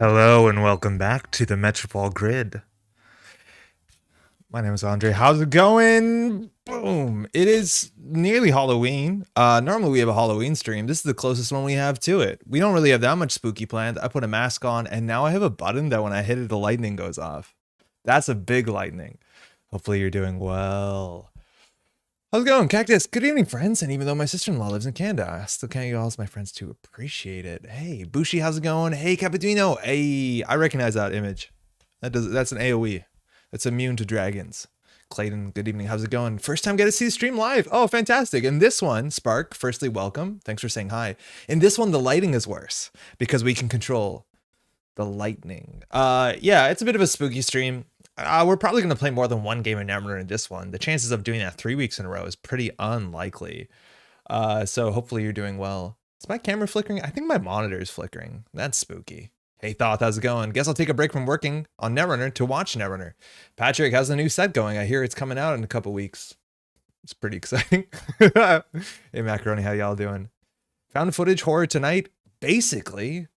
Hello and welcome back to the Metropole Grid. My name is Andre. How's it going? Boom. It is nearly Halloween. Normally we have a Halloween stream. This is the closest one we have to it. We don't really have that much spooky planned. I put a mask on and now I have a button that when I hit it, the lightning goes off. That's a big lightning. Hopefully you're doing well. How's it going, Cactus? Good evening, friends. And even though my sister-in-law lives in Canada, I still can't get all of my friends to appreciate it. Hey, Bushi, how's it going? Hey, Cappuccino. Hey, I recognize that image. That's an AoE. That's immune to dragons. Clayton, good evening. How's it going? First time get to see the stream live. Oh, fantastic. In this one, Spark, firstly, welcome. Thanks for saying hi. In this one, the lighting is worse because we can control the lightning. Yeah, it's a bit of a spooky stream. We're probably going to play more than one game of Netrunner in this one. The chances of doing that 3 weeks in a row is pretty unlikely. So hopefully you're doing well. Is my camera flickering? I think my monitor is flickering. That's spooky. Hey, Thoth, how's it going? Guess I'll take a break from working on Netrunner to watch Netrunner. Patrick, how's the new set going? I hear it's coming out in a couple weeks. It's pretty exciting. Hey, Macaroni, how y'all doing? Found footage horror tonight? Basically.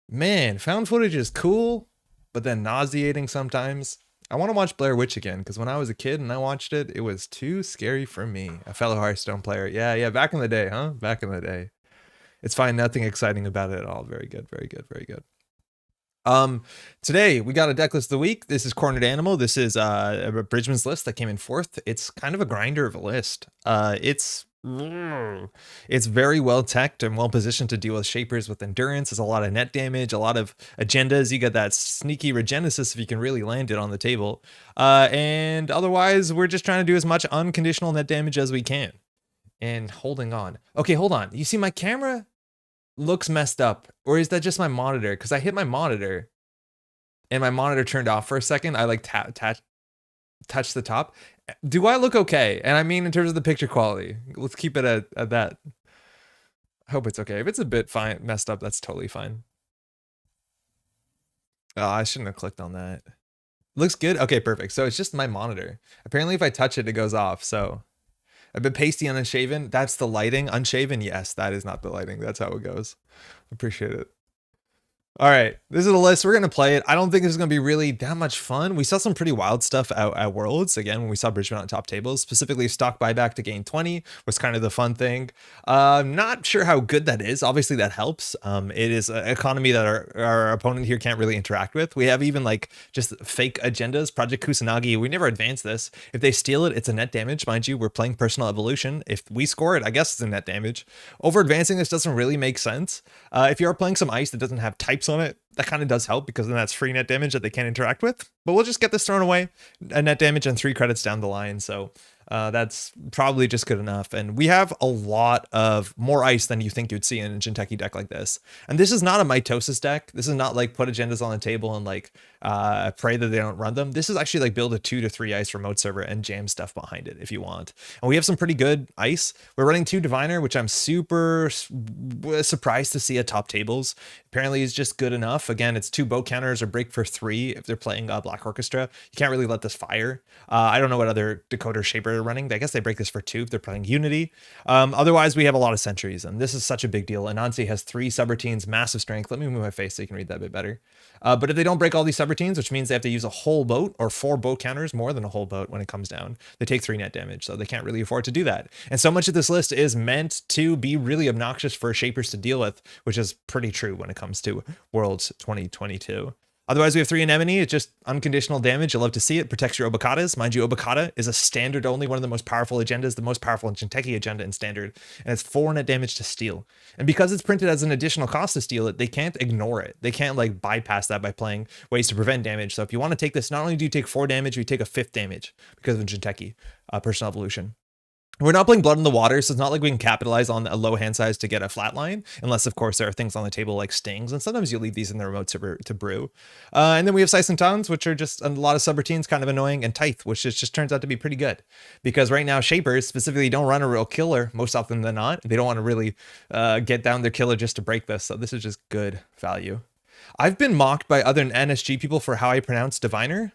Man, found footage is cool, but then nauseating sometimes. I want to watch Blair Witch again, because when I was a kid and I watched it, it was too scary for me. A fellow Hearthstone player. Yeah, back in the day, huh? Back in the day. It's fine, nothing exciting about it at all. Very good, very good, very good. Today we got a deck list of the week. This is Cornered Animal. This is Bridgeman's list that came in fourth. It's kind of a grinder of a list. It's very well teched and well positioned to deal with shapers with endurance. There's a lot of net damage, a lot of agendas. You got that sneaky regenesis if you can really land it on the table. And otherwise, we're just trying to do as much unconditional net damage as we can. And holding on. Okay, hold on. You see my camera looks messed up, or is that just my monitor? Because I hit my monitor and my monitor turned off for a second. I like touch the top. Do I look okay? And I mean in terms of the picture quality. Let's keep it at that. I hope it's okay. If it's a bit messed up, that's totally fine. Oh, I shouldn't have clicked on that. Looks good? Okay, perfect. So it's just my monitor. Apparently if I touch it, it goes off. So a bit pasty and unshaven. That's the lighting. Unshaven, yes, that is not the lighting. That's how it goes. Appreciate it. All right, this is a list. We're going to play it. I don't think this is going to be really that much fun. We saw some pretty wild stuff out at Worlds. Again, when we saw Bridgeman on top tables, specifically stock buyback to gain 20 was kind of the fun thing. Not sure how good that is. Obviously, that helps. It is an economy that our opponent here can't really interact with. We have even like just fake agendas. Project Kusanagi, we never advance this. If they steal it, it's a net damage. Mind you, we're playing personal evolution. If we score it, I guess it's a net damage. Over advancing this doesn't really make sense. If you are playing some ice that doesn't have types on it, that kind of does help because then that's free net damage that they can't interact with. But we'll just get this thrown away. A net damage and 3 credits down the line. So that's probably just good enough. And we have a lot of more ice than you think you'd see in a Jinteki deck like this. And this is not a mitosis deck. This is not like put agendas on the table and like pray that they don't run them. This is actually like build a 2 to 3 ice remote server and jam stuff behind it if you want. And we have some pretty good ice. We're running 2 Diviner, which I'm super surprised to see at top tables. Apparently is just good enough. Again, it's 2 boat counters or break for 3 if they're playing Black Orchestra. You can't really let this fire. I don't know what other decoder shaper they're running. I guess they break this for 2 if they're playing Unity. Otherwise, we have a lot of sentries, and this is such a big deal. Anansi has 3 subroutines, massive strength. Let me move my face so you can read that a bit better. But if they don't break all these subroutines, which means they have to use a whole boat or 4 boat counters, more than a whole boat when it comes down, they take 3 net damage, so they can't really afford to do that. And so much of this list is meant to be really obnoxious for shapers to deal with, which is pretty true when it comes to Worlds 2022. Otherwise, we have 3 anemone. It's just unconditional damage. You'll love to see it. Protects your Obacatas. Mind you, Obacata is a standard only, one of the most powerful agendas, the most powerful Jinteki agenda in standard. And it's 4 net damage to steal. And because it's printed as an additional cost to steal it, they can't ignore it. They can't like bypass that by playing ways to prevent damage. So if you want to take this, not only do you take 4 damage, you take a 5th damage because of Jinteki personal evolution. We're not playing Blood in the Water, so it's not like we can capitalize on a low hand size to get a flat line, unless, of course, there are things on the table like stings, and sometimes you leave these in the remote to brew. And then we have Sice and Tons, which are just a lot of subroutines, kind of annoying, and Tithe, which just turns out to be pretty good. Because right now, shapers specifically don't run a real killer, most often than not. They don't want to really get down their killer just to break this, so this is just good value. I've been mocked by other NSG people for how I pronounce diviner.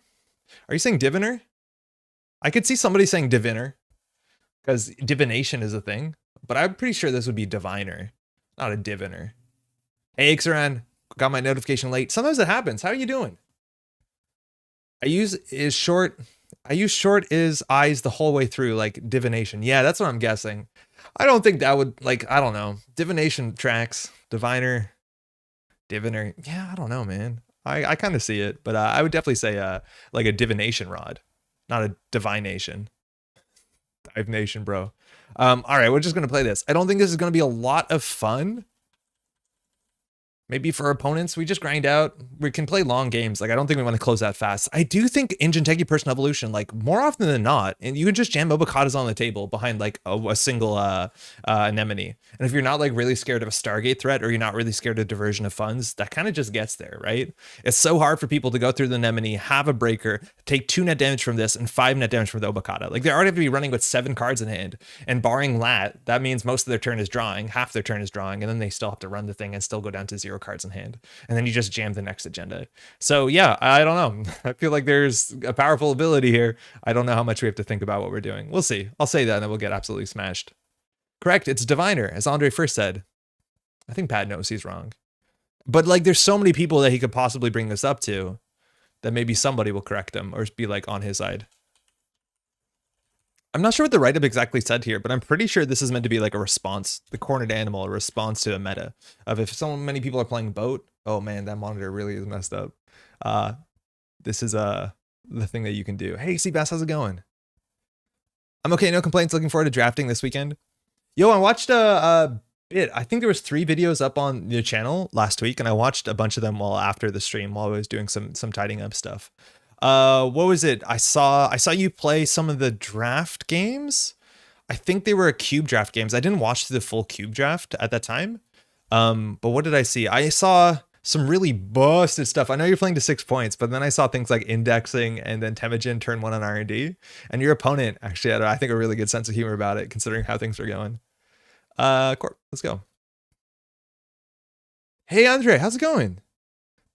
Are you saying diviner? I could see somebody saying diviner, because divination is a thing, but I'm pretty sure this would be diviner, not a diviner. Hey, Ixaran, got my notification late. Sometimes it happens. How are you doing? I use short is eyes the whole way through, like divination. Yeah, that's what I'm guessing. I don't think that would, like, I don't know. Divination tracks, diviner. Yeah, I don't know, man. I kind of see it, but I would definitely say like a divination rod, not a divination. Divination, bro. All right, we're just gonna play this. I don't think this is gonna be a lot of fun. Maybe for opponents, we just grind out. We can play long games. Like, I don't think we want to close that fast. I do think in Jinteki Person Evolution, like, more often than not, and you can just jam Obacadas on the table behind, like, a single anemone. And if you're not, like, really scared of a Stargate threat, or you're not really scared of diversion of funds, that kind of just gets there, right? It's so hard for people to go through the anemone, have a breaker, take 2 net damage from this, and 5 net damage from the Obacada. Like, they already have to be running with 7 cards in hand. And barring Lat, that means most of their turn is drawing, half their turn is drawing, and then they still have to run the thing and still go down to 0 cards in hand, and then you just jam the next agenda. So yeah, I don't know. I feel like there's a powerful ability here. I don't know how much we have to think about what we're doing. We'll see. I'll say that and then we'll get absolutely smashed. Correct, it's diviner, as Andre first said. I think Pat knows he's wrong, but like there's so many people that he could possibly bring this up to that maybe somebody will correct him or be like on his side. I'm not sure what the write-up exactly said here, but I'm pretty sure this is meant to be like a response, the cornered animal, a response to a meta of if so many people are playing boat. Oh man, that monitor really is messed up. This is the thing that you can do. Hey, Seabass, how's it going? I'm okay, no complaints. Looking forward to drafting this weekend. Yo, I watched a bit. I think there was 3 videos up on your channel last week, and I watched a bunch of them while after the stream while I was doing some tidying up stuff. What was it? I saw you play some of the draft games. I think they were cube draft games. I didn't watch the full cube draft at that time. But what did I see? I saw some really busted stuff. I know you're playing to 6 points, but then I saw things like indexing and then Temujin turn 1 on R&D. And your opponent actually had, I think, a really good sense of humor about it, considering how things were going. Corp, let's go. Hey, Andre, how's it going?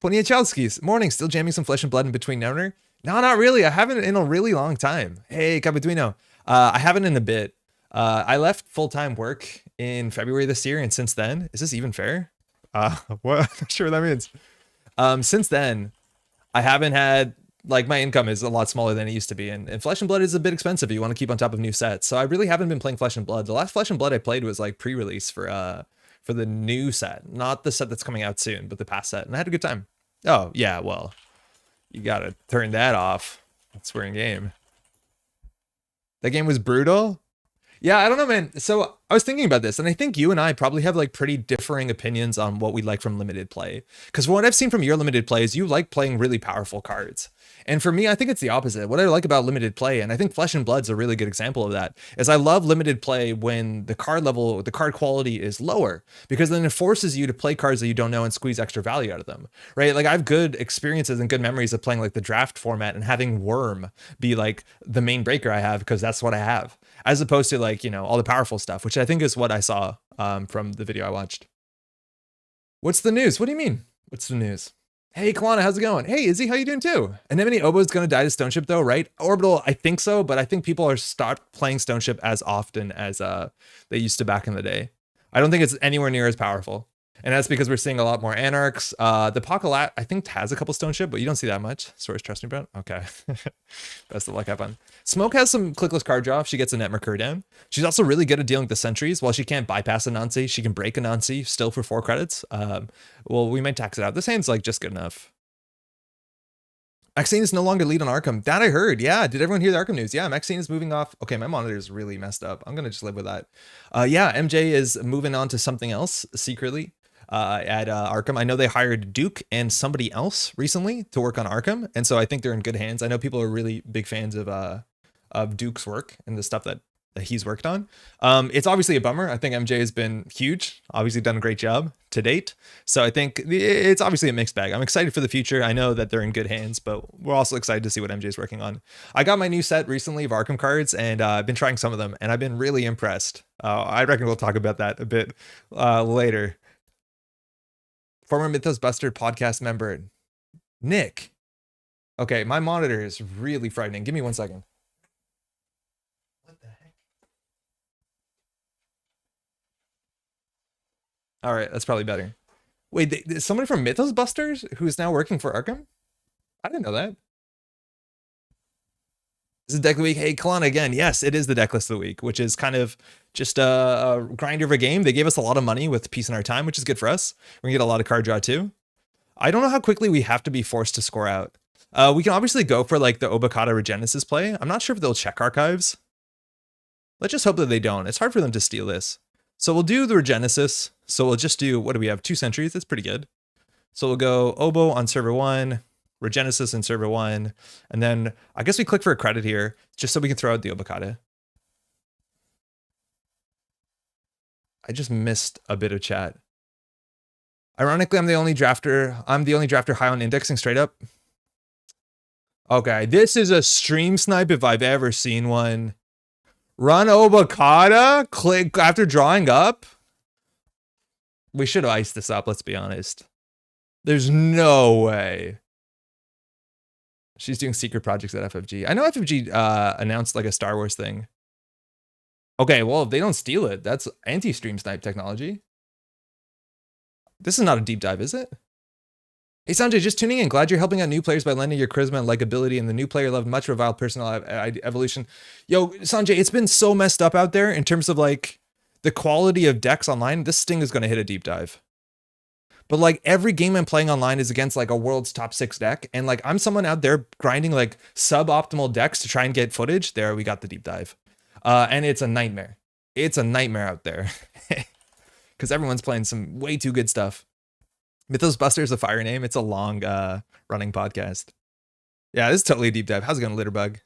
Poniachowski's morning, still jamming some Flesh and Blood in between Netrunner? No, not really. I haven't in a really long time. Hey, Capituino. I haven't in a bit. I left full-time work in February this year, and since then, is this even fair? What? I'm not sure what that means. Since then, I haven't had, like, my income is a lot smaller than it used to be, and Flesh and Blood is a bit expensive if you want to keep on top of new sets. So I really haven't been playing Flesh and Blood. The last Flesh and Blood I played was like pre-release for the new set, not the set that's coming out soon, but the past set, and I had a good time. Oh yeah, well, you gotta turn that off. That's we're in game. That game was brutal. Yeah, I don't know, man. So I was thinking about this, and I think you and I probably have like pretty differing opinions on what we like from limited play. Because what I've seen from your limited play is you like playing really powerful cards. And for me, I think it's the opposite. What I like about limited play, and I think Flesh and Blood's a really good example of that, is I love limited play when the card level, the card quality is lower, because then it forces you to play cards that you don't know and squeeze extra value out of them, right? Like I have good experiences and good memories of playing like the draft format and having Worm be like the main breaker I have because that's what I have, as opposed to like, you know, all the powerful stuff, which I think is what I saw from the video I watched. What's the news? What do you mean? What's the news? Hey, Kalana, how's it going? Hey, Izzy, how you doing too? Anemone Obo's gonna die to Stoneship though, right? Orbital, I think so, but I think people are stopped playing Stoneship as often as they used to back in the day. I don't think it's anywhere near as powerful. And that's because we're seeing a lot more Anarchs. The Pocalat, I think, has a couple Stoneship, but you don't see that much. Source, trust me, bro. Okay. Best of luck, have fun. Smoke has some clickless card draw if she gets a net Mercur down. She's also really good at dealing with the sentries. While she can't bypass a Nancy, she can break a Nancy still for 4 credits. Well, we might tax it out. This hand's like just good enough. Maxine is no longer lead on Arkham. That I heard. Yeah. Did everyone hear the Arkham news? Yeah. Maxine is moving off. Okay. My monitor is really messed up. I'm going to just live with that. Yeah. MJ is moving on to something else secretly at Arkham. I know they hired Duke and somebody else recently to work on Arkham. And so I think they're in good hands. I know people are really big fans of Duke's work and the stuff that he's worked on. It's obviously a bummer. I think MJ has been huge, obviously done a great job to date. So I think it's obviously a mixed bag. I'm excited for the future. I know that they're in good hands, but we're also excited to see what MJ is working on. I got my new set recently of Arkham cards, and I've been trying some of them, and I've been really impressed. I reckon we'll talk about that a bit later. Former Mythos Buster podcast member, Nick. Okay, my monitor is really frightening. Give me 1 second. What the heck? All right, that's probably better. Wait, somebody from Mythos Busters who's now working for Arkham? I didn't know that. This is deck of the week. Hey, Kalana again. Yes, it is the deck list of the week, which is kind of just a grinder of a game. They gave us a lot of money with Peace in Our Time, which is good for us. We're gonna get a lot of card draw too. I don't know how quickly we have to be forced to score out. We can obviously go for like the Obokata Regenesis play. I'm not sure if they'll check archives. Let's just hope that they don't. It's hard for them to steal this. So we'll do the Regenesis. So we'll just do, what do we have? 2 Sentries. That's pretty good. So we'll go Obo on server 1. Regenesis in server 1, and then I guess we click for a credit here just so we can throw out the Obokata. I just missed a bit of chat. Ironically, I'm the only drafter high on indexing straight up. Okay, this is a stream snipe if I've ever seen one. Run Obokata, click after drawing up. We should have iced this up, let's be honest. There's no way. She's doing secret projects at FFG. I know FFG announced like a Star Wars thing. Okay, well, if they don't steal it, that's anti-stream snipe technology. This is not a deep dive, is it? Hey, Sanjay, just tuning in. Glad you're helping out new players by lending your charisma and likability, and the new player loved much reviled personal evolution. Yo, Sanjay, it's been so messed up out there in terms of like the quality of decks online. This Sting is going to hit a deep dive. But like every game I'm playing online is against like a world's top 6 deck. And like I'm someone out there grinding like suboptimal decks to try and get footage. There, we got the deep dive. And it's a nightmare. It's a nightmare out there. Because everyone's playing some way too good stuff. Mythos Buster is a fire name. It's a long running podcast. Yeah, this is totally a deep dive. How's it going, Litterbug?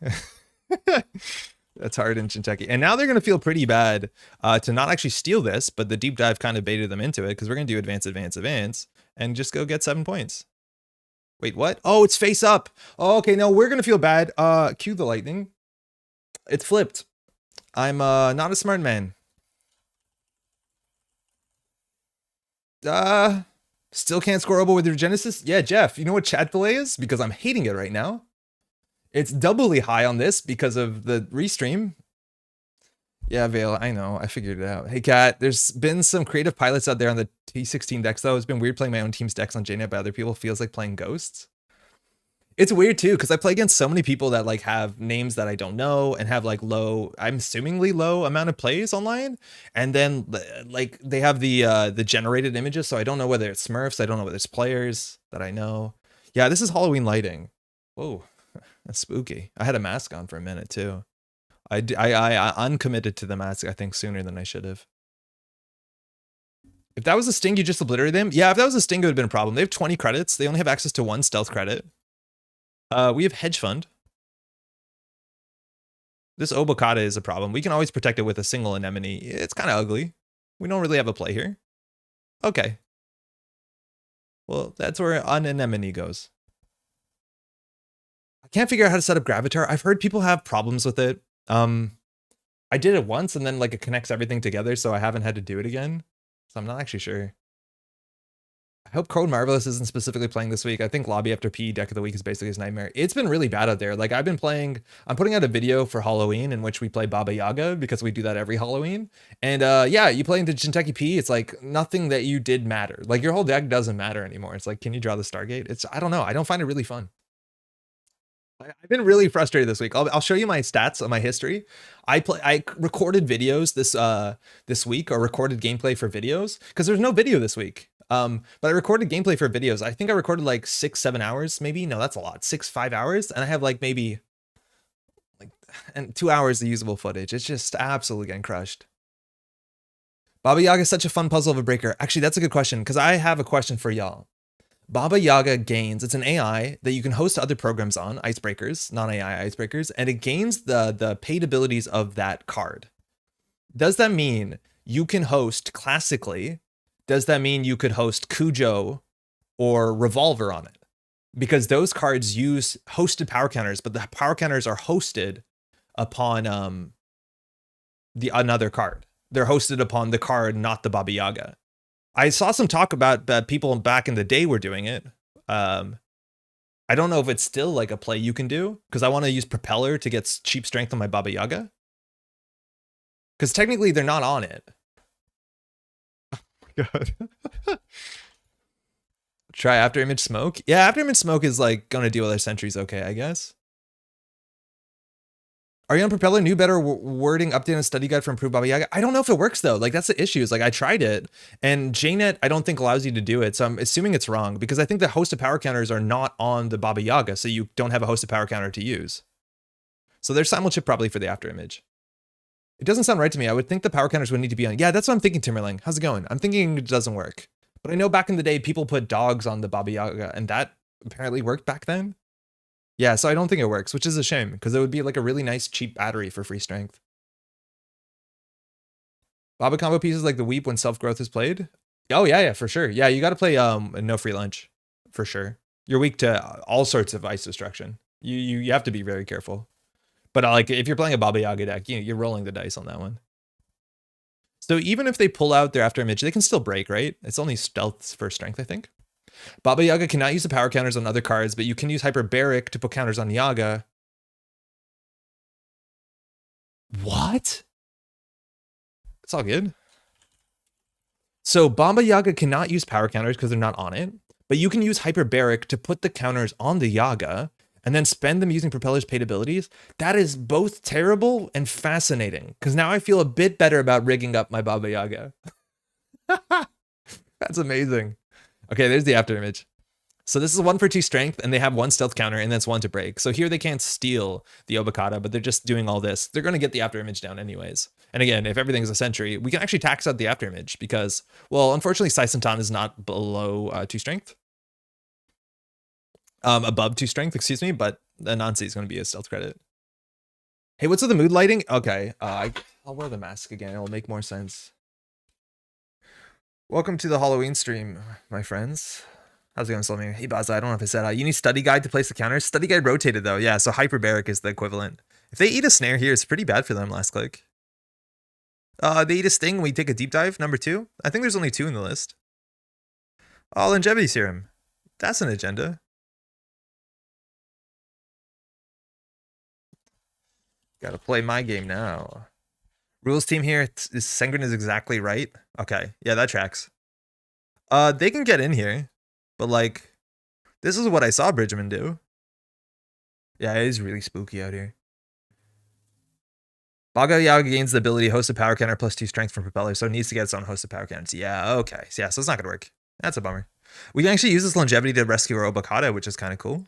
That's hard in Kentucky. And now they're going to feel pretty bad to not actually steal this, but the deep dive kind of baited them into it because we're going to do advance, and just go get 7 points. Wait, what? Oh, it's face up. Oh, okay, no, we're going to feel bad. Cue the lightning. It's flipped. I'm not a smart man. Still can't score Obo with your Genesis? Yeah, Jeff, you know what chat delay is? Because I'm hating it right now. It's doubly high on this because of the restream. Yeah, Vale, I know. I figured it out. Hey, Kat, there's been some creative pilots out there on the T16 decks, though. It's been weird playing my own team's decks on JNet by other people. Feels like playing Ghosts. It's weird, too, because I play against so many people that, like, have names that I don't know and have, like, low, I'm assumingly low amount of plays online. And then, like, they have the generated images, so I don't know whether it's Smurfs. I don't know whether it's players that I know. Yeah, this is Halloween lighting. Whoa. That's spooky. I had a mask on for a minute too. I uncommitted to the mask, I think, sooner than I should have. If that was a sting, you just obliterated them? Yeah, if that was a sting, it would have been a problem. They have 20 credits. They only have access to 1 stealth credit. We have hedge fund. This Obokata is a problem. We can always protect it with a single anemone. It's kind of ugly. We don't really have a play here. Okay. Well, that's where an anemone goes. Can't figure out how to set up Gravitar. I've heard people have problems with it. I did it once and then like it connects everything together, so I haven't had to do it again. So I'm not actually sure. I hope Code Marvelous isn't specifically playing this week. I think Lobby After P deck of the week is basically his nightmare. It's been really bad out there. Like I'm putting out a video for Halloween in which we play Baba Yaga because we do that every Halloween. And yeah, you play into Kentucky P, it's like nothing that you did matter. Like your whole deck doesn't matter anymore. It's like, can you draw the Stargate? I don't know. I don't find it really fun. I've been really frustrated this week. I'll show you my stats on my history. I recorded videos this week, or recorded gameplay for videos because there's no video this week. But I recorded gameplay for videos. I think I recorded like 6-7 hours, maybe. No, that's a lot. 6-5 hours, and I have like maybe and 2 hours of usable footage. It's just absolutely getting crushed. Baba Yaga is such a fun puzzle of a breaker. Actually, that's a good question because I have a question for y'all. Baba Yaga gains, it's an AI that you can host other programs on, icebreakers, non-AI icebreakers, and it gains the paid abilities of that card. Does that mean you can host classically? Does that mean you could host Cujo or Revolver on it? Because those cards use hosted power counters, but the power counters are hosted upon another card. They're hosted upon the card, not the Baba Yaga. I saw some talk about people back in the day were doing it. I don't know if it's still like a play you can do because I want to use Propeller to get cheap strength on my Baba Yaga. Because technically they're not on it. Oh my God. Try after image smoke. Yeah, after image smoke is like gonna deal with our sentries okay, I guess. Are you on Propeller? New better wording update on study guide for improved Baba Yaga. I don't know if it works though. Like that's the issue. Is like I tried it and JNet I don't think allows you to do it. So I'm assuming it's wrong because I think the hosted power counters are not on the Baba Yaga, so you don't have a hosted power counter to use. So there's simulchip probably for the after image. It doesn't sound right to me. I would think the power counters would need to be on. Yeah, that's what I'm thinking, Timberling. How's it going? I'm thinking it doesn't work. But I know back in the day people put dogs on the Baba Yaga and that apparently worked back then. Yeah, so I don't think it works, which is a shame because it would be like a really nice cheap battery for free strength. Baba combo pieces like the Weep when self-growth is played. Oh yeah, for sure. Yeah, you got to play no free lunch for sure. You're weak to all sorts of ice destruction. You have to be very careful. But like if you're playing a Baba Yaga deck, you're rolling the dice on that one. So even if they pull out their after image, they can still break, right? It's only stealth for strength, I think. Baba Yaga cannot use the power counters on other cards, but you can use Hyperbaric to put counters on Yaga. What? It's all good. So Baba Yaga cannot use power counters because they're not on it, but you can use Hyperbaric to put the counters on the Yaga and then spend them using Propeller's paid abilities. That is both terrible and fascinating because now I feel a bit better about rigging up my Baba Yaga. That's amazing. Okay, there's the after image. So this is 1 for 2 strength, and they have 1 stealth counter, and that's 1 to break. So here they can't steal the Obokata, but they're just doing all this. They're going to get the after image down anyways. And again, if everything's a sentry, we can actually tax out the after image because, well, unfortunately, Saisentan is not below 2 strength. Above 2 strength, excuse me, but the Nancy is going to be a stealth credit. Hey, what's with the mood lighting? Okay, I'll wear the mask again. It'll make more sense. Welcome to the Halloween stream, my friends. How's it going, Slummy? Hey, Baza, I don't know if I said you need study guide to place the counters. Study guide rotated, though. Yeah, so Hyperbaric is the equivalent. If they eat a snare here, it's pretty bad for them last click. They eat a sting, we take a deep dive, number 2. I think there's only 2 in the list. Oh, longevity serum. That's an agenda. Gotta play my game now. Rules team here, is Sengren is exactly right. Okay, yeah, that tracks. They can get in here, but like, this is what I saw Bridgeman do. Yeah, it is really spooky out here. Baba Yaga gains the ability to host a power counter plus 2 strength from Propeller, so it needs to get its own hosted power counters. Yeah, okay. So, yeah, so it's not gonna work. That's a bummer. We can actually use this longevity to rescue our Obokata, which is kind of cool.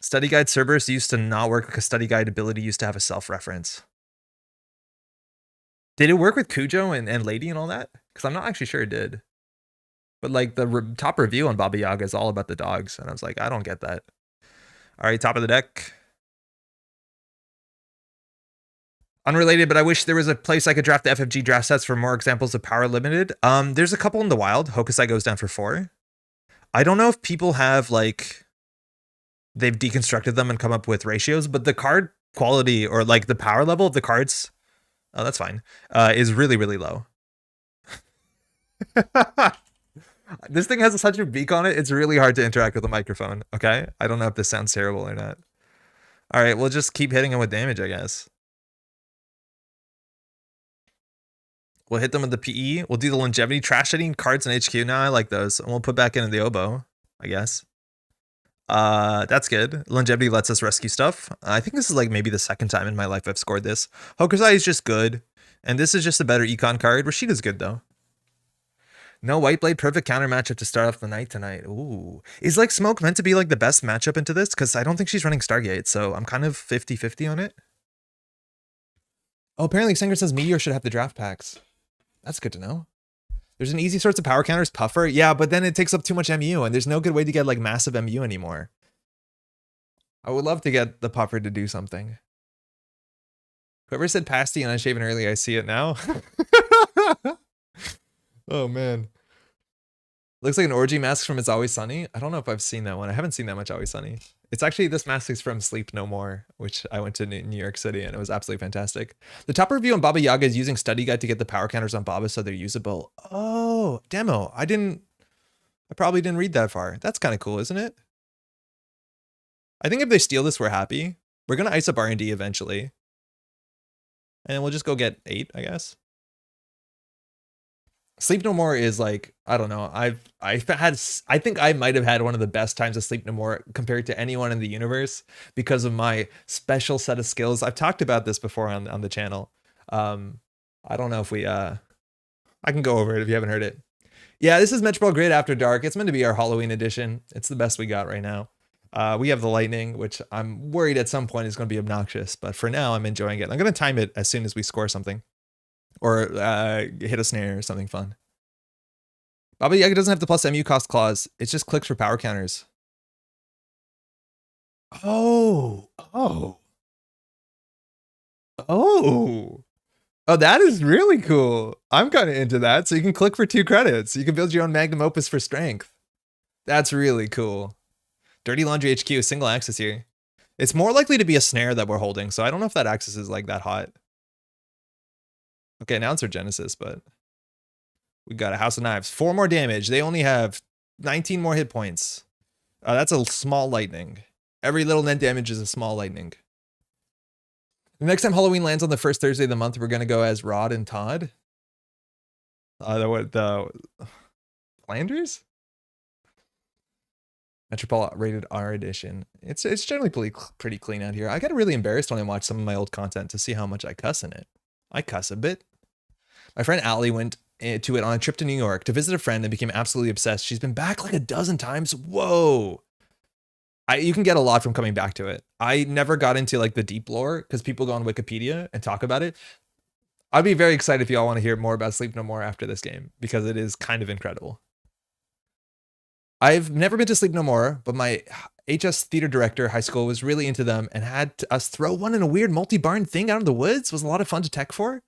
Study guide Cerberus used to not work because study guide ability used to have a self-reference. Did it work with Cujo and Lady and all that? Because I'm not actually sure it did. But like the top review on Baba Yaga is all about the dogs. And I was like, I don't get that. All right, top of the deck. Unrelated, but I wish there was a place I could draft the FFG draft sets for more examples of power limited. There's a couple in the wild. Hokusai goes down for 4. I don't know if people have like, they've deconstructed them and come up with ratios, but the card quality or like the power level of the cards, oh, that's fine, is really, really low. This thing has such a beak on it, it's really hard to interact with a microphone, okay? I don't know if this sounds terrible or not. All right, we'll just keep hitting him with damage, I guess. We'll hit them with the PE. We'll do the longevity, trash hitting cards in HQ. Now I like those. And we'll put back into the oboe, I guess. That's good. Longevity lets us rescue stuff. I think this is like maybe the second time in my life I've scored this. Hokusai is just good. And this is just a better econ card. Rashida's good though. No White Blade, perfect counter matchup to start off the night tonight. Ooh. Is like Smoke meant to be like the best matchup into this? Because I don't think she's running Stargate, so I'm kind of 50-50 on it. Oh, apparently Singer says Meteor should have the draft packs. That's good to know. There's an easy source of power counters, Puffer. Yeah, but then it takes up too much MU, and there's no good way to get like massive MU anymore. I would love to get the Puffer to do something. Whoever said pasty and unshaven earlier, I see it now. Oh man. Looks like an orgy mask from It's Always Sunny. I don't know if I've seen that one. I haven't seen that much Always Sunny. It's actually, this mask is from Sleep No More, which I went to New York City and it was absolutely fantastic. The top review on Baba Yaga is using study guide to get the power counters on Baba so they're usable. Oh, demo. I probably didn't read that far. That's kind of cool, isn't it? I think if they steal this, we're happy. We're going to ice up R&D eventually. And we'll just go get 8, I guess. Sleep No More is like, I don't know. I think I might have had one of the best times of Sleep No More compared to anyone in the universe because of my special set of skills. I've talked about this before on the channel. I don't know if we I can go over it if you haven't heard it. Yeah, this is Metropole Grid After Dark. It's meant to be our Halloween edition. It's the best we got right now. We have the lightning, which I'm worried at some point is going to be obnoxious, but for now I'm enjoying it. I'm going to time it as soon as we score something. Or hit a snare or something fun. Baba Yaga doesn't have the plus MU cost clause. It's just clicks for power counters. Oh. Oh, that is really cool. I'm kind of into that. So you can click for 2 credits. You can build your own magnum opus for strength. That's really cool. Dirty Laundry HQ, single axis here. It's more likely to be a snare that we're holding, so I don't know if that axis is like that hot. Okay, now it's our Genesis, but we got a House of Knives. 4 more damage. They only have 19 more hit points. That's a small lightning. Every little net damage is a small lightning. The next time Halloween lands on the first Thursday of the month, we're going to go as Rod and Todd. The Flanders? Metropole rated R edition. It's generally pretty clean out here. I get really embarrassed when I watch some of my old content to see how much I cuss in it. I cuss a bit. My friend Allie went to it on a trip to New York to visit a friend and became absolutely obsessed. She's been back like a dozen times. Whoa. You can get a lot from coming back to it. I never got into like the deep lore because people go on Wikipedia and talk about it. I'd be very excited if y'all want to hear more about Sleep No More after this game because it is kind of incredible. I've never been to Sleep No More, but my HS theater director high school was really into them and had us throw one in a weird multi-barn thing out in the woods. It was a lot of fun to tech for.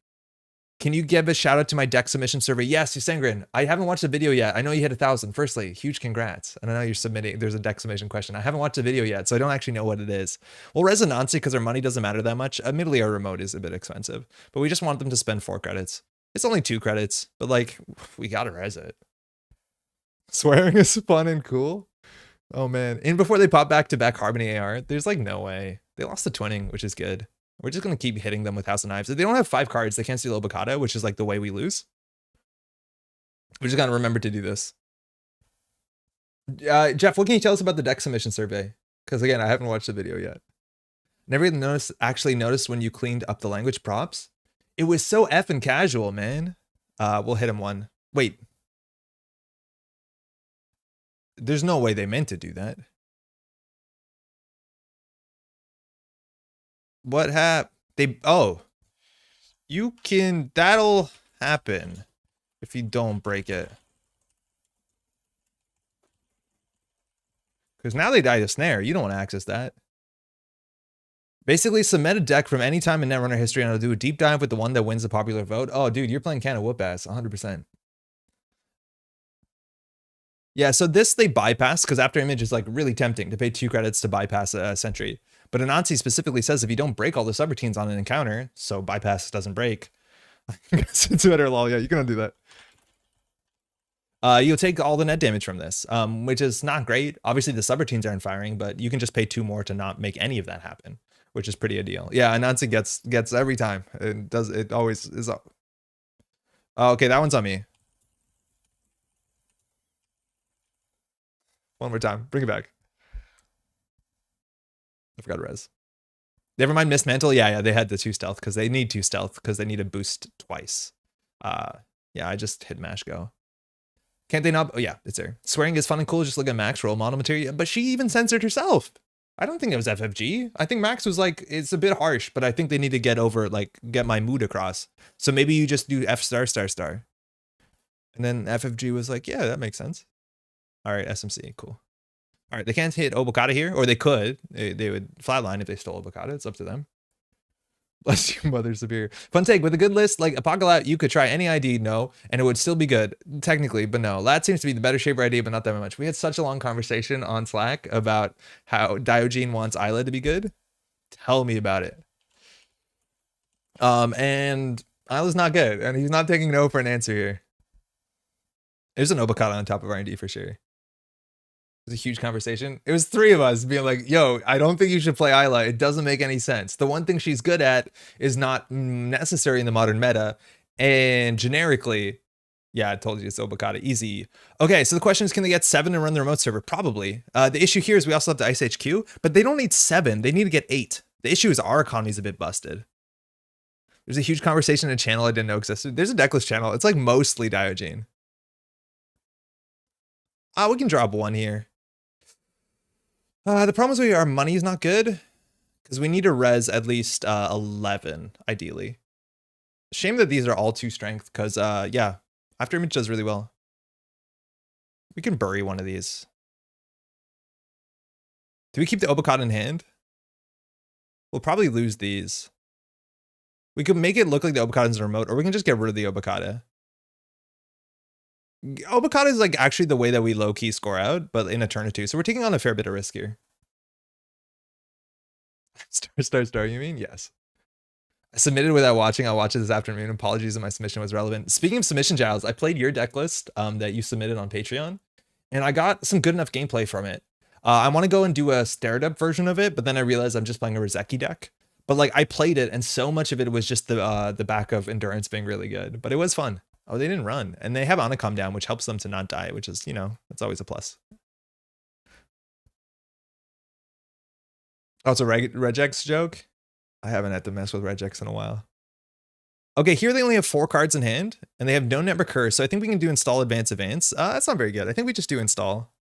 Can you give a shout out to my deck submission survey? Yes, Yusengrin. I haven't watched the video yet. I know you hit 1,000. Firstly, huge congrats. And I know you're submitting. There's a deck submission question. I haven't watched the video yet, so I don't actually know what it is. Well, Resonancy, because our money doesn't matter that much. Admittedly, our remote is a bit expensive, but we just want them to spend 4 credits. It's only 2 credits, but like, we gotta res it. Swearing is fun and cool. Oh man. And before they pop back to back Harmony AR, there's like no way. They lost the twinning, which is good. We're just going to keep hitting them with House of Knives. If they don't have 5 cards, they can't steal Obokata, which is like the way we lose. We just got to remember to do this. Jeff, what can you tell us about the deck submission survey? Because again, I haven't watched the video yet. Never even actually noticed when you cleaned up the language props. It was so effing casual, man. We'll hit him 1. Wait. There's no way they meant to do that. What happened? You can, that'll happen if you don't break it. Because now they died a snare. You don't want to access that. Basically, submit a deck from any time in Netrunner history and I'll do a deep dive with the one that wins the popular vote. Oh, dude, you're playing can of whoop ass, 100%. Yeah, so this they bypass because After Image is like really tempting to pay 2 credits to bypass a sentry. But Anansi specifically says if you don't break all the subroutines on an encounter, so bypass doesn't break. I guess it's better lol. Yeah, you can undo that. You'll take all the net damage from this, which is not great. Obviously the subroutines aren't firing, but you can just pay 2 more to not make any of that happen, which is pretty ideal. Yeah, Anansi gets every time. It always is up. Oh, okay, that one's on me. One more time. Bring it back. I forgot res. Never mind Mismantle. Yeah, they had the 2 stealth because they need 2 stealth because they need a boost twice. Yeah, I just hit mash go. Can't they not? Oh yeah, it's there. Swearing is fun and cool. Just look at Max role model material. But she even censored herself. I don't think it was FFG. I think Max was like, it's a bit harsh, but I think they need to get over, like, get my mood across. So maybe you just do F star star star. And then FFG was like, yeah, that makes sense. All right, SMC, cool. All right, they can't hit Obokata here, or they could. They would flatline if they stole Obokata. It's up to them. Bless you, Mother Superior. Fun take, with a good list like Apocalypse, you could try any ID, no, and it would still be good, technically, but no. Lat seems to be the better shaper ID, but not that much. We had such a long conversation on Slack about how Diogenes wants Isla to be good. Tell me about it. And Isla's not good, and he's not taking no for an answer here. There's an Obokata on top of R&D for sure. It was a huge conversation. It was 3 of us being like, yo, I don't think you should play Isla. It doesn't make any sense. The one thing she's good at is not necessary in the modern meta. And generically, Yeah, I told you it's Obokata. Easy. Okay, so the question is, can they get 7 and run the remote server? Probably. The issue here is we also have the Ice HQ, but they don't need 7. They need to get 8. The issue is our economy's a bit busted. There's a huge conversation in a channel I didn't know existed. There's a decklist channel. It's like mostly Diogene. We can drop 1 here. The problem is our money is not good because we need to res at least 11, ideally. Shame that these are all 2 strength because, yeah, After Image does really well. We can bury one of these. Do we keep the Obokata in hand? We'll probably lose these. We could make it look like the Obokata is remote, or we can just get rid of the Obokata. Obokata is like actually the way that we low-key score out, but in a turn or 2. So we're taking on a fair bit of risk here. Star, you mean? Yes. I submitted without watching. I'll watch it this afternoon. Apologies if my submission was relevant. Speaking of submission, Giles, I played your deck list that you submitted on Patreon, and I got some good enough gameplay from it. I want to go and do a stared-up version of it, but then I realized I'm just playing a Rozeki deck. But like I played it, and so much of it was just the back of endurance being really good. But it was fun. Oh, they didn't run, and they have Onacom down, which helps them to not die, which is, you know, that's always a plus. Oh, it's a Regex joke. I haven't had to mess with Regex in a while. Okay, here they only have 4 cards in hand, and they have no net recur, so I think we can do install, advance, advance. That's not very good. I think we just do install.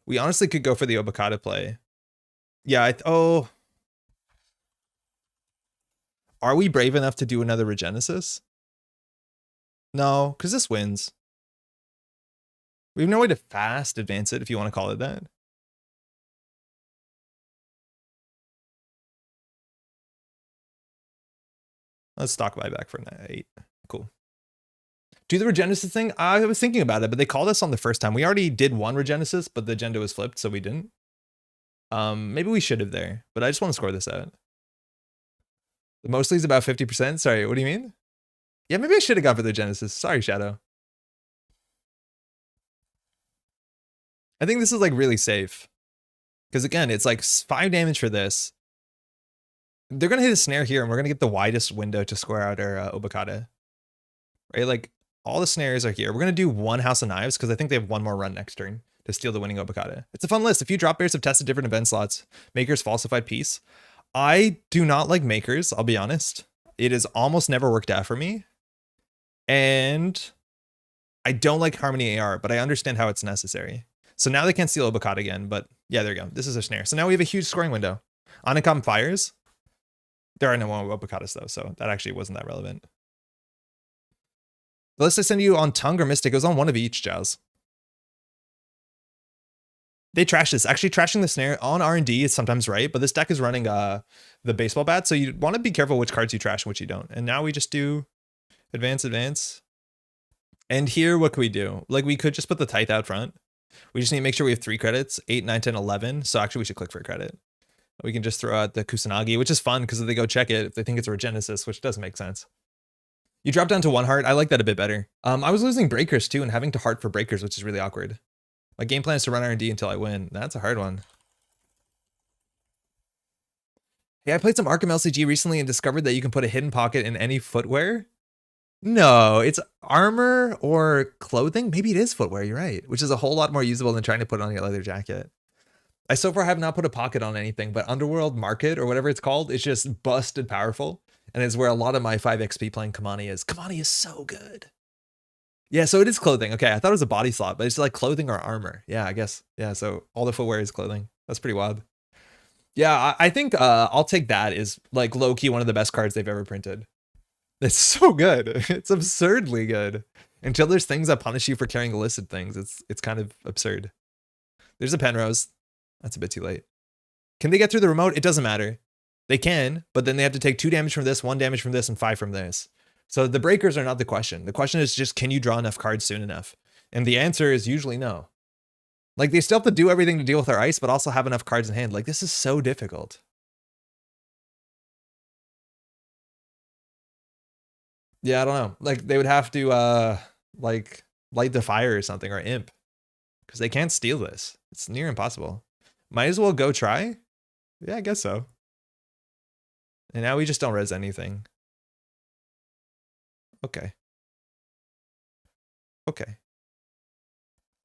We honestly could go for the Obokata play. Yeah, oh. Are we brave enough to do another Regenesis? No, because this wins. We have no way to fast advance it, if you want to call it that. Let's stock buyback for 8. Cool. Do the Regenesis thing? I was thinking about it, but they called us on the first time. We already did 1 Regenesis, but the agenda was flipped, so we didn't. Maybe we should have there, but I just want to score this out. The mostly is about 50%. Sorry, what do you mean? Yeah, maybe I should have gone for the Genesis. Sorry, Shadow. I think this is like really safe. Because again, it's like 5 damage for this. They're going to hit a snare here, and we're going to get the widest window to score out our Obokata. Right? Like, all the snares are here. We're going to do 1 House of Knives, because I think they have 1 more run next turn to steal the winning Obokata. It's a fun list. A few drop bears have tested different event slots. Maker's Falsified Peace. I do not like Makers, I'll be honest. It has almost never worked out for me. And I don't like Harmony AR, but I understand how it's necessary. So now they can't steal Obokata again, but yeah, there you go. This is a snare. So now we have a huge scoring window. Onacom fires. There are no more Obokatas though, so that actually wasn't that relevant. The list I send you on Tongue or Mystic, it was on one of each, Jazz. They trash this. Actually, trashing the snare on R&D is sometimes right, but this deck is running the baseball bat, so you want to be careful which cards you trash and which you don't. And now we just do advance, advance. And here, what can we do? Like, we could just put the Tithe out front. We just need to make sure we have 3 credits, 8, 9, 10, 11. So actually, we should click for a credit. We can just throw out the Kusanagi, which is fun because if they go check it, if they think it's a Regenesis, which does make sense. You drop down to 1 heart. I like that a bit better. I was losing breakers too and having to heart for breakers, which is really awkward. My game plan is to run R&D until I win. That's a hard one. Hey, I played some Arkham LCG recently and discovered that you can put a hidden pocket in any footwear. No, it's armor or clothing. Maybe it is footwear, you're right. Which is a whole lot more usable than trying to put on your leather jacket. I so far have not put a pocket on anything, but Underworld Market or whatever it's called is just busted powerful. And it's where a lot of my 5 XP playing Kamani is. Kamani is so good. Yeah, so it is clothing. Okay, I thought it was a body slot, but it's like clothing or armor. Yeah, I guess. Yeah, so all the footwear is clothing. That's pretty wild. Yeah, I think I'll take that as like low-key one of the best cards they've ever printed. It's so good. It's absurdly good. Until there's things that punish you for carrying illicit things, it's kind of absurd. There's a Penrose. That's a bit too late. Can they get through the remote? It doesn't matter. They can, but then they have to take 2 damage from this, 1 damage from this, and 5 from this. So the breakers are not the question. The question is just, can you draw enough cards soon enough? And the answer is usually no. Like, they still have to do everything to deal with our ice, but also have enough cards in hand. Like, this is so difficult. Yeah, I don't know. Like, they would have to, like, light the fire or something, or imp. Because they can't steal this. It's near impossible. Might as well go try? Yeah, I guess so. And now we just don't res anything. Okay. Okay.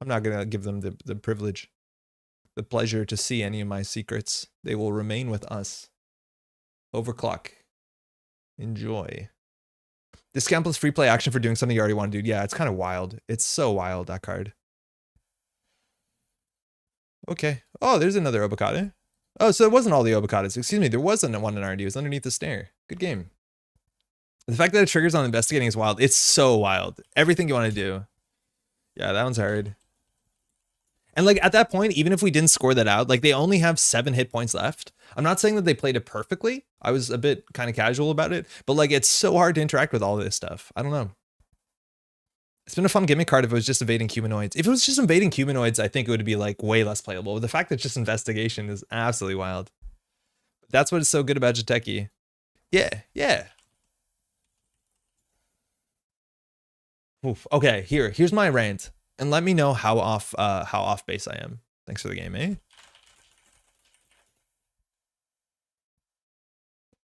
I'm not going to give them the privilege, the pleasure to see any of my secrets. They will remain with us. Overclock. Enjoy. Discount plus free play action for doing something you already want to do. Yeah, it's kind of wild. It's so wild, that card. Okay. Oh, there's another avocado. Oh, so it wasn't all the avocados. Excuse me, there wasn't one in R&D. It was underneath the snare. Good game. The fact that it triggers on investigating is wild. It's so wild. Everything you want to do. Yeah, that one's hard. And like at that point, even if we didn't score that out, like they only have 7 hit points left. I'm not saying that they played it perfectly. I was a bit kind of casual about it, but like it's so hard to interact with all this stuff. I don't know. It's been a fun gimmick card if it was just evading humanoids. If it was just invading humanoids, I think it would be like way less playable. But the fact that it's just investigation is absolutely wild. That's what is so good about Jateki. Yeah, yeah. Oof. Okay, here's my rant. And let me know how off base I am. Thanks for the game, eh?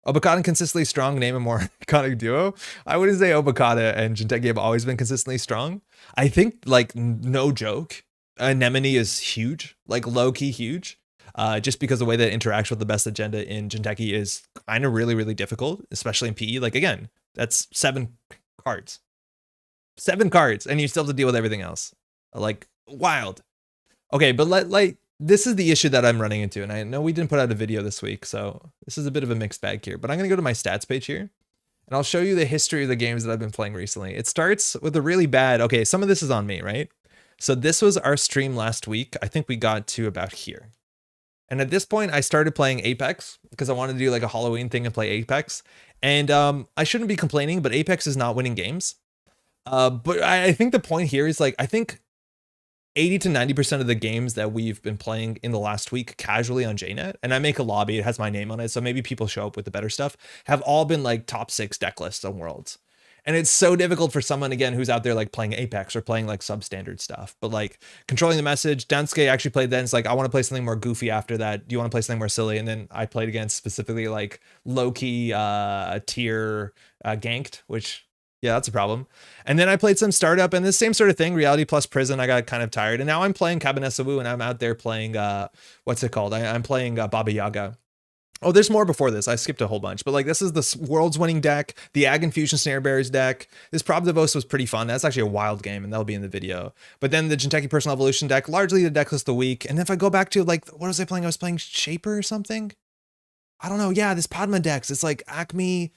Obokata consistently strong, name a more iconic duo. I wouldn't say Obokata and Jinteki have always been consistently strong. I think, like, no joke, Anemone is huge, like low-key huge. Just because the way that it interacts with the best agenda in Jinteki is kind of really, really difficult, especially in PE. Like, again, that's 7 cards. 7 cards, and you still have to deal with everything else. Like, wild. Okay, but like, this is the issue that I'm running into, and I know we didn't put out a video this week, so this is a bit of a mixed bag here, but I'm going to go to my stats page here, and I'll show you the history of the games that I've been playing recently. It starts with a really bad, okay, some of this is on me, right? So this was our stream last week. I think we got to about here. And at this point, I started playing Apex because I wanted to do like a Halloween thing and play Apex. And I shouldn't be complaining, but Apex is not winning games. But I think the point here is like, I think 80 to 90% of the games that we've been playing in the last week casually on JNet, and I make a lobby, it has my name on it, so maybe people show up with the better stuff, have all been like top 6 deck lists on Worlds. And it's so difficult for someone, again, who's out there like playing Apex or playing like substandard stuff, but like controlling the message. Dansuke actually played that, and it's like, I want to play something more goofy after that. Do you want to play something more silly? And then I played against specifically like low-key tier ganked, which, yeah, that's a problem. And then I played some startup and the same sort of thing, reality plus prison. I got kind of tired. And now I'm playing Cabinet-Sawu, and I'm out there playing, what's it called? I'm playing Baba Yaga. Oh, there's more before this. I skipped a whole bunch. But like, this is the world's winning deck, the Ag Infusion Snare Bearers deck. This Probdivos was pretty fun. That's actually a wild game, and that'll be in the video. But then the Jinteki Personal Evolution deck, largely the deck list of the week. And if I go back to like, what was I playing? I was playing Shaper or something. I don't know. Yeah, this Padma decks. It's like Acme.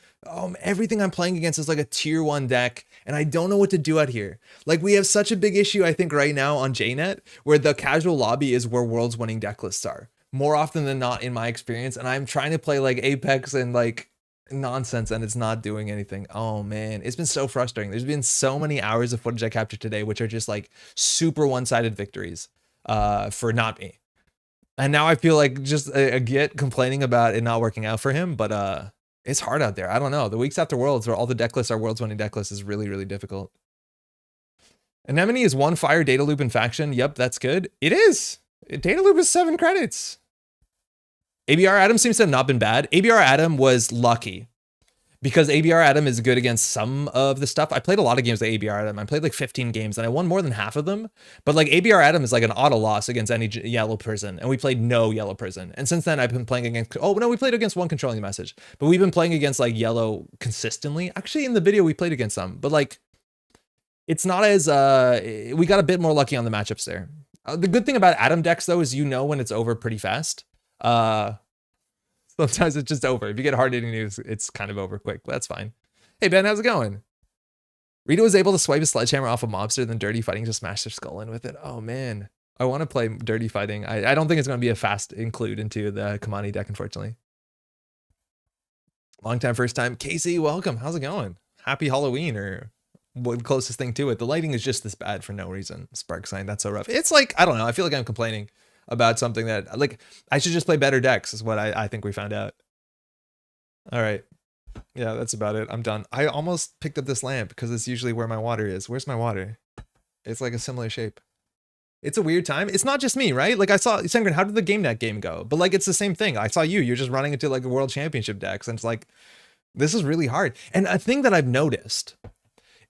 Everything I'm playing against is like a tier 1 deck, and I don't know what to do out here. Like, we have such a big issue, I think, right now on JNet, where the casual lobby is where world's winning deck lists are. More often than not, in my experience, and I'm trying to play like Apex and like nonsense, and it's not doing anything. Oh man, it's been so frustrating. There's been so many hours of footage I captured today, which are just like super one-sided victories for not me. And now I feel like just a Git complaining about it not working out for him, but it's hard out there. I don't know. The weeks after Worlds, where all the deck lists are Worlds winning deck lists, is really, really difficult. Anemone is 1 fire data loop in faction. Yep, that's good. It is. Data loop is 7 credits. ABR Adam seems to have not been bad. ABR Adam was lucky, because ABR Adam is good against some of the stuff. I played a lot of games with ABR Adam. I played like 15 games, and I won more than half of them. But like, ABR Adam is like an auto loss against any yellow prison, and we played no yellow prison. And since then, I've been playing against, oh no, we played against one controlling the message, but we've been playing against like yellow consistently. Actually, in the video, we played against some, but like, it's not as, we got a bit more lucky on the matchups there. The good thing about Adam decks, though, is you know when it's over pretty fast. Sometimes it's just over. If you get hard-hitting news, it's kind of over quick, but that's fine. Hey, Ben, how's it going? Rita was able to swipe a sledgehammer off a mobster, then dirty fighting to smash their skull in with it. Oh, man. I want to play dirty fighting. I don't think it's going to be a fast include into the Kamani deck, unfortunately. Long time, first time. Casey, welcome. How's it going? Happy Halloween, or what closest thing to it. The lighting is just this bad for no reason. Spark sign, that's so rough. It's like, I don't know. I feel like I'm complaining about something that, like, I should just play better decks is what I think we found out. All right. Yeah, that's about it. I'm done. I almost picked up this lamp because it's usually where my water is. Where's my water? It's like a similar shape. It's a weird time. It's not just me, right? Like I saw Sengren, how did the GameNet game go? But like it's the same thing. I saw you're just running into like a world championship decks, and it's like this is really hard. And a thing that I've noticed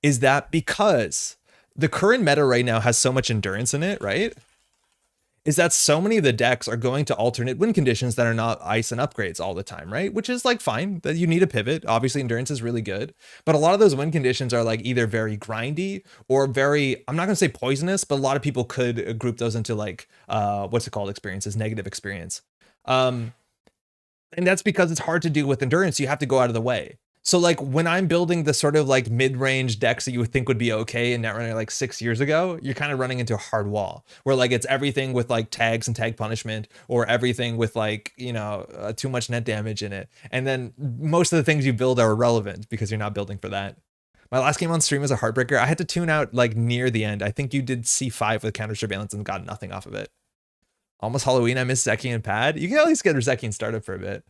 is that because the current meta right now has so much endurance in it, right? Is that so many of the decks are going to alternate win conditions that are not ice and upgrades all the time, right? Which is like fine, that you need a pivot. Obviously, endurance is really good, but a lot of those win conditions are like either very grindy or very, I'm not gonna say poisonous, but a lot of people could group those into like, what's it called, experiences, negative experience. And that's because it's hard to do with endurance. You have to go out of the way. So like when I'm building the sort of like mid-range decks that you would think would be okay in Netrunner like 6 years ago, you're kind of running into a hard wall where like it's everything with like tags and tag punishment, or everything with like, you know, too much net damage in it. And then most of the things you build are irrelevant because you're not building for that. My last game on stream was a heartbreaker. I had to tune out like near the end. I think you did C5 with counter surveillance and got nothing off of it. Almost Halloween, I missed Zeki and Pad. You can at least get Zeki and startup for a bit.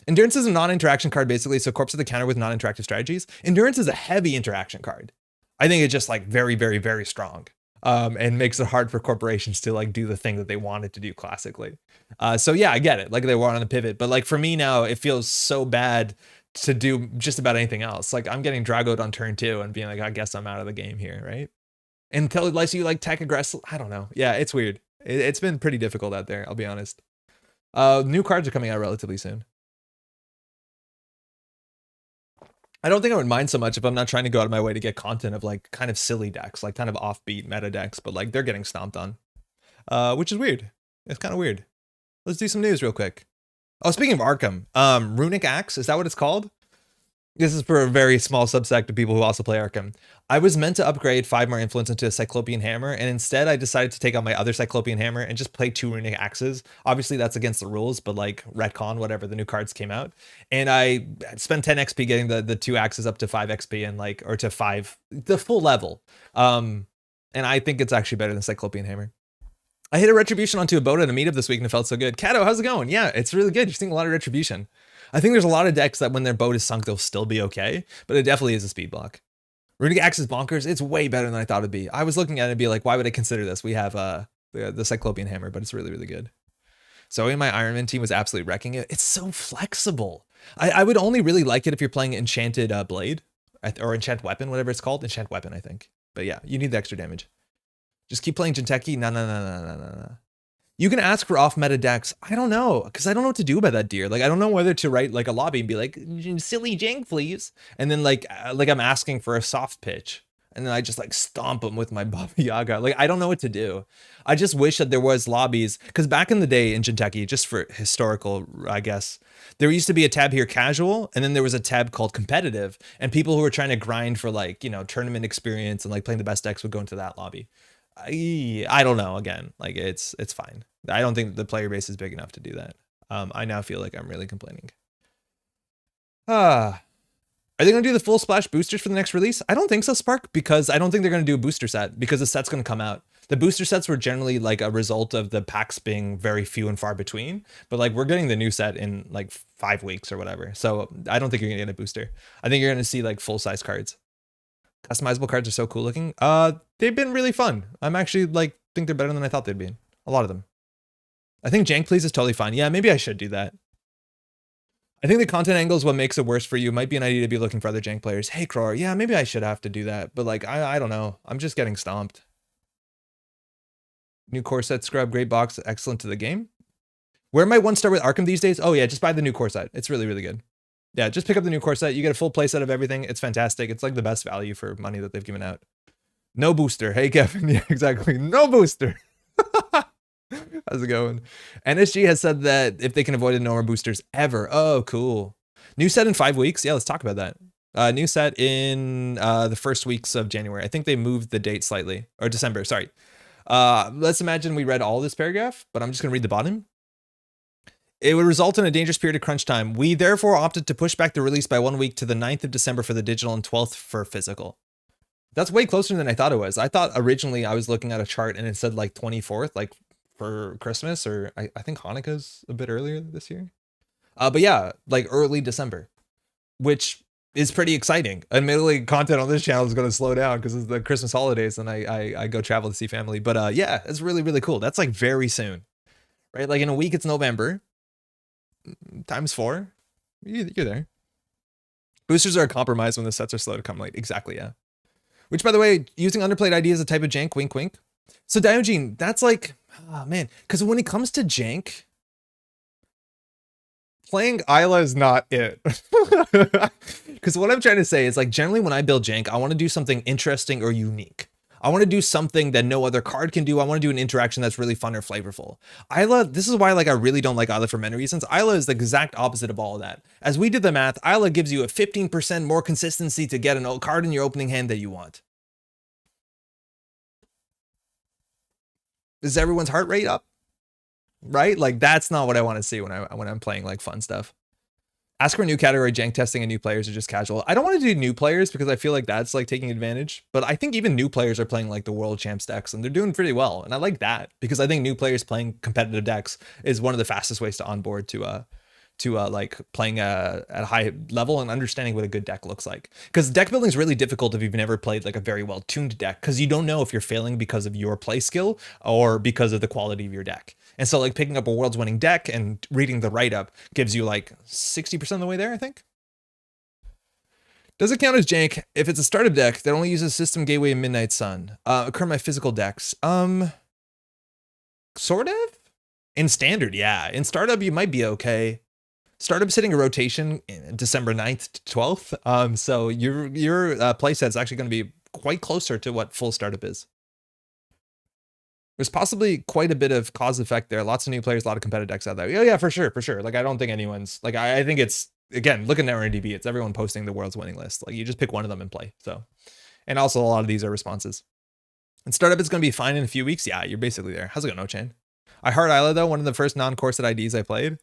Endurance is a non-interaction card, basically, so corpse of the counter with non-interactive strategies. Endurance is a heavy interaction card. I think it's just like very, very, very strong, and makes it hard for corporations to like do the thing that they wanted to do classically. So yeah, I get it. Like they were on the pivot, but like for me now, it feels so bad to do just about anything else. Like I'm getting Dragoed on turn 2 and being like, I guess I'm out of the game here, right? Until it lets you like tech aggressive. I don't know. Yeah, it's weird. It's been pretty difficult out there, I'll be honest. New cards are coming out relatively soon. I don't think I would mind so much if I'm not trying to go out of my way to get content of like kind of silly decks, like kind of offbeat meta decks, but like they're getting stomped on, which is weird. It's kind of weird. Let's do some news real quick. Oh, speaking of Arkham, Runic Axe, is that what it's called? This is for a very small subsect of people who also play Arkham. I was meant to upgrade 5 more influence into a Cyclopean Hammer, and instead I decided to take out my other Cyclopean Hammer and just play 2 Runic Axes. Obviously that's against the rules, but like retcon, whatever, the new cards came out. And I spent 10 XP getting the 2 axes up to 5 XP and like, or to 5, the full level. And I think it's actually better than Cyclopean Hammer. I hit a Retribution onto a boat at a meetup this week and it felt so good. Kato, how's it going? Yeah, it's really good. You're seeing a lot of Retribution. I think there's a lot of decks that when their boat is sunk, they'll still be okay, but it definitely is a speed block. Runic Axe is bonkers. It's way better than I thought it'd be. I was looking at it and be like, why would I consider this? We have the Cyclopean Hammer, but it's really, really good. So in my Iron Man team was absolutely wrecking it. It's so flexible. I would only really like it if you're playing Enchanted Blade or Enchant Weapon, whatever it's called. Enchant Weapon, I think. But yeah, you need the extra damage. Just keep playing Jinteki. No. You can ask for off-meta decks. I don't know, because I don't know what to do about that deer. Like, I don't know whether to write like a lobby and be like, silly jank, please. And then like I'm asking for a soft pitch. And then I just like stomp them with my Baba Yaga. Like, I don't know what to do. I just wish that there was lobbies, because back in the day in Jinteki, just for historical, I guess, there used to be a tab here, casual, and then there was a tab called competitive, and people who were trying to grind for like, you know, tournament experience and like playing the best decks would go into that lobby. I don't know, again, like it's fine. I don't think the player base is big enough to do that. I now feel like I'm really complaining. Are they going to do the full splash boosters for the next release? I don't think so, Spark, because I don't think they're going to do a booster set, because the set's going to come out. The booster sets were generally like a result of the packs being very few and far between, but like we're getting the new set in like 5 weeks or whatever. So I don't think you're going to get a booster. I think you're going to see like full size cards. Customizable cards are so cool looking. They've been really fun. I'm actually like think they're better than I thought they'd be. A lot of them. I think Jank Please is totally fine. Yeah, maybe I should do that. I think the content angle is what makes it worse for you. Might be an idea to be looking for other Jank players. Hey, Crowar, yeah, maybe I should have to do that. But like, I don't know. I'm just getting stomped. New core set scrub, great box, excellent to the game. Where might one start with Arkham these days? Oh yeah, just buy the new core set. It's really, really good. Yeah, just pick up the new core set. You get a full play set of everything. It's fantastic. It's like the best value for money that they've given out. No booster. Hey, Kevin. Yeah, exactly. No booster. How's it going? NSG has said that if they can avoid it, no more boosters ever. Oh, cool. New set in 5 weeks. Yeah, let's talk about that. New set in the first weeks of January. I think they moved the date slightly. Or December, sorry. Let's imagine we read all this paragraph, but I'm just going to read the bottom. It would result in a dangerous period of crunch time. We therefore opted to push back the release by 1 week to the 9th of December for the digital and 12th for physical. That's way closer than I thought it was. I thought originally I was looking at a chart and it said like 24th, like for Christmas, or I think Hanukkah's a bit earlier this year. But yeah, like early December, which is pretty exciting. Admittedly, content on this channel is going to slow down because of the Christmas holidays and I go travel to see family. But yeah, it's really, really cool. That's like very soon, right? Like in a week, it's November times 4. You're there. Boosters are a compromise when the sets are slow to come late. Exactly, yeah. Which, by the way, using underplayed ID as a type of jank, wink, wink. So Diogene, that's like, oh man, because when it comes to jank, playing Isla is not it. Because what I'm trying to say is like, generally when I build jank, I want to do something interesting or unique. I want to do something that no other card can do. I want to do an interaction that's really fun or flavorful. Isla, this is why like I really don't like Isla for many reasons. Isla is the exact opposite of all of that. As we did the math, Isla gives you a 15% more consistency to get a card in your opening hand that you want. Is everyone's heart rate up? Right? Like that's not what I want to see when I'm playing like fun stuff. Ask for a new category, jank testing and new players are just casual. I don't want to do new players because I feel like that's like taking advantage, but I think even new players are playing like the world champs decks and they're doing pretty well. And I like that because I think new players playing competitive decks is one of the fastest ways to onboard to like playing at a high level and understanding what a good deck looks like. Because deck building is really difficult if you've never played like a very well tuned deck, because you don't know if you're failing because of your play skill or because of the quality of your deck. And so like picking up a world's winning deck and reading the write-up gives you like 60% of the way there, I think. Does it count as jank if it's a startup deck that only uses System Gateway and Midnight Sun? Occur in my physical decks. Sort of? In standard, yeah. In startup, you might be okay. Startup's hitting a rotation in December 9th to 12th. So your playset's actually going to be quite closer to what full startup is. There's possibly quite a bit of cause effect there. Lots of new players, a lot of competitive decks out there. Yeah, for sure, for sure. Like, I don't think anyone's like, I think it's, again, look at Netrunner DB. It's everyone posting the world's winning list. Like, you just pick one of them and play. So, and also a lot of these are responses. And startup is going to be fine in a few weeks. Yeah, you're basically there. How's it going, No Chain? I heart Isla though. One of the first non-corset IDs I played.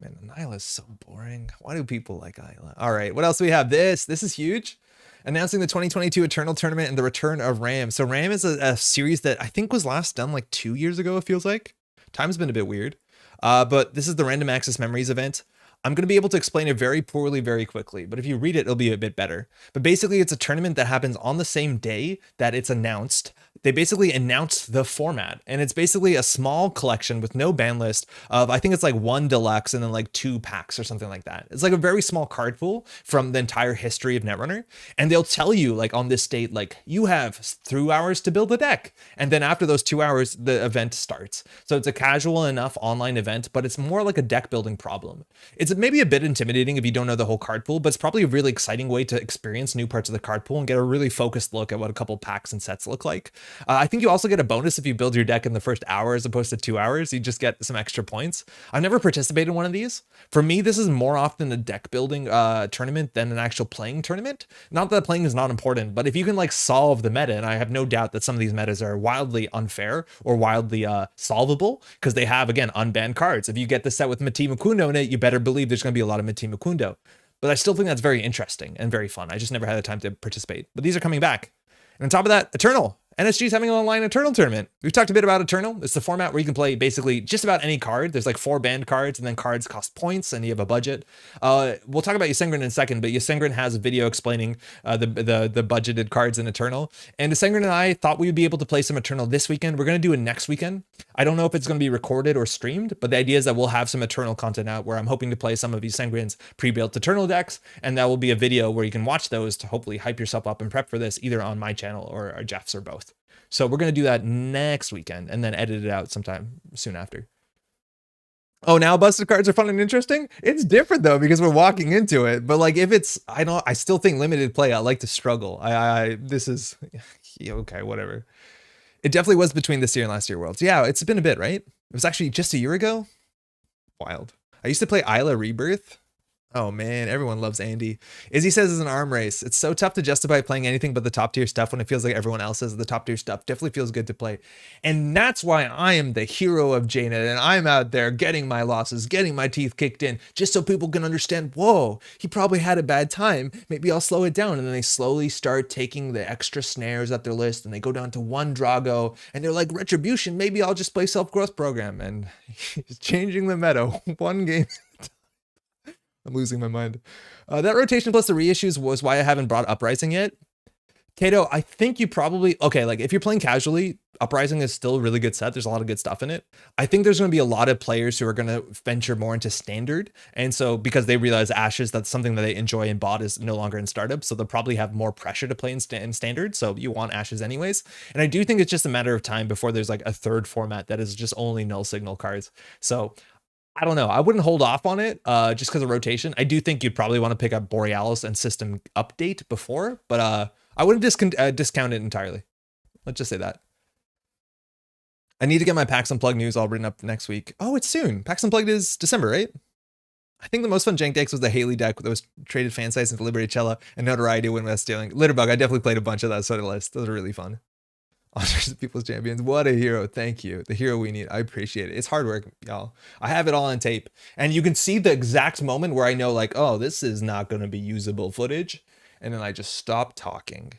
Man, Isla is so boring. Why do people like Isla? All right, what else do we have? This is huge. Announcing the 2022 Eternal Tournament and the return of RAM. So RAM is a series that I think was last done like 2 years ago, it feels like. Time's been a bit weird. But this is the Random Access Memories event. I'm going to be able to explain it very poorly, very quickly, but if you read it, it'll be a bit better. But basically, it's a tournament that happens on the same day that it's announced. They basically announced the format, and it's basically a small collection with no ban list of, I think it's like 1 deluxe and then like 2 packs or something like that. It's like a very small card pool from the entire history of Netrunner, and they'll tell you like on this date, like you have 2 hours to build a deck, and then after those 2 hours, the event starts. So it's a casual enough online event, but it's more like a deck building problem. It's maybe a bit intimidating if you don't know the whole card pool, but it's probably a really exciting way to experience new parts of the card pool and get a really focused look at what a couple packs and sets look like. I think you also get a bonus if you build your deck in the first hour as opposed to 2 hours. You just get some extra points. I've never participated in one of these. For me, this is more often a deck building tournament than an actual playing tournament. Not that playing is not important, but if you can like solve the meta, and I have no doubt that some of these metas are wildly unfair or wildly solvable because they have, again, unbanned cards. If you get the set with Mati Mukundo in it, you better believe there's going to be a lot of Mati Mukundo. But I still think that's very interesting and very fun. I just never had the time to participate. But these are coming back. And on top of that, Eternal. NSG's having an online Eternal tournament. We've talked a bit about Eternal. It's the format where you can play basically just about any card. There's like 4 banned cards, and then cards cost points, and you have a budget. We'll talk about Ycarium in a second, but Ycarium has a video explaining the budgeted cards in Eternal. And Ycarium and I thought we would be able to play some Eternal this weekend. We're going to do it next weekend. I don't know if it's going to be recorded or streamed, but the idea is that we'll have some Eternal content out where I'm hoping to play some of Ycarium's pre-built Eternal decks, and that will be a video where you can watch those to hopefully hype yourself up and prep for this either on my channel or Jeff's or both. So we're going to do that next weekend and then edit it out sometime soon after. Oh, now busted cards are fun and interesting? It's different though, because we're walking into it. But like if it's, I still think limited play, I like to struggle. This is, okay, whatever. It definitely was between this year and last year Worlds. Yeah, it's been a bit, right? It was actually just a year ago. Wild. I used to play Isla Rebirth. Oh man, everyone loves Andy. Izzy says it's an arm race. It's so tough to justify playing anything but the top tier stuff when it feels like everyone else says the top tier stuff definitely feels good to play. And that's why I am the hero of JNet, and I'm out there getting my losses, getting my teeth kicked in, just so people can understand, whoa, he probably had a bad time. Maybe I'll slow it down. And then they slowly start taking the extra snares at their list, and they go down to 1 Drago, and they're like, Retribution, maybe I'll just play Self-Growth Program. And he's changing the meta 1 game. I'm losing my mind. That rotation plus the reissues was why I haven't brought Uprising yet. Kato, I think you probably, okay, like if you're playing casually, Uprising is still a really good set. There's a lot of good stuff in it. I think there's going to be a lot of players who are going to venture more into standard. And so because they realize Ashes, that's something that they enjoy in bot is no longer in startup. So they'll probably have more pressure to play in standard. So you want Ashes anyways. And I do think it's just a matter of time before there's like a third format that is just only null signal cards. So I don't know. I wouldn't hold off on it just because of rotation. I do think you'd probably want to pick up Borealis and System Update before, but I wouldn't discount it entirely. Let's just say that. I need to get my PAX Unplugged news all written up next week. Oh, it's soon. PAX Unplugged is December, right? I think the most fun jank decks was the Haley deck that was traded fan size into Liberated Cella and Notoriety when West stealing. Litterbug, I definitely played a bunch of that sort of list. Those are really fun. Honors of People's Champions. What a hero. Thank you. The hero we need. I appreciate it. It's hard work, y'all. I have it all on tape. And you can see the exact moment where I know like, oh, this is not going to be usable footage. And then I just stop talking.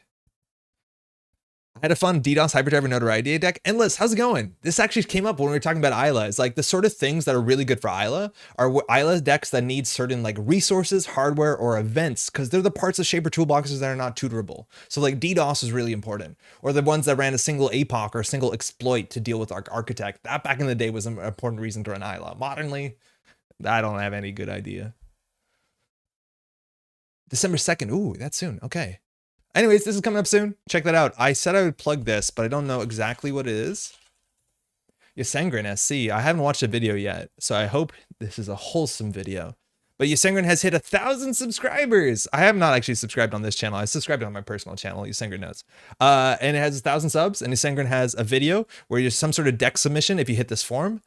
I had a fun DDoS Hyperdriver Notoriety deck. Endless, how's it going? This actually came up when we were talking about Isla. It's like the sort of things that are really good for Isla are Isla decks that need certain like resources, hardware, or events, because they're the parts of Shaper toolboxes that are not tutorable. So like DDoS is really important, or the ones that ran a single APOC or a single exploit to deal with our architect. That back in the day was an important reason to run Isla. Modernly, I don't have any good idea. December 2nd. Ooh, that's soon. Okay. Anyways, this is coming up soon. Check that out. I said I would plug this, but I don't know exactly what it is. Ysengrin SC. I haven't watched a video yet, so I hope this is a wholesome video. But Ysengrin has hit 1,000 subscribers. I have not actually subscribed on this channel. I subscribed on my personal channel, Ysengrin knows. And it has 1,000 subs, and Ysengrin has a video where there's some sort of deck submission if you hit this form.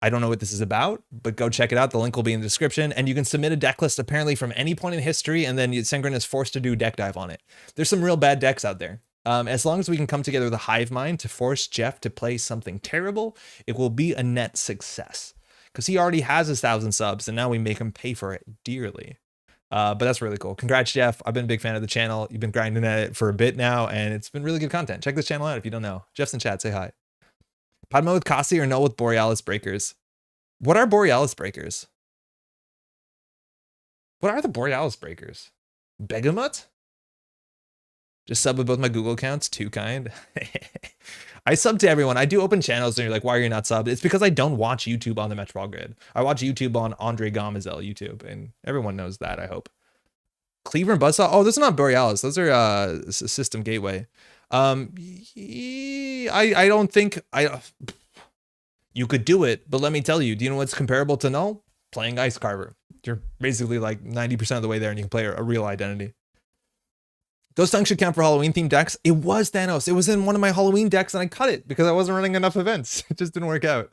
I don't know what this is about, but go check it out. The link will be in the description, and you can submit a deck list apparently from any point in history, and then Ysengrin is forced to do deck dive on it. There's some real bad decks out there. As long as we can come together with a hive mind to force Jeff to play something terrible, it will be a net success. Because he already has 1,000 subs, and now we make him pay for it dearly. But that's really cool. Congrats, Jeff. I've been a big fan of the channel. You've been grinding at it for a bit now, and it's been really good content. Check this channel out if you don't know. Jeff's in chat. Say hi. Padma with Kasi or null with Borealis Breakers? What are Borealis Breakers? What are the Borealis Breakers? Begamut? Just sub with both my Google accounts. Too kind. I sub to everyone. I do open channels and you're like, why are you not subbed? It's because I don't watch YouTube on the Metropole Grid. I watch YouTube on Andre Gamazel YouTube, and everyone knows that, I hope. Cleaver and Buzzsaw? Oh, those are not Borealis. Those are System Gateway. I don't think... You could do it, but let me tell you, do you know what's comparable to null? Playing Ice Carver. You're basically like 90% of the way there, and you can play a real identity. Ghost Tongue should count for Halloween themed decks. It was Thanos. It was in one of my Halloween decks, and I cut it because I wasn't running enough events. It just didn't work out.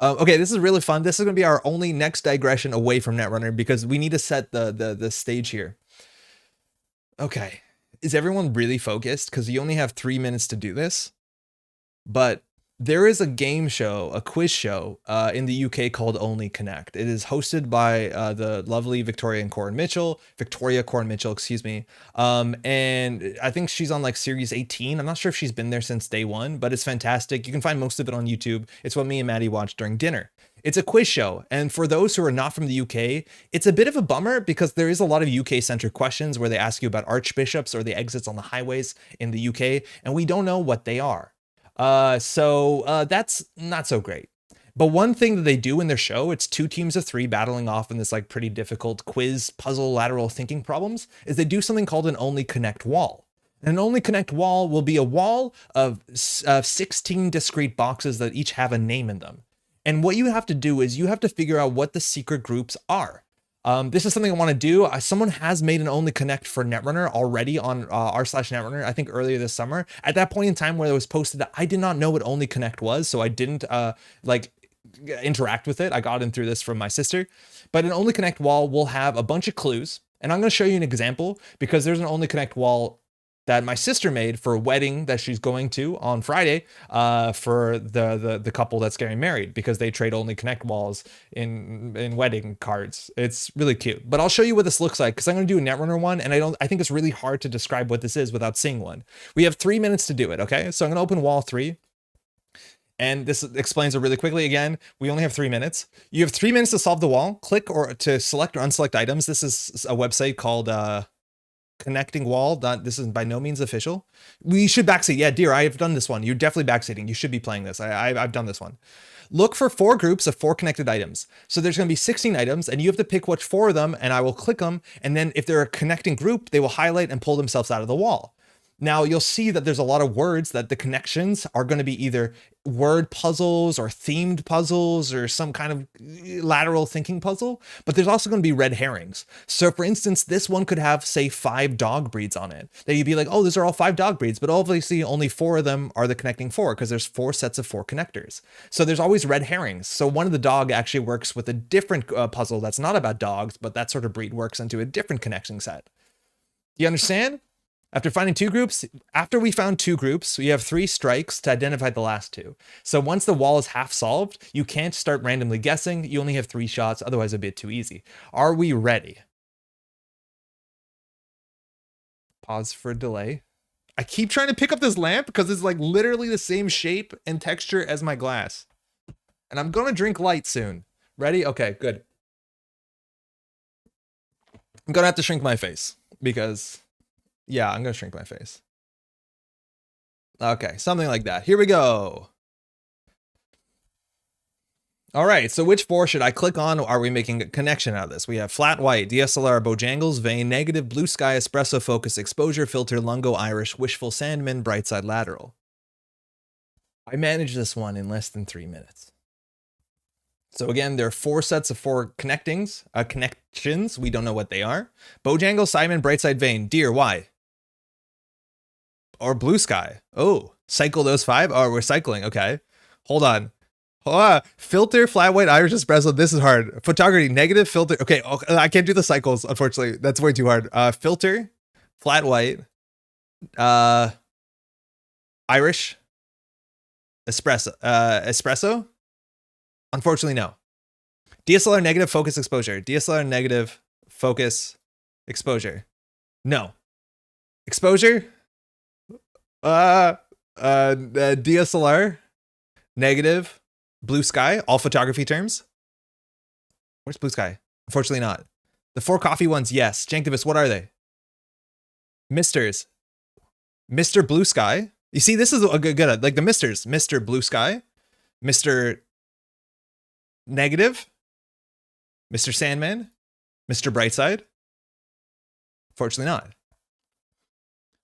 Okay, this is really fun. This is going to be our only next digression away from Netrunner because we need to set the stage here. Okay. Is everyone really focused? Because you only have 3 minutes to do this. But there is a game show, a quiz show in the UK called Only Connect. It is hosted by the lovely Victoria Corrin Mitchell, excuse me. And I think she's on like series 18. I'm not sure if she's been there since day one, but it's fantastic. You can find most of it on YouTube. It's what me and Maddie watched during dinner. It's a quiz show. And for those who are not from the UK, it's a bit of a bummer because there is a lot of UK-centric questions where they ask you about archbishops or the exits on the highways in the UK, and we don't know what they are. So that's not so great. But one thing that they do in their show, it's 2 teams of 3 battling off in this like pretty difficult quiz, puzzle, lateral thinking problems, is they do something called an Only Connect wall. And an Only Connect wall will be a wall of 16 discrete boxes that each have a name in them. And what you have to do is you have to figure out what the secret groups are. This is something I want to do. Someone has made an Only Connect for Netrunner already on r/Netrunner, I think earlier this summer. At that point in time where it was posted, I did not know what Only Connect was, so I didn't like interact with it. I got in through this from my sister. But an Only Connect wall will have a bunch of clues, and I'm going to show you an example because there's an Only Connect wall that my sister made for a wedding that she's going to on Friday for the couple that's getting married because they trade Only Connect walls in wedding cards. It's really cute. But I'll show you what this looks like because I'm going to do a Netrunner one, and I think it's really hard to describe what this is without seeing one. We have 3 minutes to do it, okay? So I'm going to open wall 3. And this explains it really quickly. Again, we only have 3 minutes. You have 3 minutes to solve the wall. Click or to select or unselect items. This is a website called Connecting Wall. This is by no means official. We should backseat. Yeah, dear, I have done this one. You're definitely backseating. You should be playing this. I've done this one. Look for 4 groups of 4 connected items. So there's going to be 16 items, and you have to pick which 4 of them, and I will click them. And then if they're a connecting group, they will highlight and pull themselves out of the wall. Now you'll see that there's a lot of words that the connections are going to be either word puzzles or themed puzzles or some kind of lateral thinking puzzle, but there's also going to be red herrings. So for instance, this one could have, say, 5 dog breeds on it. That you'd be like, oh, these are all 5 dog breeds, but obviously only 4 of them are the connecting 4 because there's 4 sets of 4 connectors. So there's always red herrings. So one of the dog actually works with a different puzzle that's not about dogs, but that sort of breed works into a different connection set. You understand? After finding 2 groups, after we found 2 groups, we have 3 strikes to identify the last 2. So once the wall is half solved, you can't start randomly guessing. You only have 3 shots, otherwise it'd be too easy. Are we ready? Pause for delay. I keep trying to pick up this lamp because it's like literally the same shape and texture as my glass. And I'm gonna drink light soon. Ready? Okay, good. I'm gonna have to shrink my face because... yeah, I'm going to shrink my face. Okay, something like that. Here we go. All right, so which 4 should I click on? Are we making a connection out of this? We have flat white, DSLR, Bojangles, Vein, negative, blue sky, espresso, focus, exposure, filter, lungo, Irish, wishful, sandman, bright side, lateral. I managed this one in less than 3 minutes. So again, there are 4 sets of 4 connections. We don't know what they are. Bojangles, Simon, bright side, Vein. Deer, why? Or blue sky. Oh, cycle those 5. Oh, we're cycling. Okay. Hold on. Filter, flat white, Irish, espresso. This is hard. Photography, negative, filter. Okay. I can't do the cycles, unfortunately. That's way too hard. Filter, flat white, Irish, espresso. Unfortunately, no. DSLR, negative, focus, exposure. DSLR, negative, focus, exposure. No. Exposure. DSLR, negative, blue sky, all photography terms. Where's blue sky? Unfortunately not. The 4 coffee ones, yes. Janktivist, what are they? Misters. Mr. Blue Sky. You see, this is a good, like the misters. Mr. Blue Sky, Mr. Negative, Mr. Sandman, Mr. Brightside. Fortunately not.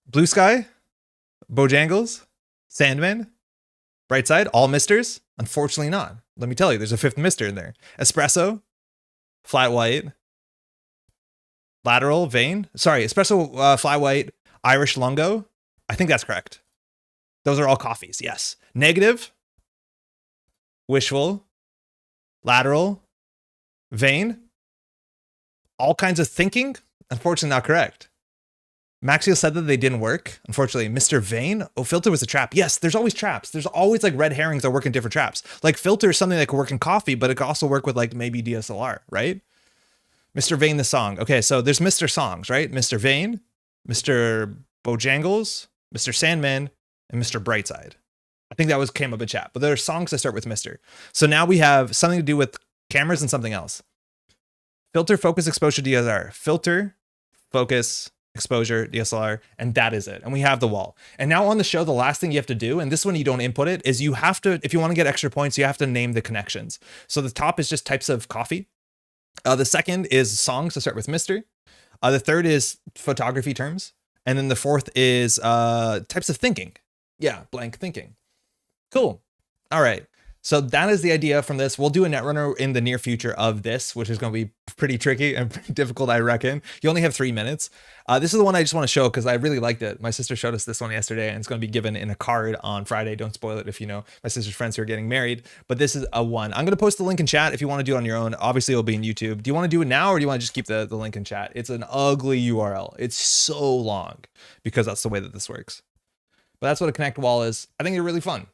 Blue Sky, Bojangles, Sandman, Brightside, all misters? Unfortunately not. Let me tell you, there's a 5th mister in there. Espresso, flat white, lateral, vein. Sorry, espresso, flat white, Irish lungo. I think that's correct. Those are all coffees, yes. Negative, wishful, lateral, vein. All kinds of thinking. Unfortunately not correct. Maxio said that they didn't work. Unfortunately, Mr. Vane. Oh, filter was a trap. Yes, there's always traps. There's always like red herrings that work in different traps. Like filter is something that could work in coffee, but it could also work with like maybe DSLR, right? Mr. Vane, the song. Okay, so there's Mr. Songs, right? Mr. Vane, Mr. Bojangles, Mr. Sandman, and Mr. Brightside. I think that came up in chat, but there are songs that start with Mr. So now we have something to do with cameras and something else. Filter, focus, exposure, DSLR. Filter, focus, exposure, DSLR, and that is it. And we have the wall. And now on the show, the last thing you have to do, and this one you don't input it, is you have to, if you want to get extra points, you have to name the connections. So the top is just types of coffee. The second is songs to start with Mr. The third is photography terms. And then the fourth is types of thinking. Yeah, blank thinking. Cool. All right. So that is the idea from this. We'll do a Netrunner in the near future of this, which is going to be pretty tricky and pretty difficult, I reckon. You only have 3 minutes. This is the one I just want to show because I really liked it. My sister showed us this one yesterday, and it's going to be given in a card on Friday. Don't spoil it if you know my sister's friends who are getting married. But this is a one. I'm going to post the link in chat if you want to do it on your own. Obviously, it'll be in YouTube. Do you want to do it now, or do you want to just keep the link in chat? It's an ugly URL. It's so long because that's the way that this works. But that's what a connect wall is. I think they're really fun.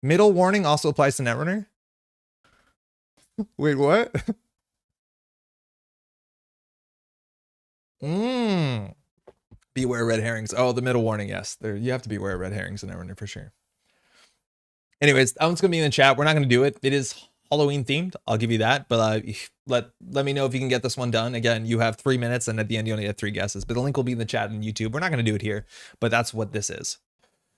Middle warning also applies to Netrunner. Wait, what? Beware red herrings. Oh, the middle warning, yes. You have to beware red herrings in Netrunner for sure. Anyways, that one's gonna be in the chat. We're not gonna do it. It is Halloween themed. I'll give you that. But let me know if you can get this one done. Again, you have 3 minutes, and at the end you only have 3 guesses. But the link will be in the chat on YouTube. We're not gonna do it here, but that's what this is.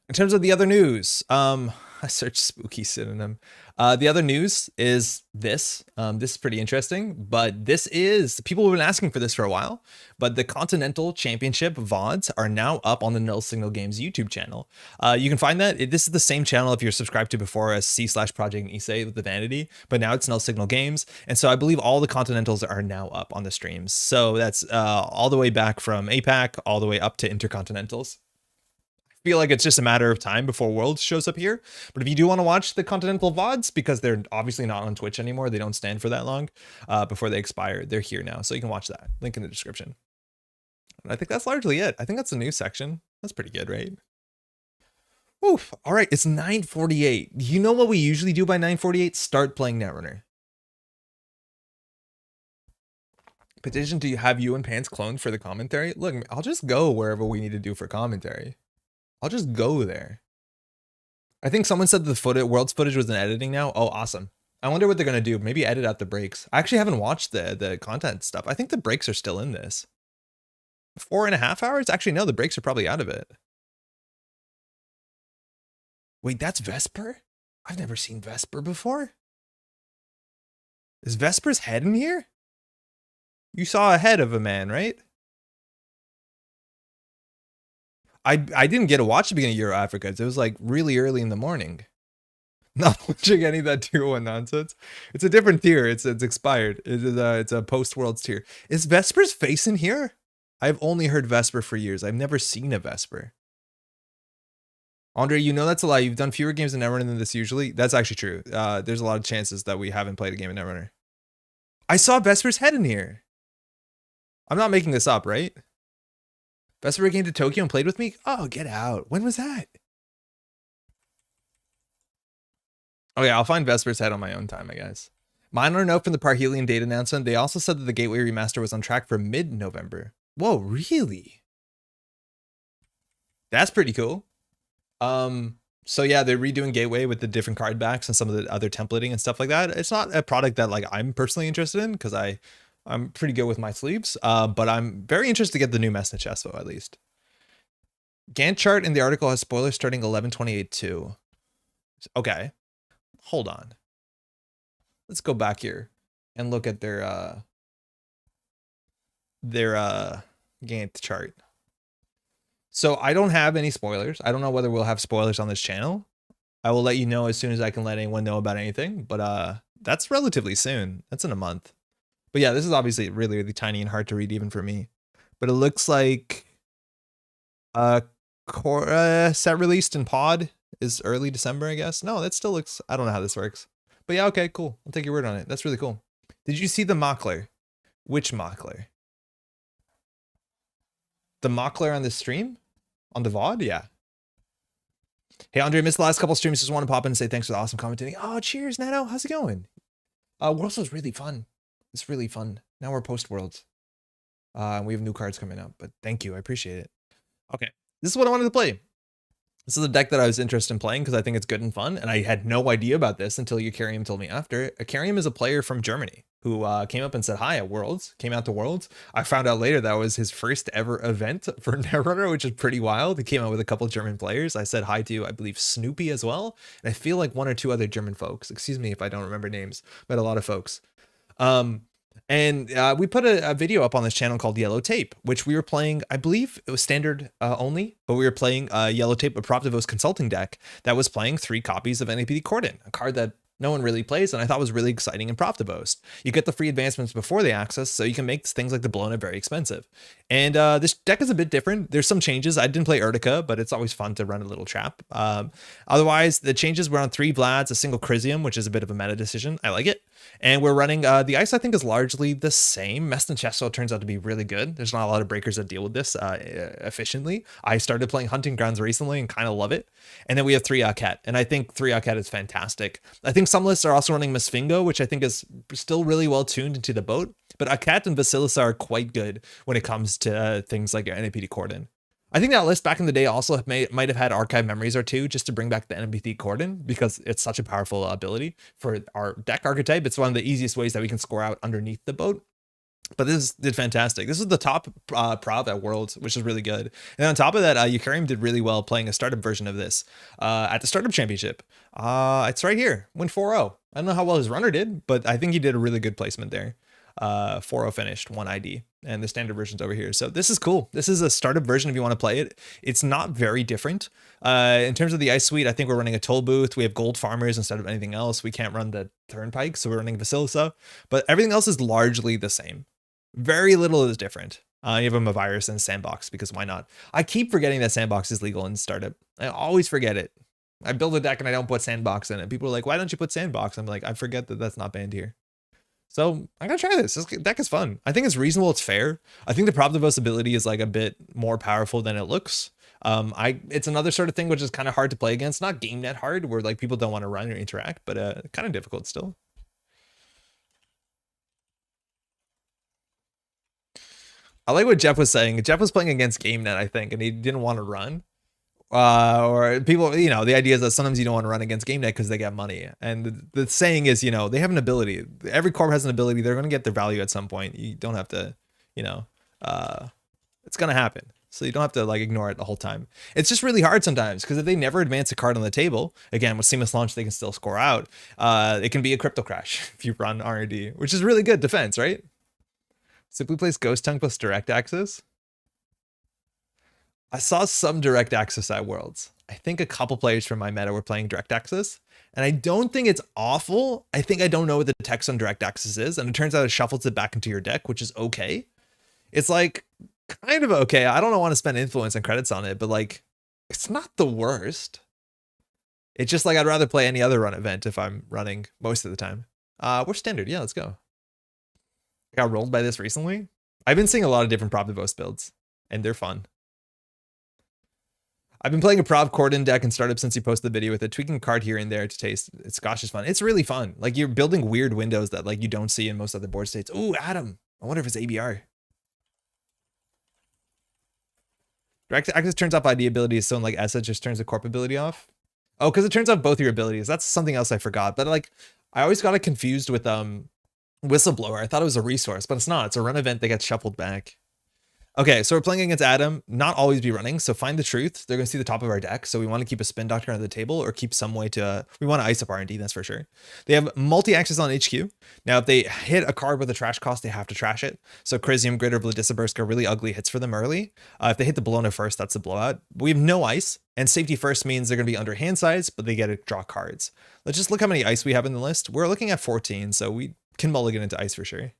In terms of the other news, I searched spooky synonym. The other news is this. This is pretty interesting, but this is, people have been asking for this for a while, but the Continental Championship VODs are now up on the Null Signal Games YouTube channel. You can find that. This is the same channel if you're subscribed to before as C/Project Nisei with the Vanity, but now it's Null Signal Games. And so I believe all the Continentals are now up on the streams. So that's all the way back from APAC, all the way up to Intercontinentals. Feel like it's just a matter of time before Worlds shows up here. But if you do want to watch the Continental VODs, because they're obviously not on Twitch anymore, they don't stand for that long before they expire, they're here now. So you can watch that. Link in the description. And I think that's largely it. I think that's the news section. That's pretty good, right? Oof. All right, it's 9:48. You know what we usually do by 9:48? Start playing Netrunner. Petition to have you and Pants cloned for the commentary? Look, I'll just go wherever we need to do for commentary. I'll just go there. I think someone said the World's footage was in editing now. Oh, awesome. I wonder what they're going to do. Maybe edit out the breaks. I actually haven't watched the content stuff. I think the breaks are still in this. 4.5 hours? Actually, no, the breaks are probably out of it. Wait, that's Vesper? I've never seen Vesper before. Is Vesper's head in here? You saw a head of a man, right? I didn't get to watch the beginning of Euro Africa. It was like really early in the morning. Not watching any of that tier 1 nonsense. It's a different tier. It's expired. It's a post-Worlds tier. Is Vesper's face in here? I've only heard Vesper for years. I've never seen a Vesper. Andre, you know that's a lie. You've done fewer games in Netrunner than this usually. That's actually true. There's a lot of chances that we haven't played a game in Netrunner. I saw Vesper's head in here. I'm not making this up, right? Vesper came to Tokyo and played with me? Oh, get out. When was that? Okay, I'll find Vesper's head on my own time, I guess. Minor note from the Parhelion date announcement. They also said that the Gateway remaster was on track for mid-November. Whoa, really? That's pretty cool. So yeah, they're redoing Gateway with the different card backs and some of the other templating and stuff like that. It's not a product that like I'm personally interested in because I'm pretty good with my sleeves, but I'm very interested to get the new message Espo at least. Gantt chart in the article has spoilers starting 11/28/2. Okay, hold on. Let's go back here and look at their Gantt chart. So I don't have any spoilers. I don't know whether we'll have spoilers on this channel. I will let you know as soon as I can let anyone know about anything, but that's relatively soon. That's in a month. But yeah, this is obviously really, really tiny and hard to read even for me. But it looks like set released in pod is early December, I guess. No, that still looks, I don't know how this works. But yeah, okay, cool. I'll take your word on it. That's really cool. Did you see the Mockler? Which Mockler? The Mockler on the stream? On the VOD? Yeah. Hey, Andre, missed the last couple streams. Just want to pop in and say thanks for the awesome commentating. Oh, cheers, Nano. How's it going? Worlds was really fun. It's really fun. Now we're post-Worlds. We have new cards coming up, but thank you. I appreciate it. Okay. This is what I wanted to play. This is a deck that I was interested in playing because I think it's good and fun, and I had no idea about this until ycarium told me after. Ycarium is a player from Germany who came up and said hi at Worlds, came out to Worlds. I found out later that was his first ever event for Netrunner, which is pretty wild. He came out with a couple of German players. I said hi to, I believe, Snoopy as well, and I feel like 1 or 2 other German folks. Excuse me if I don't remember names, but a lot of folks. And we put a video up on this channel called Yellow Tape, which we were playing, I believe it was standard only, but we were playing Yellow Tape, a Proptivos consulting deck that was playing 3 copies of NAPD Cordon, a card that no one really plays, and I thought was really exciting in Proptivos. You get the free advancements before the access, so you can make things like the Blown Up very expensive. And this deck is a bit different. There's some changes. I didn't play Urtica, but it's always fun to run a little trap. Otherwise, the changes were on 3 Vlads, a single Chrysium, which is a bit of a meta decision. I like it. And we're running, the ice I think is largely the same. Mest and Chesto turns out to be really good. There's not a lot of breakers that deal with this efficiently. I started playing Hunting Grounds recently and kind of love it. And then we have 3 Cat, and I think 3 Cat is fantastic. I think some lists are also running Misfingo, which I think is still really well tuned into the boat. But Cat and Vasilisa are quite good when it comes to things like NAPD Cordon. I think that list back in the day also might have had archive memories or two just to bring back the NMP Cordon because it's such a powerful ability for our deck archetype. It's one of the easiest ways that we can score out underneath the boat. But this did fantastic. This is the top prov at Worlds, which is really good. And on top of that, ycarium did really well playing a startup version of this at the startup championship. It's right here, win 4-0. I don't know how well his runner did, but I think he did a really good placement there. 4-0 finished, 1 ID, and the standard version's over here. So this is cool. This is a startup version if you want to play it. It's not very different. In terms of the ice suite, I think we're running a toll booth. We have gold farmers instead of anything else. We can't run the turnpike, so we're running Vasilisa, but everything else is largely the same. Very little is different. You have a virus and sandbox because why not? I keep forgetting that sandbox is legal in startup. I always forget it. I build a deck and I don't put sandbox in it. People are like, why don't you put sandbox? I'm like, I forget that that's not banned here. So I'm gonna try this. This deck is fun. I think it's reasonable. It's fair. I think the Proptivos ability is like a bit more powerful than it looks. It's another sort of thing which is kind of hard to play against. Not game net hard, where like people don't want to run or interact, but kind of difficult still. I like what Jeff was saying. Jeff was playing against GameNet, I think, and he didn't want to run. Or people, you know, the idea is that sometimes you don't want to run against GameNet because they get money. And the saying is, you know, they have an ability. Every corp has an ability. They're going to get their value at some point. You don't have to, you know, it's going to happen. So you don't have to like ignore it the whole time. It's just really hard sometimes because if they never advance a card on the table, again, with seamless launch, they can still score out. It can be a crypto crash if you run R&D, which is really good defense, right? Simply plays Ghost Tongue plus Direct Access. I saw some Direct Access at Worlds. I think a couple players from my meta were playing Direct Access, and I don't think it's awful. I think I don't know what the text on Direct Access is, and it turns out it shuffles it back into your deck, which is okay. It's like kind of okay. I don't want to spend influence and credits on it, but like it's not the worst. It's just like I'd rather play any other run event if I'm running most of the time. We're standard. Yeah, let's go. I got rolled by this recently. I've been seeing a lot of different Proptivos builds, and they're fun. I've been playing a Prov Cordon deck in startup since you posted the video with it, tweaking a card here and there to taste. It's gosh, it's fun. It's really fun. Like you're building weird windows that like you don't see in most other board states. Ooh, Adam. I wonder if it's ABR. Direct Access turns off ID abilities, so like Essa just turns the corp ability off. Oh, because it turns off both your abilities. That's something else I forgot. But like I always got it confused with Whistleblower. I thought it was a resource, but it's not. It's a run event that gets shuffled back. Okay, so we're playing against Adam. Not always be running, so find the truth. They're going to see the top of our deck, so we want to keep a Spin Doctor on the table or keep some way to... we want to ice up R&D, that's for sure. They have multi-access on HQ. Now, if they hit a card with a trash cost, they have to trash it. So Crisium, Grid, or Vladisbursk are really ugly hits for them early. If they hit the Bologna first, that's a blowout. We have no ice, and safety first means they're going to be under hand size, but they get to draw cards. Let's just look how many ice we have in the list. We're looking at 14, so we can mulligan into ice for sure.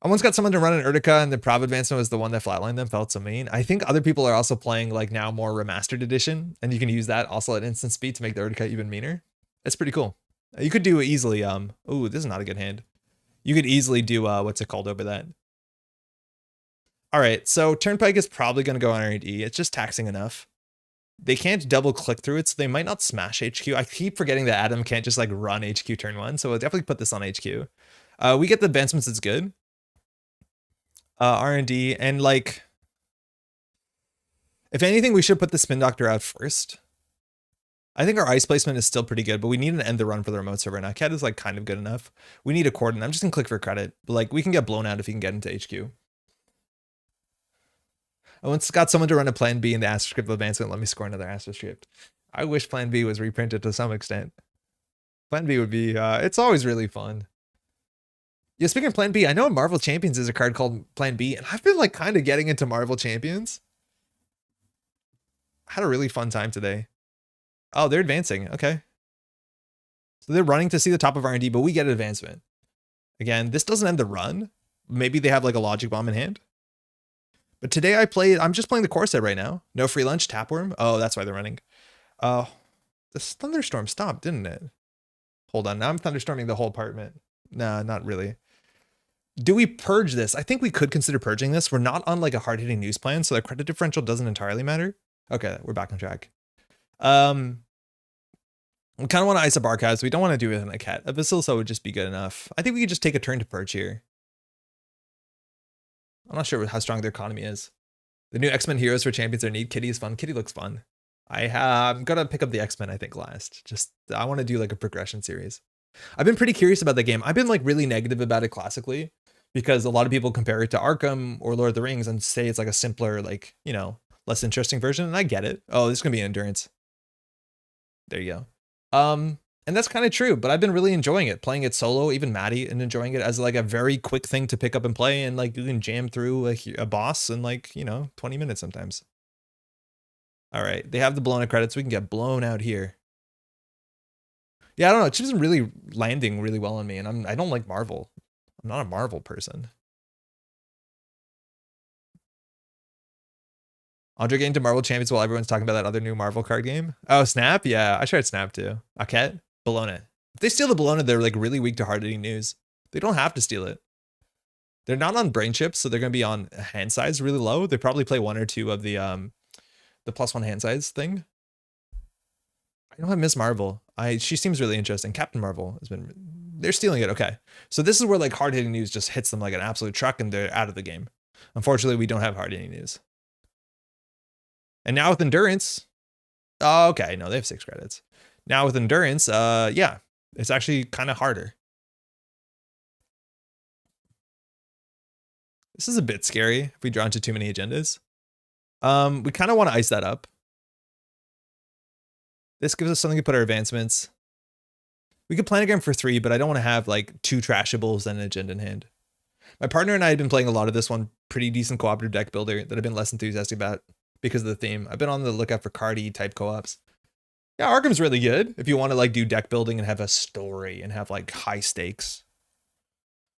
I once got someone to run an Urtica and the Prov advancement was the one that flatlined them, felt so mean. I think other people are also playing like now more remastered edition, and you can use that also at instant speed to make the Urtica even meaner. It's pretty cool. You could do easily, ooh, this is not a good hand. You could easily do, what's it called over that? All right, so Turnpike is probably going to go on R&D. It's just taxing enough. They can't double click through it, so they might not smash HQ. I keep forgetting that Adam can't just like run HQ turn one, so we'll definitely put this on HQ. We get the advancements, it's good. R&D, and like, if anything, we should put the Spin Doctor out first. I think our ice placement is still pretty good, but we need to end the run for the remote server. Now, Cat is like kind of good enough. We need a Cordon. I'm just gonna click for credit, but like we can get blown out if you can get into HQ. I once got someone to run a Plan B in the Astroscript advancement. Let me score another Astroscript. I wish Plan B was reprinted to some extent. Plan B would be, it's always really fun. Yeah, speaking of Plan B, I know in Marvel Champions is a card called Plan B, and I've been like kind of getting into Marvel Champions. I had a really fun time today. Oh, they're advancing. Okay. So they're running to see the top of R&D, but we get advancement. Again, this doesn't end the run. Maybe they have like a Logic Bomb in hand. But today I'm just playing the core set right now. No free lunch, Tapworm. Oh, that's why they're running. This thunderstorm stopped, didn't it? Hold on, now I'm thunderstorming the whole apartment. Nah, not really. Do we purge this? I think we could consider purging this. We're not on like a hard-hitting news plan, so the credit differential doesn't entirely matter. Okay, we're back on track. We kind of want to ice up archives. We don't want to do it in a cat. A Vasilisa would just be good enough. I think we could just take a turn to purge here. I'm not sure how strong their economy is. The new X-Men heroes for champions are neat. Kitty is fun. Kitty looks fun. I'm gonna pick up the X-Men, I think, last. Just, I want to do like a progression series. I've been pretty curious about the game. I've been like really negative about it classically because a lot of people compare it to Arkham or Lord of the Rings and say it's like a simpler, like, you know, less interesting version. And I get it. Oh, this is gonna be endurance. There you go. And that's kind of true, but I've been really enjoying it, playing it solo, even Maddie, and enjoying it as like a very quick thing to pick up and play. And like you can jam through a boss in like, you know, 20 minutes sometimes. All right, they have the blown out credits. We can get blown out here. Yeah, I don't know. It's just really landing really well on me, and I don't like Marvel. I'm not a Marvel person. Andre getting to Marvel Champions while everyone's talking about that other new Marvel card game. Oh, Snap? Yeah, I tried Snap too. Okay, Bologna. If they steal the Bologna, they're like really weak to hard-hitting news. They don't have to steal it. They're not on brain chips, so they're gonna be on hand size really low. They probably play 1 or 2 of the +1 hand size thing. I don't have Miss Marvel. She seems really interesting. Captain Marvel has been, they're stealing it. Okay. So this is where like hard hitting news just hits them like an absolute truck and they're out of the game. Unfortunately, we don't have hard hitting news. And now with endurance, oh, okay. No, they have 6 credits. Now with endurance, yeah, it's actually kind of harder. This is a bit scary if we draw into too many agendas. We kind of want to ice that up. This gives us something to put our advancements. We could planogram for 3, but I don't want to have like 2 trashables and an agenda in hand. My partner and I have been playing a lot of this one pretty decent cooperative deck builder that I've been less enthusiastic about because of the theme. I've been on the lookout for cardy type co-ops. Yeah, Arkham's really good if you want to like do deck building and have a story and have like high stakes.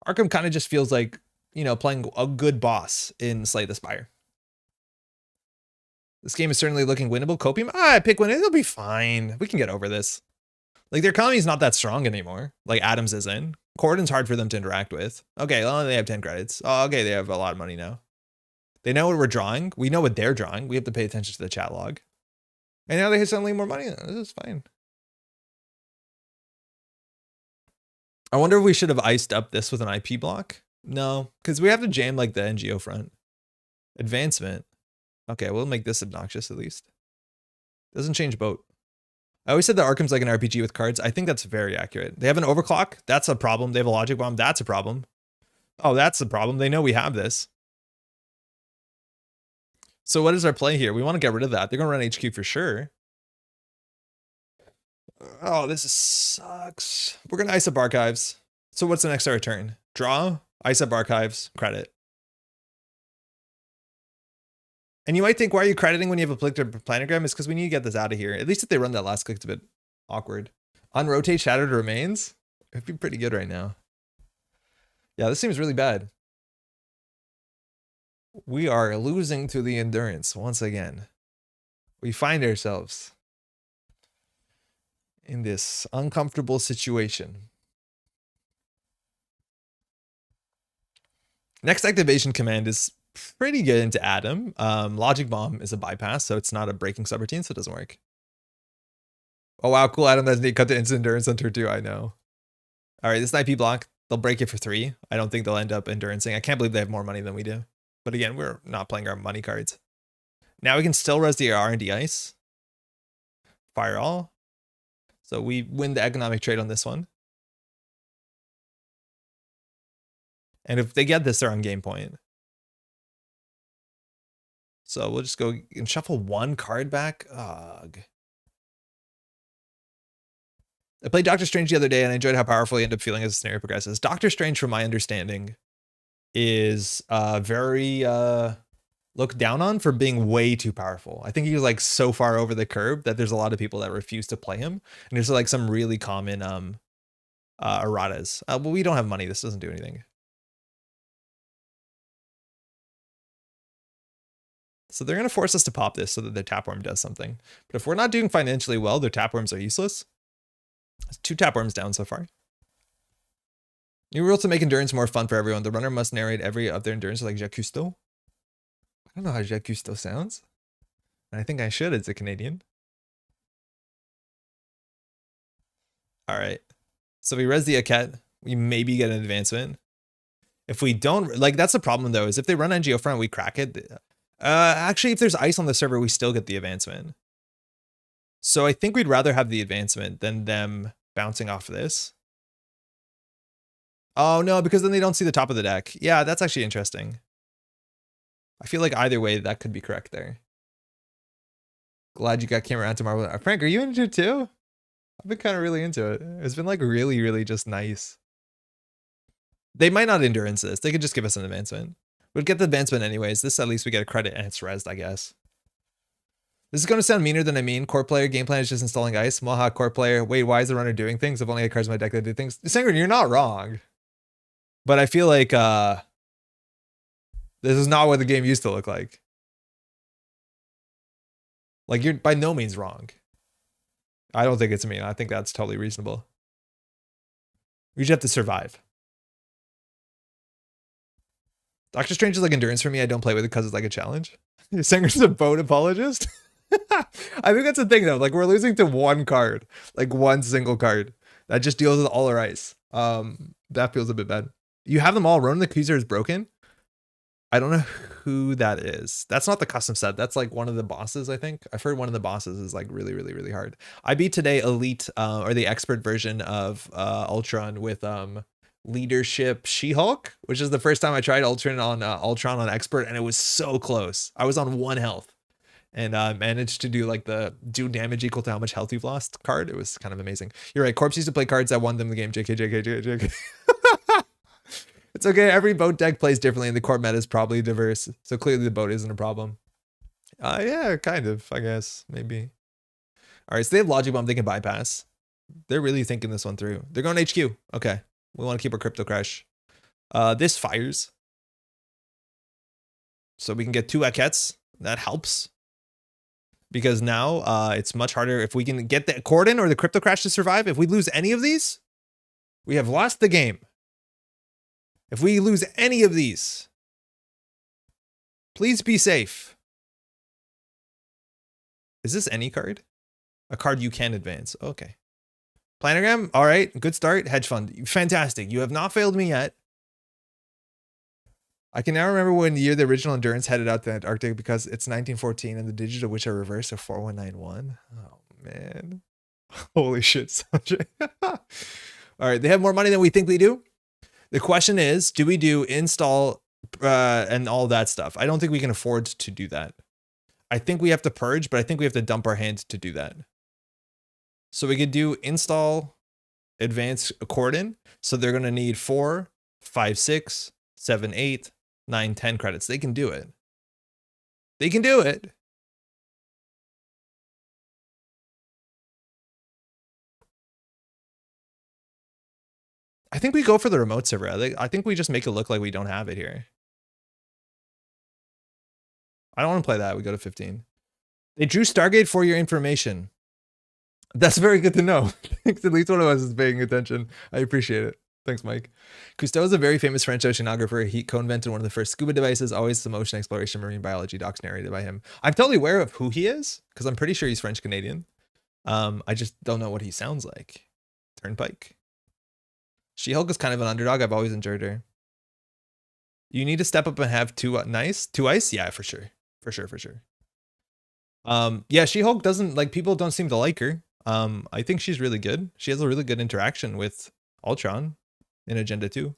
Arkham kind of just feels like, you know, playing a good boss in Slay the Spire. This game is certainly looking winnable. Copium? I pick one. It'll be fine. We can get over this. Like, their economy is not that strong anymore. Like, Adams is in. Cordon's hard for them to interact with. Okay, well, they have 10 credits. Oh, okay, they have a lot of money now. They know what we're drawing. We know what they're drawing. We have to pay attention to the chat log. And now they have suddenly more money. This is fine. I wonder if we should have iced up this with an IP block. No, because we have to jam, like, the NGO front. Advancement. Okay, we'll make this obnoxious at least. Doesn't change boat. I always said that Arkham's like an RPG with cards. I think that's very accurate. They have an overclock. That's a problem. They have a logic bomb. That's a problem. Oh, that's a problem. They know we have this. So what is our play here? We want to get rid of that. They're going to run HQ for sure. Oh, this sucks. We're going to ice up archives. So what's the next our turn? Draw, ice up archives, credit. And you might think, why are you crediting when you have a planogram? It's because we need to get this out of here. At least if they run that last click, it's a bit awkward. Unrotate Shattered Remains? It'd be pretty good right now. Yeah, this seems really bad. We are losing to the endurance once again. We find ourselves in this uncomfortable situation. Next activation command is pretty good into Adam. Logic Bomb is a bypass, so it's not a breaking subroutine, so it doesn't work. Oh wow, cool. Adam doesn't need cut to instant endurance on turn 2. I know. All right, this IP block, they'll break it for 3. I don't think they'll end up endurancing. I can't believe they have more money than we do. But again, we're not playing our money cards. Now we can still res the R&D ice. Fire all. So we win the economic trade on this one. And if they get this, they're on game point. So we'll just go and shuffle 1 card back. Ugh. I played Doctor Strange the other day and I enjoyed how powerful he ended up feeling as the scenario progresses. Doctor Strange, from my understanding, is very looked down on for being way too powerful. I think he's like so far over the curb that there's a lot of people that refuse to play him. And there's like some really common erratas. Well, we don't have money. This doesn't do anything. So they're going to force us to pop this so that their Tapworm does something. But if we're not doing financially well, their Tapworms are useless. There's 2 Tapworms down so far. New rule to make endurance more fun for everyone. The runner must narrate every of their endurance like Jacques Cousteau. I don't know how Jacques Cousteau sounds. And I think I should. It's a Canadian. All right. So we res the Aket. We maybe get an advancement. If we don't, like, that's the problem though, is if they run NGO front, we crack it. Actually, if there's ice on the server, we still get the advancement. So I think we'd rather have the advancement than them bouncing off of this. Oh no, because then they don't see the top of the deck. Yeah, that's actually interesting. I feel like either way, that could be correct there. Glad you got camera around tomorrow. Frank, are you into it too? I've been kind of really into it. It's been like really, really just nice. They might not endurance this. They could just give us an advancement. We'd get the advancement anyways. This at least we get a credit and it's rezzed, I guess. This is going to sound meaner than I mean. Core player, game plan is just installing ice. Maha, core player. Wait, why is the runner doing things? I've only had cards in my deck that do things. Sangren, you're not wrong. But I feel like this is not what the game used to look like. Like, you're by no means wrong. I don't think it's mean. I think that's totally reasonable. We just have to survive. Doctor Strange is like endurance for me. I don't play with it because it's like a challenge. Sanger's a boat apologist. I think that's the thing though. Like, we're losing to one card, like one single card that just deals with all our ice. That feels a bit bad. You have them all. Ronan the Accuser is broken. I don't know who that is. That's not the custom set. That's like one of the bosses, I think. I've heard one of the bosses is like really, really, really hard. I beat today Elite or the expert version of Ultron with Leadership She-Hulk, which is the first time I tried Ultron on expert, and it was so close. I was on 1 health and managed to do like the do damage equal to how much health you've lost card. It was kind of amazing. You're right. Corpse used to play cards that won them the game. JK. It's okay. Every boat deck plays differently, and the core meta is probably diverse. So clearly the boat isn't a problem. Yeah, kind of, I guess. Maybe. All right, so they have Logic Bomb they can bypass. They're really thinking this one through. They're going HQ. Okay. We want to keep our Crypto Crash. This fires. So we can get 2 Ekets. That helps. Because now it's much harder. If we can get the Cordon or the Crypto Crash to survive, if we lose any of these, we have lost the game. If we lose any of these, please be safe. Is this any card? A card you can advance. Okay. Planogram. All right. Good start. Hedge fund. Fantastic. You have not failed me yet. I can now remember when the year the original Endurance headed out to Antarctica because it's 1914 and the digit of which are reversed to 4191. Oh, man. Holy shit, Sanjay. All right. They have more money than we think we do. The question is, do we do install and all that stuff? I don't think we can afford to do that. I think we have to purge, but I think we have to dump our hand to do that. So we could do install advanced Cordon. So they're going to need 4, 5, 6, 7, 8, 9, 10 credits. They can do it. They can do it. I think we go for the remote server. I think we just make it look like we don't have it here. I don't want to play that. We go to 15. They drew Stargate for your information. That's very good to know. Thanks. At least one of us is paying attention. I appreciate it. Thanks, Mike. Cousteau is a very famous French oceanographer. He co-invented one of the first scuba devices, always some ocean exploration, marine biology docs narrated by him. I'm totally aware of who he is because I'm pretty sure he's French-Canadian. I just don't know what he sounds like. Turnpike. She-Hulk is kind of an underdog. I've always enjoyed her. You need to step up and have 2 ice? Yeah, for sure. For sure. Yeah, She-Hulk doesn't, like, people don't seem to like her. I think she's really good. She has a really good interaction with Ultron in Agenda 2.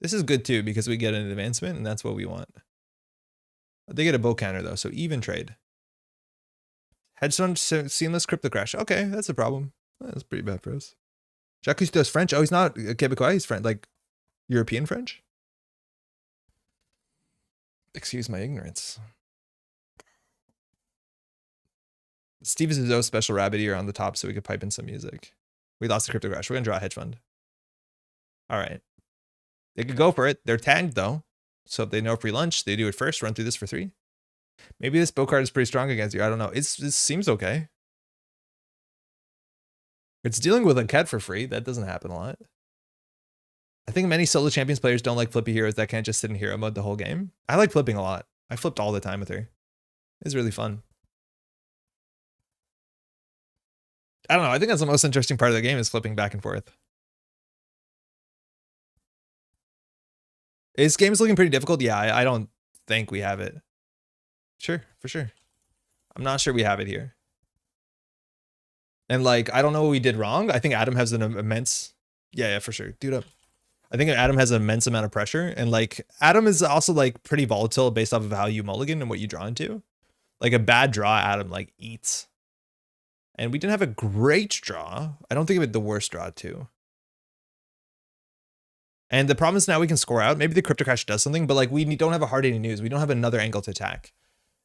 This is good too because we get an advancement and that's what we want. They get a bow counter though, so even trade. Hedge fund seamless Crypto Crash. Okay, that's a problem. That's pretty bad for us. Jacques Cousteau's French. Oh, he's not Quebecois. He's French, like European French. Excuse my ignorance. Steve is his own special rabbit ear on the top so we could pipe in some music. We lost the Crypto Crash. We're going to draw a hedge fund. All right. They could go for it. They're tagged, though. So if they know free lunch, they do it first. Run through this for 3. Maybe this bow card is pretty strong against you. I don't know. It seems okay. It's dealing with a cat for free. That doesn't happen a lot. I think many solo champions players don't like flippy heroes that can't just sit in hero mode the whole game. I like flipping a lot. I flipped all the time with her. It's really fun. I don't know. I think that's the most interesting part of the game is flipping back and forth. This game's looking pretty difficult. Yeah, I don't think we have it. Sure, for sure. I'm not sure we have it here. And like, I don't know what we did wrong. I think Adam has an immense, yeah, for sure. Dude up. I think Adam has an immense amount of pressure. And like, Adam is also like pretty volatile based off of how you mulligan and what you draw into. Like a bad draw, Adam like eats. And we didn't have a great draw. I don't think of it the worst draw too. And the problem is now we can score out. Maybe the crypto crash does something, but like we don't have a hard hitting news. We don't have another angle to attack.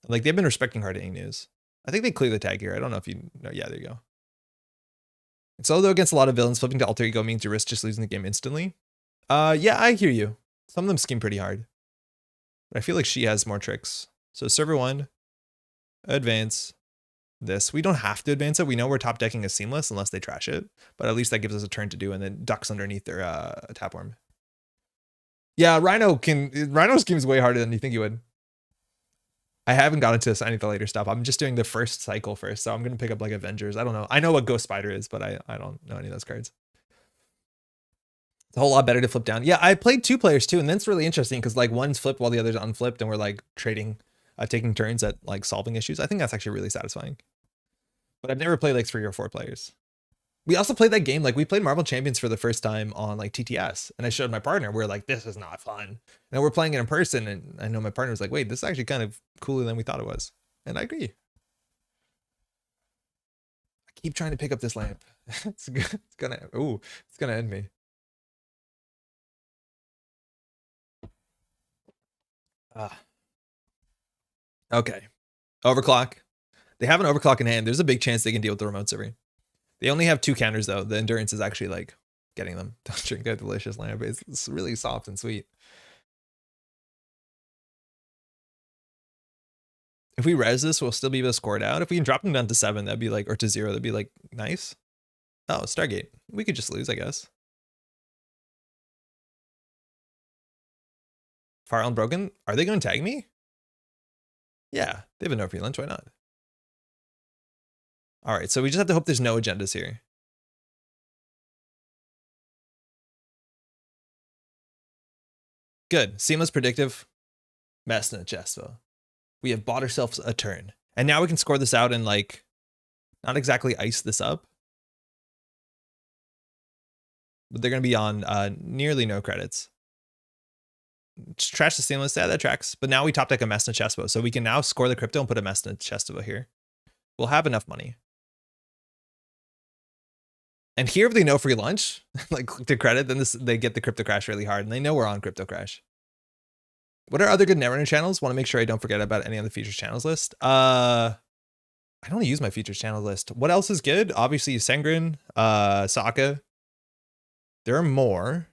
Like they've been respecting hard hitting news. I think they clear the tag here. I don't know if you know. Yeah, there you go. It's although against a lot of villains, flipping to alter ego means you risk just losing the game instantly. Yeah, I hear you. Some of them scheme pretty hard. But I feel like she has more tricks. So server 1, advance this. We don't have to advance it. We know we're top decking a seamless unless they trash it. But at least that gives us a turn to do and then ducks underneath their tapworm. Yeah, Rhino schemes way harder than you think he would. I haven't gotten to any of the later stuff. I'm just doing the first cycle first. So I'm going to pick up like Avengers. I don't know. I know what Ghost Spider is, but I don't know any of those cards. It's a whole lot better to flip down. Yeah, I played 2 players too. And then it's really interesting because like one's flipped while the other's unflipped. And we're like trading, taking turns at like solving issues. I think that's actually really satisfying. But I've never played like 3 or 4 players. We also played that game. Like we played Marvel Champions for the first time on like TTS. And I showed my partner, we're like, this is not fun. And we're playing it in person. And I know my partner was like, wait, this is actually kind of cooler than we thought it was. And I agree. I keep trying to pick up this lamp. It's gonna end me. Okay. Overclock. They have an overclock in hand. There's a big chance they can deal with the remote server. They only have 2 counters though. The endurance is actually like getting them. Don't drink a delicious lamp. It's really soft and sweet. If we res this, we'll still be able to score it out. If we can drop them down to 7, that'd be like, or to 0, that'd be like nice. Oh, Stargate. We could just lose, I guess. Fire Unbroken. Are they going to tag me? Yeah, they have a no free lunch. Why not? All right, so we just have to hope there's no agendas here. Good. Seamless predictive. Messna Jespo. We have bought ourselves a turn. And now we can score this out and like not exactly ice this up. But they're going to be on nearly no credits. Trash the seamless. Yeah, that tracks. But now we top deck a Messna Chespo. So we can now score the crypto and put a Messna Chespo here. We'll have enough money. And here, if they know free lunch, like to credit, then they get the crypto crash really hard. And they know we're on crypto crash. What are other good Netrunner channels? Want to make sure I don't forget about any on the features channels list. I don't use my features channel list. What else is good? Obviously, Sengrin, Sokka. There are more.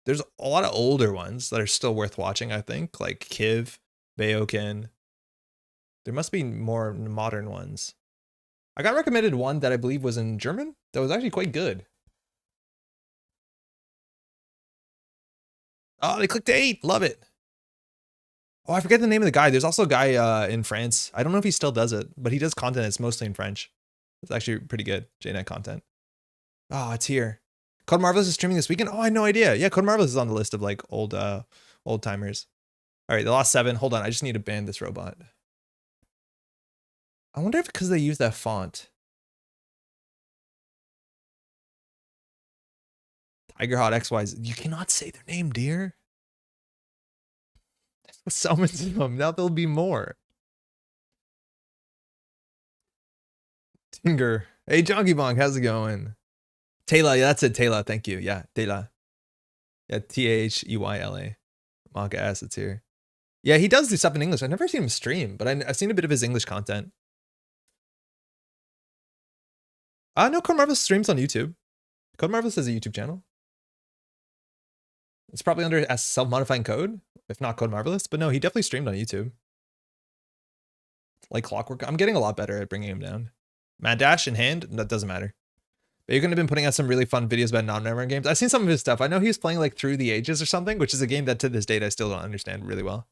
There's a lot of older ones that are still worth watching, I think, like Kiv, Bayokin. There must be more modern ones. I got recommended one that I believe was in German that was actually quite good. Oh, they clicked 8. Love it. Oh, I forget the name of the guy. There's also a guy in France. I don't know if he still does it, but he does content that's mostly in French. It's actually pretty good, JNet content. Oh, it's here. Code Marvelous is streaming this weekend? Oh, I had no idea. Yeah, Code Marvelous is on the list of like old timers. All right, they lost 7. Hold on, I just need to ban this robot. I wonder if because they use that font. Tiger Hot XYZ. You cannot say their name, dear. That's what summons them. Now there'll be more. Tinger. Hey, Jonky Bonk, how's it going? Taylor, yeah, that's it. Taylor, thank you. Yeah, Taylor. Yeah, Theyla. Manga Assets here. Yeah, he does do stuff in English. I've never seen him stream, but I've seen a bit of his English content. No, Code Marvelous streams on YouTube. Code Marvelous has a YouTube channel. It's probably under as self-modifying code, if not Code Marvelous. But no, he definitely streamed on YouTube. Like clockwork. I'm getting a lot better at bringing him down. Mad Dash in hand, that doesn't matter. But you're going to have been putting out some really fun videos about non-Netrunner games. I've seen some of his stuff. I know he was playing like Through the Ages or something, which is a game that to this date I still don't understand really well.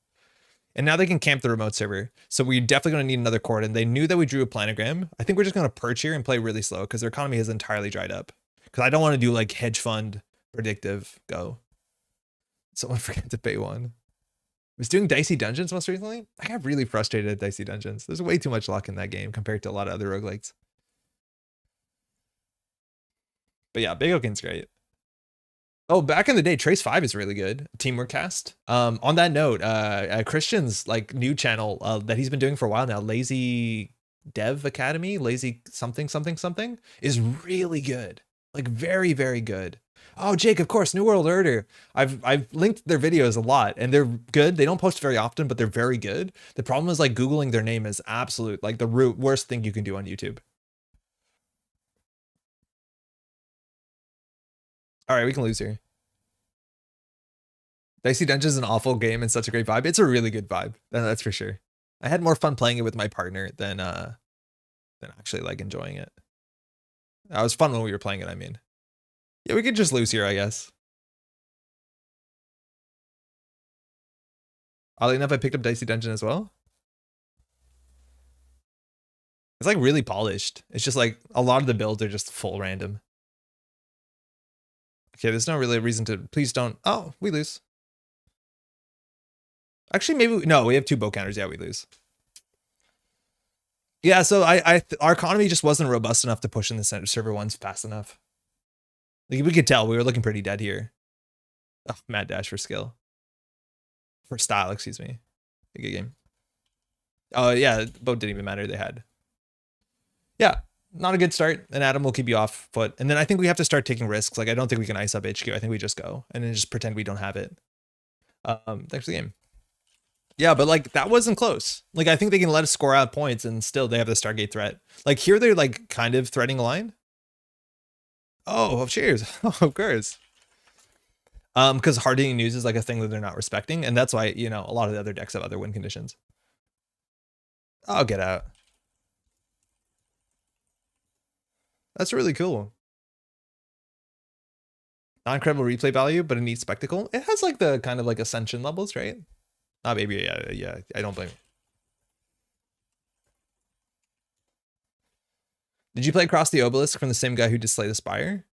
And now they can camp the remote server. So we're definitely going to need another chord. And they knew that we drew a planogram. I think we're just going to perch here and play really slow because their economy has entirely dried up. Because I don't want to do like hedge fund predictive go. Someone forgot to pay one. Was doing Dicey Dungeons most recently. I got really frustrated at Dicey Dungeons. There's way too much luck in that game compared to a lot of other roguelikes. But yeah, Big Oaken's great. Oh, back in the day, Trace 5 is really good. Teamwork cast. On that note, Christian's like new channel that he's been doing for a while now, Lazy Dev Academy, Lazy something something something, is really good. Like very, very good. Oh, Jake, of course, New World Order. I've linked their videos a lot and they're good. They don't post very often, but they're very good. The problem is like Googling their name is absolute, like the worst thing you can do on YouTube. All right, we can lose here. Dicey Dungeons is an awful game and such a great vibe. It's a really good vibe. That's for sure. I had more fun playing it with my partner than actually like enjoying it. It was fun when we were playing it, I mean. Yeah, we could just lose here, I guess. Oddly enough, I picked up Dicey Dungeon as well. It's like really polished. It's just like a lot of the builds are just full random. Okay, there's no really reason to, please don't. Oh, we lose. Actually, maybe, no, we have 2 bow counters. Yeah, we lose. Yeah, so our economy just wasn't robust enough to push in the center server ones fast enough. Like we could tell we were looking pretty dead here. Oh, mad dash for skill. For style, excuse me. A good game. Oh yeah, both didn't even matter. They had. Yeah, not a good start. And Adam will keep you off foot. And then I think we have to start taking risks. Like I don't think we can ice up HQ. I think we just go and then just pretend we don't have it. Thanks for the game. Yeah, but like that wasn't close. Like I think they can let us score out points and still they have the Stargate threat. Like here they're like kind of threading a line. Oh, cheers. Oh, of course. Because hardening news is like a thing that they're not respecting, and that's why, you know, a lot of the other decks have other win conditions. Oh, get out. That's really cool. Not incredible replay value, but a neat spectacle. It has like the kind of like ascension levels, right? Ah, maybe, yeah, I don't blame you. Did you play Across the Obelisk from the same guy who did Slay the Spire?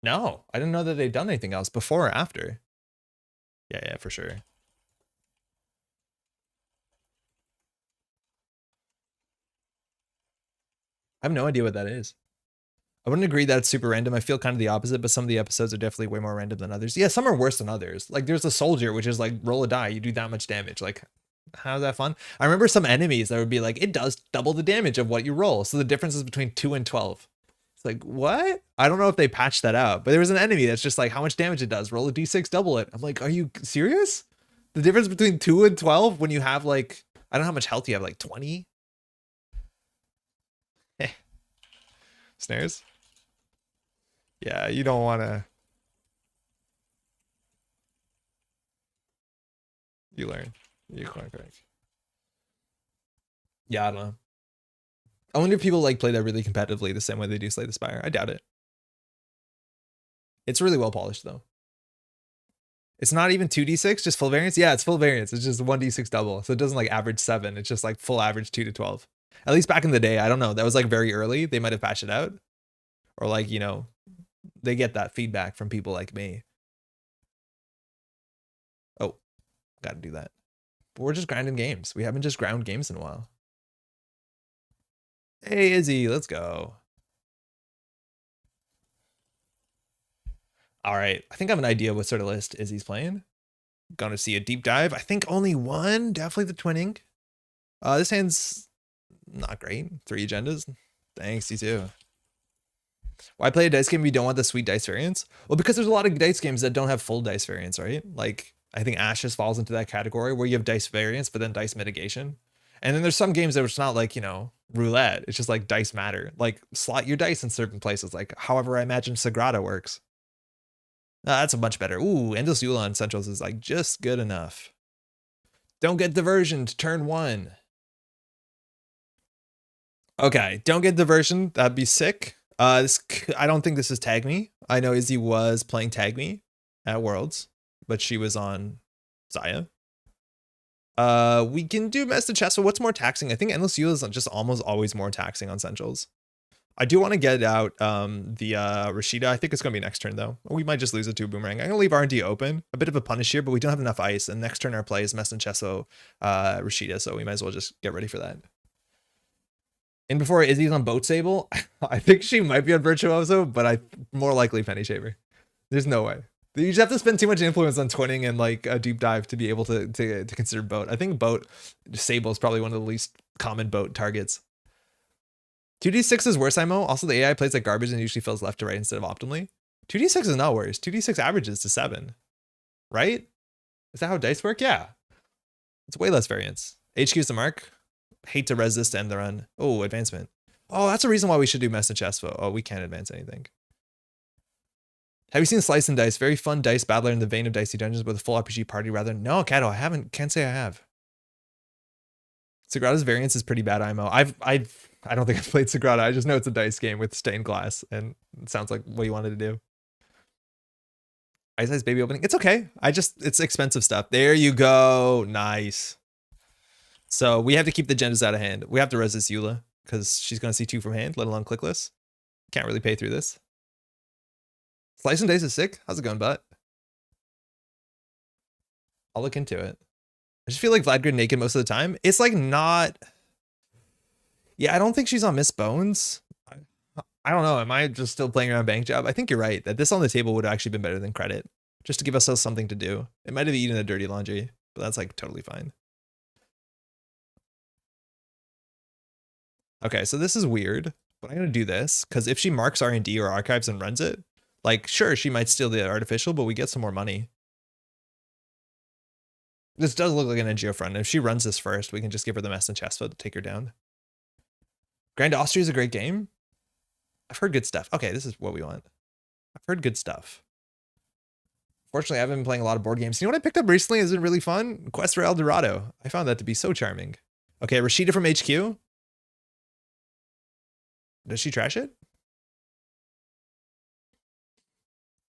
No, I didn't know that they'd done anything else before or after. Yeah, for sure. I have no idea what that is. I wouldn't agree that it's super random. I feel kind of the opposite, but some of the episodes are definitely way more random than others. Yeah, some are worse than others. Like there's a soldier, which is like roll a die, you do that much damage. Like, how's that fun? I remember some enemies that would be like, it does double the damage of what you roll. So the difference is between 2 and 12. It's like, what? I don't know if they patched that out, but there was an enemy that's just like how much damage it does. Roll a d6, double it. I'm like, are you serious? The difference between 2 and 12 when you have like, I don't know how much health you have, like 20? Snares? Yeah, you don't want to. You learn. You're quite correct. Yeah, I don't know. I wonder if people like play that really competitively the same way they do Slay the Spire. I doubt it. It's really well polished though. It's not even 2d6, just full variance. Yeah, it's full variance. It's just 1d6 double. So it doesn't like average 7. It's just like full average 2 to 12. At least back in the day, I don't know. That was like very early. They might have patched it out. Or like, you know, they get that feedback from people like me. Oh, gotta do that. But we're just grinding games. We haven't just ground games in a while. Hey, Izzy, let's go. All right, I think I have an idea what sort of list Izzy's playing. Gonna see a deep dive. I think only one, definitely the twinning. This hand's not great. 3 agendas. Thanks, you too. Why play a dice game if you don't want the sweet dice variance? Well, because there's a lot of dice games that don't have full dice variance, right? Like, I think Ashes falls into that category where you have dice variance, but then dice mitigation. And then there's some games that it's not like, you know, roulette. It's just like dice matter. Like, slot your dice in certain places, like however I imagine Sagrada works. That's a much better. Ooh, Endless Eula on Centrals is like just good enough. Don't get diversioned, turn 1. Okay, don't get diversion. That'd be sick. I don't think this is Tag Me. I know Izzy was playing Tag Me at Worlds, but she was on Zaya. We can do Mess to Chess. So what's more taxing? I think Endless Eula is just almost always more taxing on Centrals. I do want to get out the Rashida. I think it's going to be next turn, though. We might just lose it to a Boomerang. I'm going to leave R&D open. A bit of a punish here, but we don't have enough ice. And next turn our play is Mess and Chesso Rashida, so we might as well just get ready for that. And before Izzy's on Boat Sable, I think she might be on Virtuoso, but I more likely Penny Shaver. There's no way. You just have to spend too much influence on twinning and like a deep dive to be able to consider Boat. I think Boat Sable is probably one of the least common Boat targets. 2d6 is worse, IMO. Also, the AI plays like garbage and usually fills left to right instead of optimally. 2d6 is not worse. 2d6 averages to 7. Right? Is that how dice work? Yeah. It's way less variance. HQ's the mark. Hate to resist to end the run. Oh, advancement. Oh, that's a reason why we should do Mess and Chess. Oh, we can't advance anything. Have you seen Slice and Dice? Very fun dice battler in the vein of Dicey Dungeons with a full RPG party rather. No, Kato, I haven't. Can't say I have. Sagrada's variance is pretty bad, IMO. I don't think I've played Sagrada. I just know it's a dice game with stained glass, and it sounds like what you wanted to do. Ice Ice Baby opening. It's okay. It's expensive stuff. There you go. Nice. So we have to keep the agendas out of hand. We have to resist Eula because she's going to see 2 from hand, let alone clickless. Can't really pay through this. Slice and Dice is sick. How's it going, bud? I'll look into it. I just feel like Vlad Grid naked most of the time. It's like not... Yeah, I don't think she's on Miss Bones. I don't know. Am I just still playing around Bank Job? I think you're right. That this on the table would have actually been better than credit. Just to give ourselves something to do. It might have eaten a dirty laundry, but that's like totally fine. Okay, so this is weird, but I'm going to do this because if she marks R&D or archives and runs it, like, sure, she might steal the artificial, but we get some more money. This does look like an NGO front. If she runs this first, we can just give her the Mess and Chess to take her down. Grand Austria is a great game. I've heard good stuff. Okay, this is what we want. I've heard good stuff. Fortunately, I haven't been playing a lot of board games. You know what I picked up recently? Is it really fun? Quest for El Dorado. I found that to be so charming. Okay, Rashida from HQ. Does she trash it?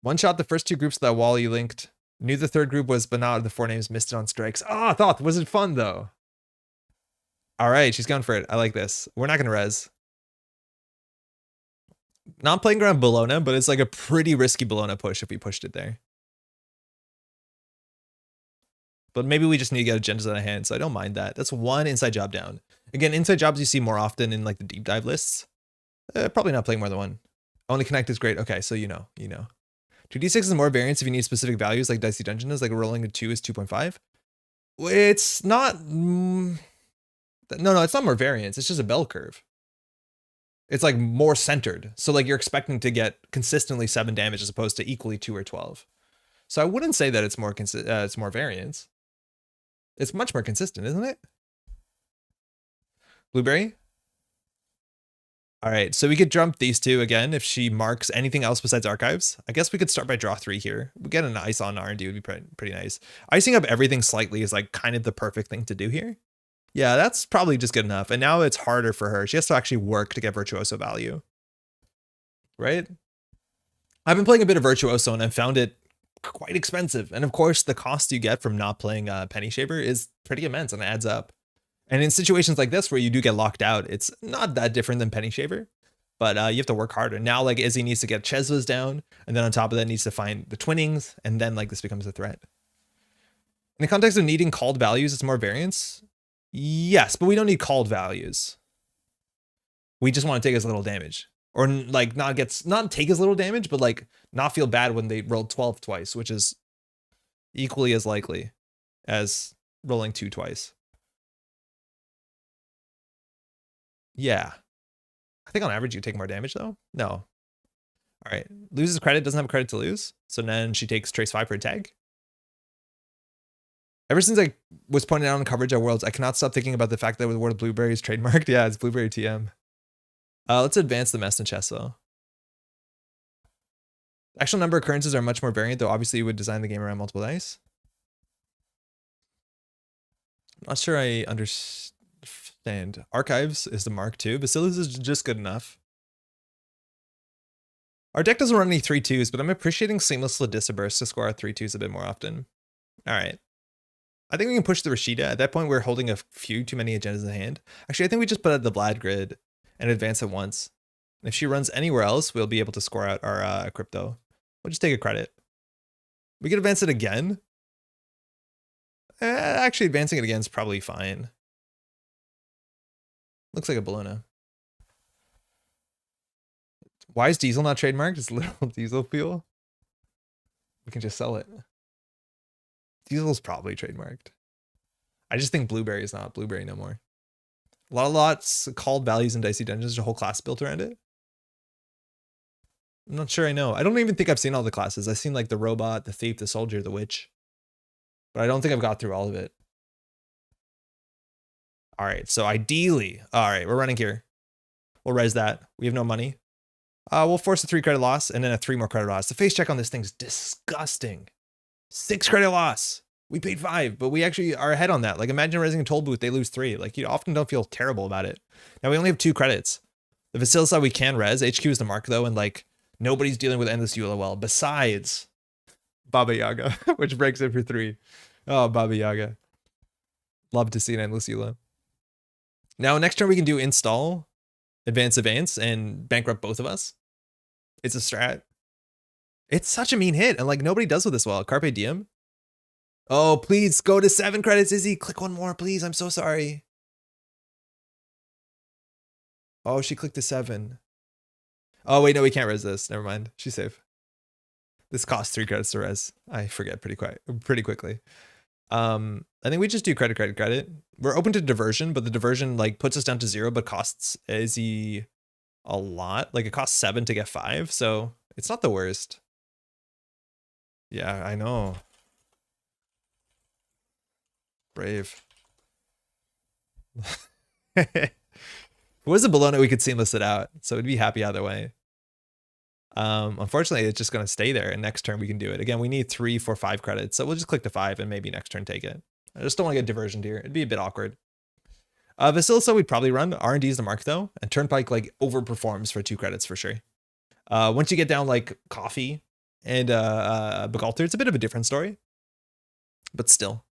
One shot the first 2 groups of that wall you linked. Knew the 3rd group was, but not the 4 names. Missed it on strikes. Oh, I thought. Was it fun, though? All right, she's going for it. I like this. We're not going to res. Not playing around Bologna, but it's like a pretty risky Bologna push if we pushed it there. But maybe we just need to get agendas out of hand, so I don't mind that. That's 1 inside job down. Again, inside jobs you see more often in like the deep dive lists. Probably not playing more than 1. Only connect is great. Okay, so you know. 2d6 is more variance if you need specific values like Dicey Dungeon is, like rolling a 2 is 2.5. It's not... No, it's not more variance. It's just a bell curve. It's like more centered. So like you're expecting to get consistently 7 damage as opposed to equally 2 or 12. So I wouldn't say that it's more variance. It's much more consistent, isn't it? Blueberry? All right, so we could jump these 2 again if she marks anything else besides archives. I guess we could start by draw 3 here. We get an ice on R&D would be pretty nice. Icing up everything slightly is like kind of the perfect thing to do here. Yeah, that's probably just good enough. And now it's harder for her. She has to actually work to get Virtuoso value. Right? I've been playing a bit of Virtuoso and I've found it quite expensive. And of course, the cost you get from not playing Penny Shaver is pretty immense and it adds up. And in situations like this where you do get locked out, it's not that different than Penny Shaver, but you have to work harder. Now, like Izzy needs to get Chesvas down, and then on top of that needs to find the twinnings, and then like this becomes a threat. In the context of needing called values, it's more variance. Yes, but we don't need called values. We just want to take as little damage, or like not take as little damage, but like not feel bad when they rolled 12 twice, which is equally as likely as rolling 2 twice. Yeah. I think on average you take more damage though. No. All right. Loses credit, doesn't have credit to lose. So then she takes trace 5 per tag. Ever since I was pointing out on coverage at Worlds, I cannot stop thinking about the fact that the word blueberry is trademarked. Yeah, it's blueberry TM. Let's advance the Mess and Chess though. Actual number of occurrences are much more variant, though obviously you would design the game around multiple dice. I'm not sure I understand. Archives is the mark 2. Bacillus is just good enough. Our deck doesn't run any 3-2s, but I'm appreciating Seamless Ladissa to score our 3-2s a bit more often. All right. I think we can push the Rashida. At that point, we're holding a few too many agendas in hand. Actually, I think we just put out the Vlad Grid and advance it once. If she runs anywhere else, we'll be able to score out our crypto. We'll just take a credit. We can advance it again. Actually, advancing it again is probably fine. Looks like a Bologna. Why is diesel not trademarked? It's literal diesel fuel. We can just sell it. Diesel's probably trademarked. I just think blueberry is not blueberry no more. A lot of lots called values in Dicey Dungeons. There's a whole class built around it. I'm not sure I know. I don't even think I've seen all the classes. I've seen like the robot, the thief, the soldier, the witch. But I don't think I've got through all of it. All right, so ideally, all right, we're running here. We'll res that. We have no money. We'll force a 3 credit loss and then a 3 more credit loss. The face check on this thing's disgusting. 6 credit loss. We paid 5, but we actually are ahead on that. Like imagine resing a toll booth, they lose 3. Like you often don't feel terrible about it. Now we only have 2 credits. The Vasilisa we can res. HQ is the mark though, and like nobody's dealing with endless Eula well besides Baba Yaga, which breaks it for 3. Oh, Baba Yaga. Love to see an endless Eula. Now next turn we can do install, advance, and bankrupt both of us. It's a strat. It's such a mean hit, and like nobody does with this well. Carpe diem. Oh, please go to 7 credits, Izzy. Click 1 more, please. I'm so sorry. Oh, she clicked the 7. Oh, wait, no, we can't res this. Never mind. She's safe. This costs 3 credits to res. I forget pretty quickly. I think we just do credit. We're open to diversion, but the diversion like puts us down to 0, but costs Izzy a lot. Like it costs 7 to get 5, so it's not the worst. Yeah, I know. Brave. If it was a Bologna, we could seamless it out, so we'd be happy either way. Unfortunately, it's just going to stay there, and next turn we can do it. Again, we need 3, 4, 5 credits, so we'll just click the 5 and maybe next turn take it. I just don't want to get diversioned here. It'd be a bit awkward. Vasilisa we'd probably run. R&D is the mark though, and Turnpike like overperforms for 2 credits for sure. Once you get down like Coffee and Begalter, it's a bit of a different story, but still.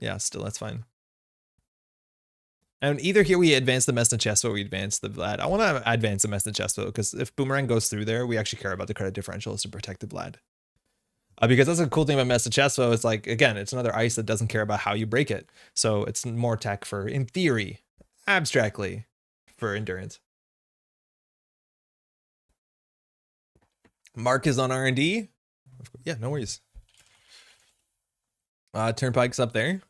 Yeah, still, that's fine. And either here we advance the Messna Chesto or we advance the Vlad. I want to advance the Messna Chesto because if Boomerang goes through there, we actually care about the credit differentials to protect the Vlad. Because that's a cool thing about Messna Chesto. It's like, again, it's another ice that doesn't care about how you break it. So it's more tech for, in theory, abstractly, for endurance. Mark is on R&D. Yeah, no worries. Turnpike's up there.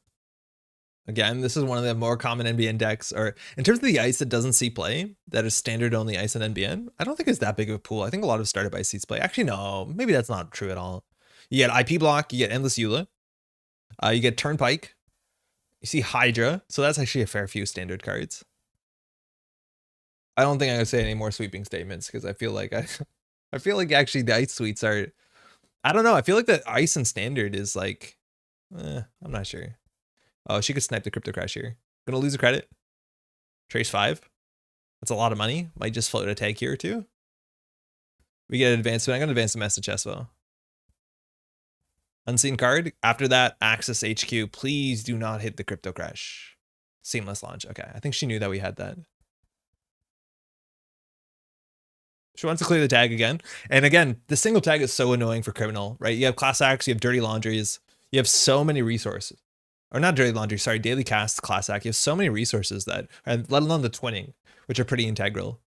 Again, this is one of the more common NBN decks, or in terms of the ice that doesn't see play, that is standard only ice and NBN. I don't think it's that big of a pool. I think a lot of startup ice seats play. Actually, no, maybe that's not true at all. You get IP block, you get Endless Eula, you get Turnpike, you see Hydra. So that's actually a fair few standard cards. I don't think I'm gonna say any more sweeping statements because I feel like I feel like actually the ice suites are, I don't know. I feel like the ice and standard is like, I'm not sure. Oh, she could snipe the Crypto Crash here. Gonna lose a credit. Trace 5. That's a lot of money. Might just float a tag here or 2. We get an advancement. I'm gonna advance the Message Chesto. Unseen card. After that, Axis HQ. Please do not hit the Crypto Crash. Seamless launch. Okay, I think she knew that we had that. She wants to clear the tag again. And again, the single tag is so annoying for criminal, right? You have class acts, you have dirty laundries, you have so many resources. Or not dirty laundry, sorry, daily casts, class act. You have so many resources that, and let alone the twinning, which are pretty integral.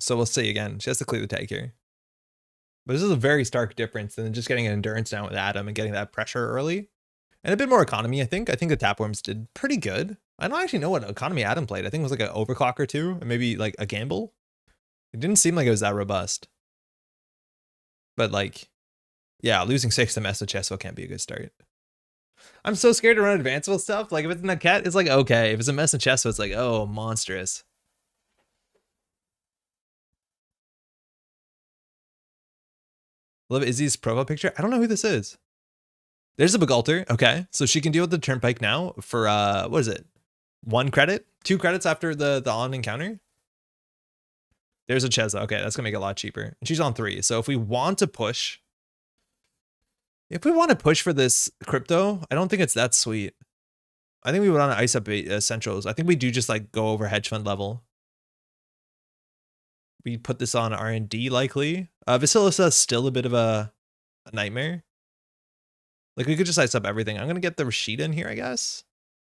So we'll see again. She has to clear the tag here. But this is a very stark difference than just getting an endurance down with Adam and getting that pressure early. And a bit more economy, I think. I think the Tapworms did pretty good. I don't actually know what economy Adam played. I think it was like an overclock or 2, and maybe like a gamble. It didn't seem like it was that robust. But like, yeah, losing 6 to Message Chesto can't be a good start. I'm so scared to run advanceable stuff. Like if it's in a cat, it's like, okay. If it's a Message Chesto, it's like, oh, monstrous. Love Izzy's profile picture. I don't know who this is. There's a Begalter. Okay. So she can deal with the Turnpike now for, what is it? 1 credit? 2 credits after the on encounter? There's a Cheza. Okay, that's gonna make it a lot cheaper. And she's on 3. So if we want to push If we want to push for this crypto, I don't think it's that sweet. I think we would want to ice up centrals. I think we do just like go over hedge fund level. We put this on R&D likely. Vasilisa is still a bit of a nightmare. Like we could just ice up everything. I'm going to get the Rashida in here, I guess.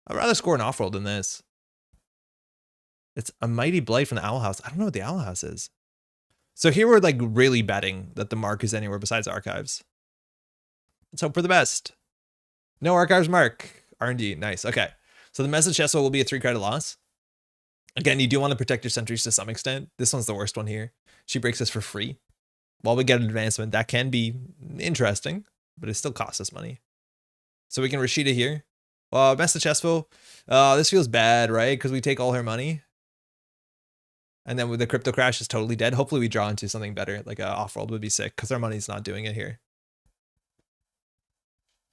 I'd rather score an off-roll than this. It's a Mighty Blight from the Owl House. I don't know what the Owl House is. So here we're like really betting that the mark is anywhere besides archives. Let's hope for the best. No archives mark. R&D, nice. Okay. So the message Chesso will be a 3 credit loss. Again, you do want to protect your sentries to some extent. This one's the worst one here. She breaks us for free. While we get an advancement, that can be interesting, but it still costs us money. So we can Rashida here. Message Chespo. This feels bad, right? Because we take all her money. And then with the crypto crash is totally dead. Hopefully we draw into something better. Like a off-world would be sick because our money's not doing it here.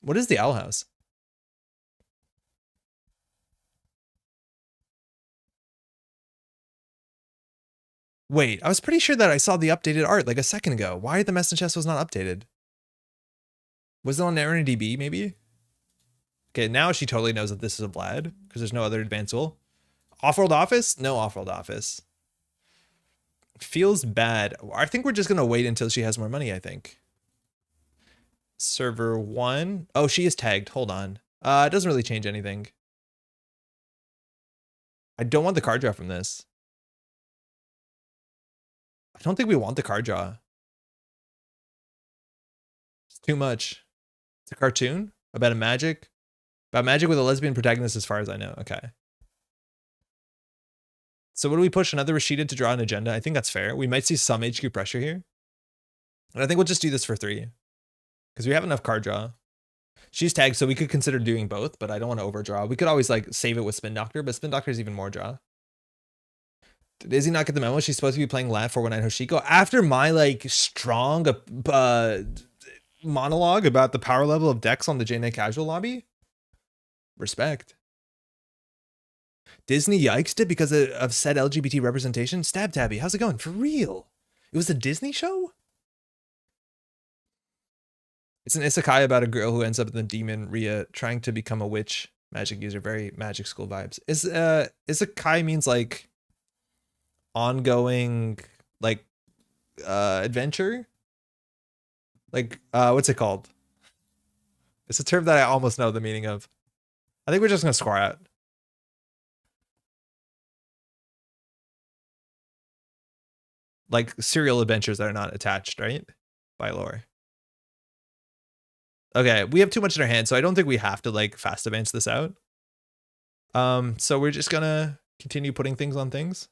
What is the Owl House? Wait, I was pretty sure that I saw the updated art like a second ago. Why the message chest was not updated? Was it on Netrunner DB maybe? Okay, now she totally knows that this is a Vlad because there's no other advanced tool. Off-world office? No off-world office. Feels bad. I think we're just going to wait until she has more money, I think. Server 1. Oh, she is tagged. Hold on. It doesn't really change anything. I don't want the card draw from this. I don't think we want the card draw. It's too much. It's a cartoon about a magic. About magic with a lesbian protagonist as far as I know. Okay. So what do we push? Another Rashida to draw an agenda? I think that's fair. We might see some HQ pressure here. And I think we'll just do this for 3. Because we have enough card draw. She's tagged, so we could consider doing both, but I don't want to overdraw. We could always like save it with Spin Doctor, but Spin Doctor is even more draw. Did Izzy not get the memo? She's supposed to be playing Lat 419 Hoshiko. After my like strong monologue about the power level of decks on the JNet casual lobby. Respect. Disney yikesed it because of said LGBT representation. Stab Tabby, how's it going? For real? It was a Disney show? It's an isekai about a girl who ends up in the demon Rhea trying to become a witch magic user. Very magic school vibes. Isekai means like ongoing like adventure. Like what's it called? It's a term that I almost know the meaning of. I think we're just gonna score out. Like serial adventures that are not attached, right? By lore. Okay, we have too much in our hand, so I don't think we have to like fast advance this out. So we're just gonna continue putting things on things.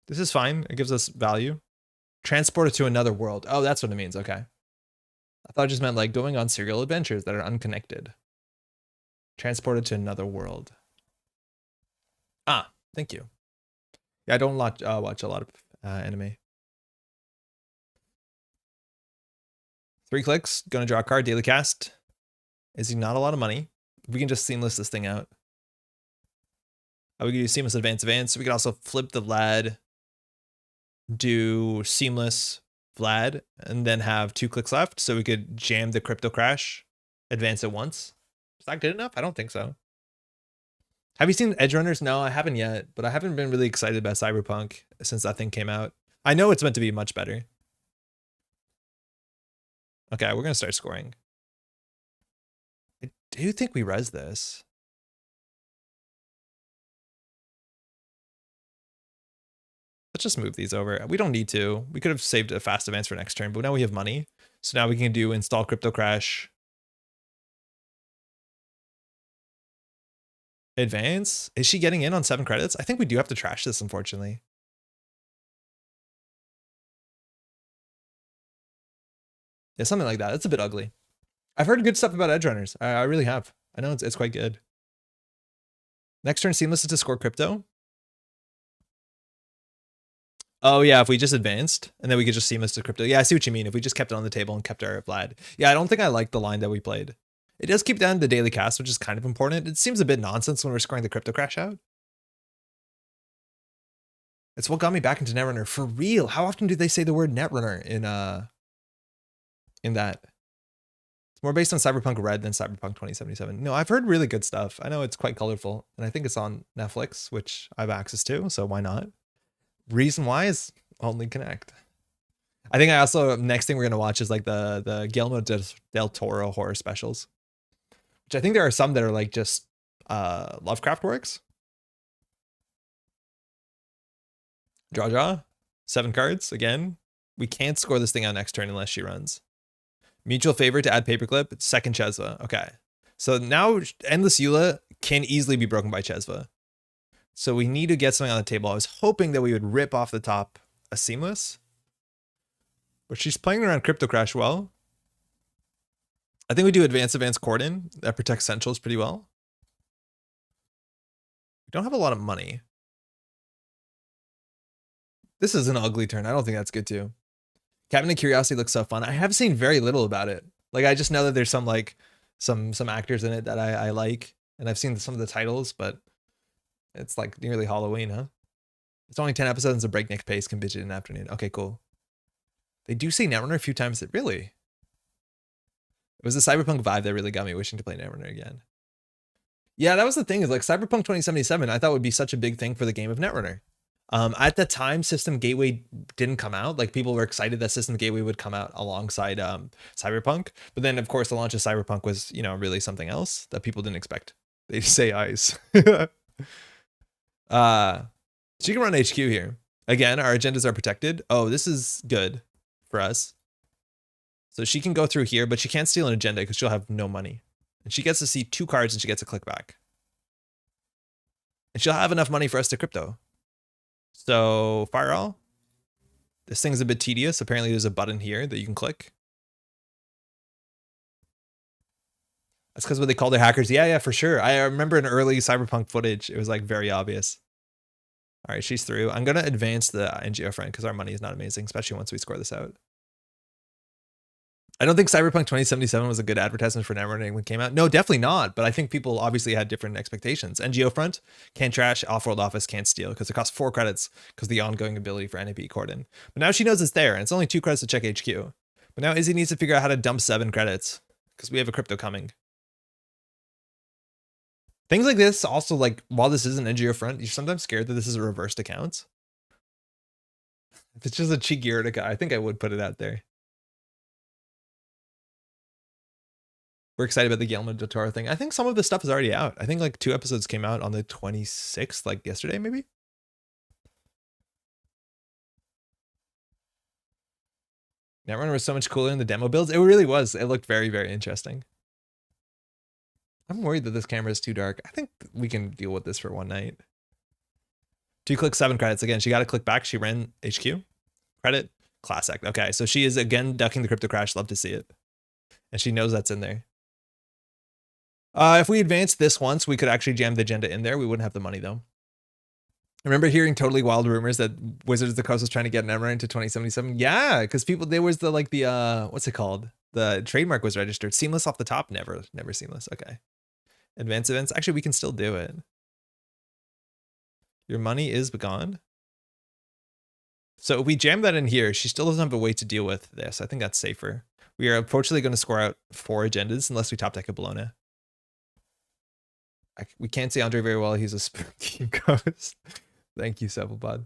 This is fine. It gives us value. Transport it to another world. Oh, that's what it means. Okay. I thought it just meant like going on serial adventures that are unconnected. Transported to another world. Ah, thank you. Yeah, I don't watch a lot of anime. 3 clicks, gonna draw a card, daily cast. Is he not a lot of money? We can just seamless this thing out. We can do seamless advance. We can also flip the Vlad, do seamless Vlad, and then have 2 clicks left. So we could jam the crypto crash, advance it once. Is that good enough? I don't think so. Have you seen Edge Runners? No, I haven't yet, but I haven't been really excited about Cyberpunk since that thing came out. I know it's meant to be much better. Okay, we're gonna start scoring. I do think we res this. Let's just move these over. We don't need to. We could have saved a fast advance for next turn, but now we have money. So now we can do install crypto crash. Advance? Is she getting in on 7 credits? I think we do have to trash this, unfortunately. Yeah, something like that. It's a bit ugly. I've heard good stuff about Edge Runners. I really have. I know it's quite good. Next turn, seamless is to score crypto. Oh yeah, if we just advanced and then we could just seamless to crypto. Yeah, I see what you mean. If we just kept it on the table and kept our Vlad. Yeah, I don't think I like the line that we played. It does keep down the daily cast, which is kind of important. It seems a bit nonsense when we're scoring the crypto crash out. It's what got me back into Netrunner for real. How often do they say the word Netrunner in that? It's more based on Cyberpunk Red than Cyberpunk 2077. No, I've heard really good stuff. I know it's quite colorful, and I think it's on Netflix, which I have access to, so why not? Reason why is only Connect. I think I also, next thing we're going to watch is like the Guillermo del Toro horror specials, which I think there are some that are like just Lovecraft works. Draw. 7 cards. Again, we can't score this thing out next turn unless she runs. Mutual favor to add paperclip. Second Chesva. Okay. So now Endless Eula can easily be broken by Chesva. So we need to get something on the table. I was hoping that we would rip off the top a Seamless. But she's playing around Crypto Crash well. I think we do Advance Cordon. That protects Centrals pretty well. We don't have a lot of money. This is an ugly turn. I don't think that's good too. Cabinet Curiosity looks so fun. I have seen very little about it. Like, I just know that there's some like some actors in it that I like, and I've seen some of the titles, but it's like nearly Halloween, huh? It's only 10 episodes, a breakneck pace, can binge it in an afternoon. Okay, cool. They do say Netrunner a few times. That really, it was the Cyberpunk vibe that really got me wishing to play Netrunner again. Yeah, that was the thing, is like Cyberpunk 2077 I thought would be such a big thing for the game of Netrunner. At the time, System Gateway didn't come out. Like, people were excited that System Gateway would come out alongside Cyberpunk. But then, of course, the launch of Cyberpunk was, you know, really something else that people didn't expect. They say ice. She can run HQ here. Again, our agendas are protected. Oh, this is good for us. So she can go through here, but she can't steal an agenda because she'll have no money. And she gets to see 2 cards and she gets a click back. And she'll have enough money for us to crypto. So fire all. This thing's a bit tedious. Apparently there's a button here that you can click. That's because what they call their hackers. Yeah, for sure. I remember in early Cyberpunk footage, it was like very obvious. All right, she's through. I'm going to advance the NGO friend because our money is not amazing, especially once we score this out. I don't think Cyberpunk 2077 was a good advertisement for Netrunner when it came out. No, definitely not. But I think people obviously had different expectations. NGO front, can't trash, off-world office, can't steal because it costs 4 credits because of the ongoing ability for NAP Cordon. But now she knows it's there, and it's only 2 credits to check HQ. But now Izzy needs to figure out how to dump 7 credits because we have a crypto coming. Things like this also, like, while this is an NGO front, you're sometimes scared that this is a reversed account. If it's just a cheeky Ertica, I think I would put it out there. We're excited about the Guillermo del Toro thing. I think some of the stuff is already out. I think like 2 episodes came out on the 26th, like yesterday, maybe. Netrunner was so much cooler in the demo builds. It really was. It looked very, very interesting. I'm worried that this camera is too dark. I think we can deal with this for one night. 2 clicks, 7 credits. Again, she got to click back. She ran HQ. Credit. Class act. Okay, so she is again ducking the crypto crash. Love to see it. And she knows that's in there. If we advanced this once, we could actually jam the agenda in there. We wouldn't have the money, though. I remember hearing totally wild rumors that Wizards of the Coast was trying to get Netrunner into 2077. Yeah, because people, there was the, like, the, what's it called? The trademark was registered. Seamless off the top? Never seamless. Okay. Advanced events? Actually, we can still do it. Your money is gone. So if we jam that in here, she still doesn't have a way to deal with this. I think that's safer. We are unfortunately going to score out 4 agendas unless we top deck a Bologna. We can't see Andre very well. He's a spooky ghost. Thank you, Sepulpod.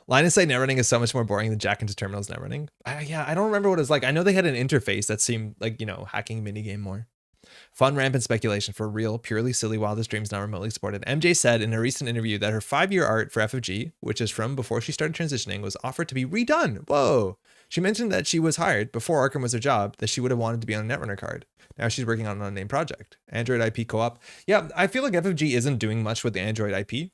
Line of sight netrunning is so much more boring than Jack into Terminals netrunning. Yeah, I don't remember what it was like. I know they had an interface that seemed like, you know, hacking minigame more. Fun, rampant speculation for real, purely silly wildest dreams not remotely supported. MJ said in a recent interview that her 5-year art for FFG, which is from before she started transitioning, was offered to be redone. Whoa. She mentioned that she was hired before Arkham was her job, that she would have wanted to be on a Netrunner card. Now she's working on an unnamed project. Android IP co-op. Yeah, I feel like FFG isn't doing much with the Android IP.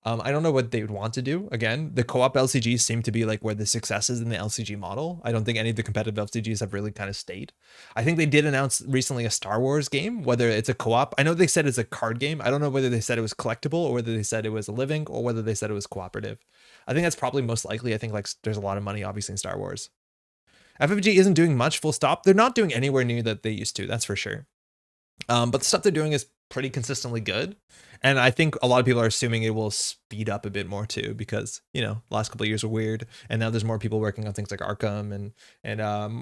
I don't know what they would want to do. Again, the co-op LCGs seem to be like where the success is in the LCG model. I don't think any of the competitive LCGs have really kind of stayed. I think they did announce recently a Star Wars game, whether it's a co-op. I know they said it's a card game. I don't know whether they said it was collectible or whether they said it was a living or whether they said it was cooperative. I think that's probably most likely. I think like there's a lot of money obviously in Star Wars. FFG isn't doing much, full stop. They're not doing anywhere near that they used to, that's for sure. But the stuff they're doing is pretty consistently good. And I think a lot of people are assuming it will speed up a bit more too, because, you know, last couple of years were weird. And now there's more people working on things like Arkham and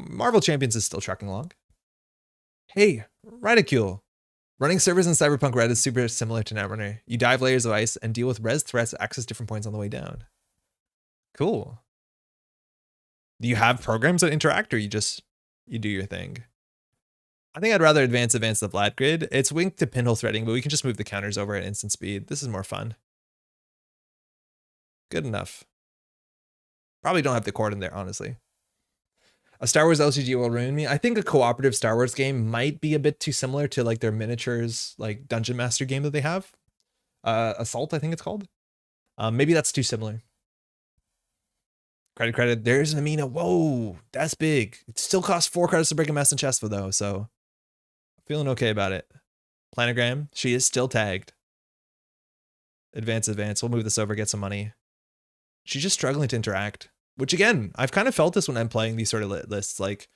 Marvel Champions is still trucking along. Hey, Ridicule. Running servers in Cyberpunk Red is super similar to Netrunner. You dive layers of ice and deal with res threats to access different points on the way down. Cool. Do you have programs that interact, or you do your thing? I think I'd rather advance the flat grid. It's linked to pinhole threading, but we can just move the counters over at instant speed. This is more fun. Good enough. Probably don't have the cord in there, honestly. A Star Wars LCG will ruin me. I think a cooperative Star Wars game might be a bit too similar to like their miniatures, like Dungeon Master game that they have. Assault, I think it's called. Maybe that's too similar. Credit. There's an Amina. Whoa, that's big. It still costs 4 credits to break a mess in chest for though, so feeling okay about it. Planogram, she is still tagged. Advance. We'll move this over, get some money. She's just struggling to interact. Which again, I've kind of felt this when I'm playing these sort of lists. Like,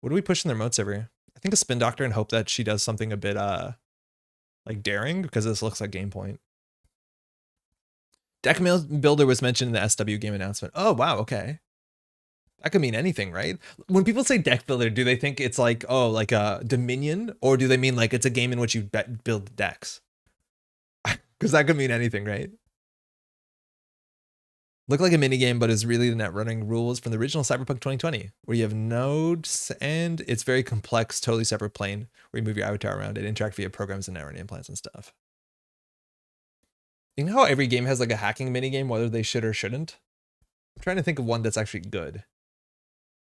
what do we push in their remote server? I think a spin doctor and hope that she does something a bit like daring, because this looks like game point. Deck builder was mentioned in the SW game announcement. Oh wow, okay. That could mean anything, right? When people say deck builder, do they think it's like, oh, like a Dominion, or do they mean like it's a game in which you build decks? Because that could mean anything, right? Look like a minigame, but is really the net running rules from the original Cyberpunk 2020, where you have nodes and it's very complex, totally separate plane where you move your avatar around and interact via programs and net running implants and stuff. You know how every game has like a hacking minigame, whether they should or shouldn't? I'm trying to think of one that's actually good.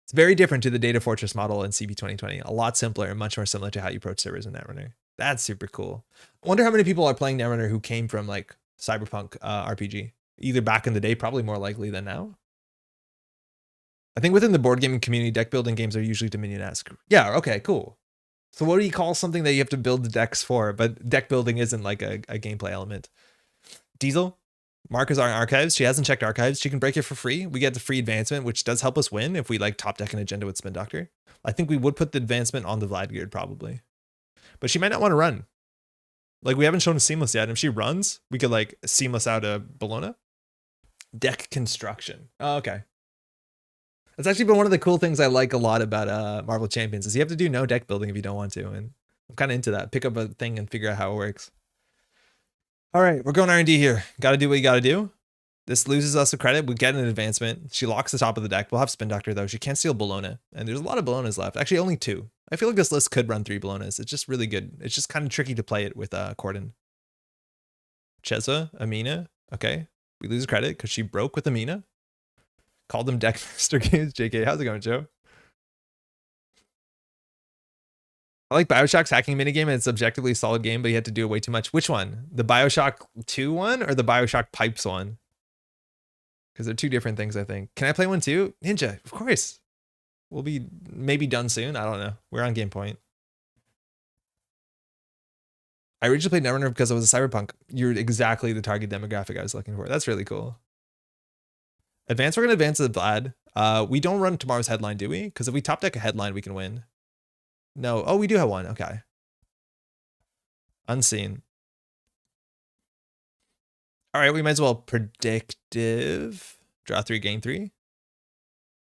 It's very different to the Data Fortress model in CB 2020. A lot simpler and much more similar to how you approach servers in Netrunner. That's super cool. I wonder how many people are playing Netrunner who came from like Cyberpunk RPG. Either back in the day, probably more likely than now. I think within the board gaming community, deck building games are usually Dominion-esque. Yeah, okay, cool. So what do you call something that you have to build the decks for, but deck building isn't like a gameplay element? Diesel, Mark is on archives. She hasn't checked archives. She can break it for free. We get the free advancement, which does help us win if we like top deck an agenda with Spin Doctor. I think we would put the advancement on the Vlad Grid probably. But she might not want to run. Like we haven't shown a seamless yet. And if she runs, we could like seamless out a Bologna. Deck construction. Oh, okay. That's actually been one of the cool things I like a lot about Marvel Champions is you have to do no deck building if you don't want to. And I'm kind of into that. Pick up a thing and figure out how it works. All right, we're going R&D here. Got to do what you got to do. This loses us a credit. We get an advancement. She locks the top of the deck. We'll have Spin Doctor though. She can't steal Bologna. And there's a lot of Bolognas left. Actually, only 2. I feel like this list could run 3 Bolognas. It's just really good. It's just kind of tricky to play it with Corden. Chesa, Amina. Okay. We lose credit because she broke with Amina. Called them deck master games. JK, how's it going, Joe? I like Bioshock's hacking minigame, and it's objectively a solid game, but you had to do it way too much. Which one? The Bioshock 2 one or the Bioshock Pipes one? Because they're 2 different things, I think. Can I play one too? Ninja, of course. We'll be maybe done soon. I don't know. We're on game point. I originally played Netrunner because I was a Cyberpunk. You're exactly the target demographic I was looking for. That's really cool. Advance, we're going to advance the Vlad. We don't run tomorrow's headline, do we? Because if we top deck a headline, we can win. No. Oh, we do have one. Okay. Unseen. All right, we might as well predictive. Draw 3, gain 3.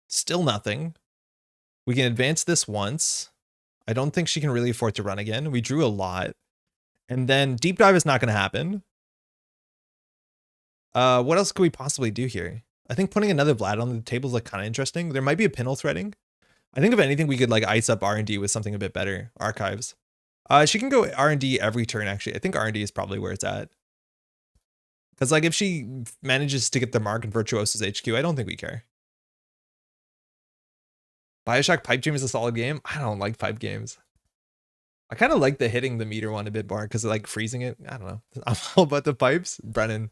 Still nothing. We can advance this once. I don't think she can really afford to run again. We drew a lot. And then deep dive is not going to happen. What else could we possibly do here? I think putting another Vlad on the table is like kind of interesting. There might be a pinhole threading. I think if anything, we could like ice up R&D with something a bit better. Archives. She can go R&D every turn, actually. I think R&D is probably where it's at. Because like if she manages to get the mark in Virtuoso's HQ, I don't think we care. Bioshock Pipe Dream is a solid game. I don't like pipe games. I kind of like the hitting the meter one a bit more because like freezing it. I don't know. I'm all about the pipes. Brennan.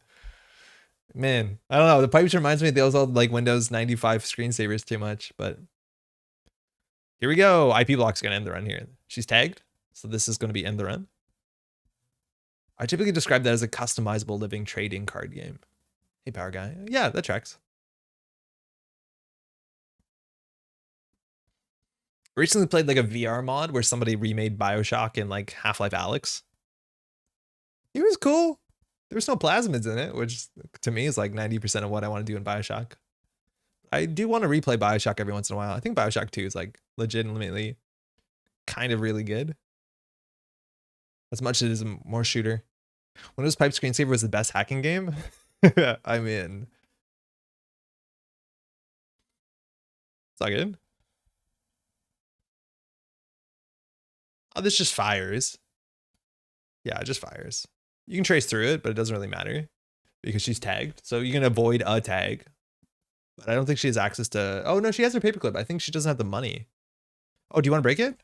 Man, I don't know. The pipes reminds me of those old like Windows 95 screensavers too much, but here we go. IP block's going to end the run here. She's tagged. So this is going to be end the run. I typically describe that as a customizable living trading card game. Hey, power guy. Yeah, that tracks. Recently played like a VR mod where somebody remade Bioshock and like Half-Life Alyx. He was cool. There was no plasmids in it, which to me is like 90% of what I want to do in Bioshock. I do want to replay Bioshock every once in a while. I think Bioshock 2 is like legitimately kind of really good. As much as it is a more shooter. Windows Pipe Screensaver was the best hacking game. I'm in. It's all good. Oh, this just fires. Yeah, it just fires. You can trace through it, but it doesn't really matter because she's tagged. So you can avoid a tag. But I don't think she has access to... Oh, no, she has her paperclip. I think she doesn't have the money. Oh, do you want to break it?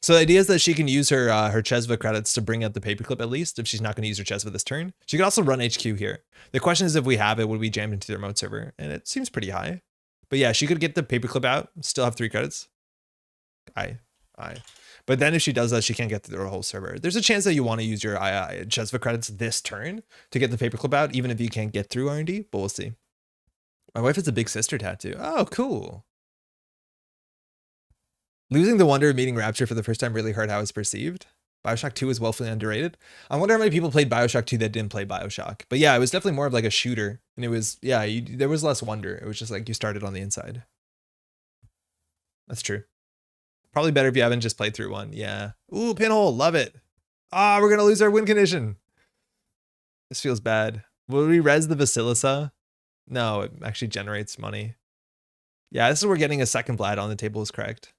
So the idea is that she can use her her Chesva credits to bring out the paperclip at least, if she's not going to use her Chesva this turn. She could also run HQ here. The question is if we have it, would we jam into the remote server? And it seems pretty high. But yeah, she could get the paperclip out, still have 3 credits. Aye. But then if she does that, she can't get through the whole server. There's a chance that you want to use your Chesva credits this turn to get the paperclip out, even if you can't get through R&D, but we'll see. My wife has a big sister tattoo. Oh, cool. Losing the wonder of meeting Rapture for the first time really hurt how it's perceived. Bioshock 2 is woefully underrated. I wonder how many people played Bioshock 2 that didn't play Bioshock. But yeah, it was definitely more of like a shooter. And it was, yeah, there was less wonder. It was just like you started on the inside. That's true. Probably better if you haven't just played through one. Yeah. Ooh, pinhole. Love it. Ah, we're going to lose our win condition. This feels bad. Will we res the Vasilisa? No, it actually generates money. Yeah, this is where getting a second Vlad on the table is correct.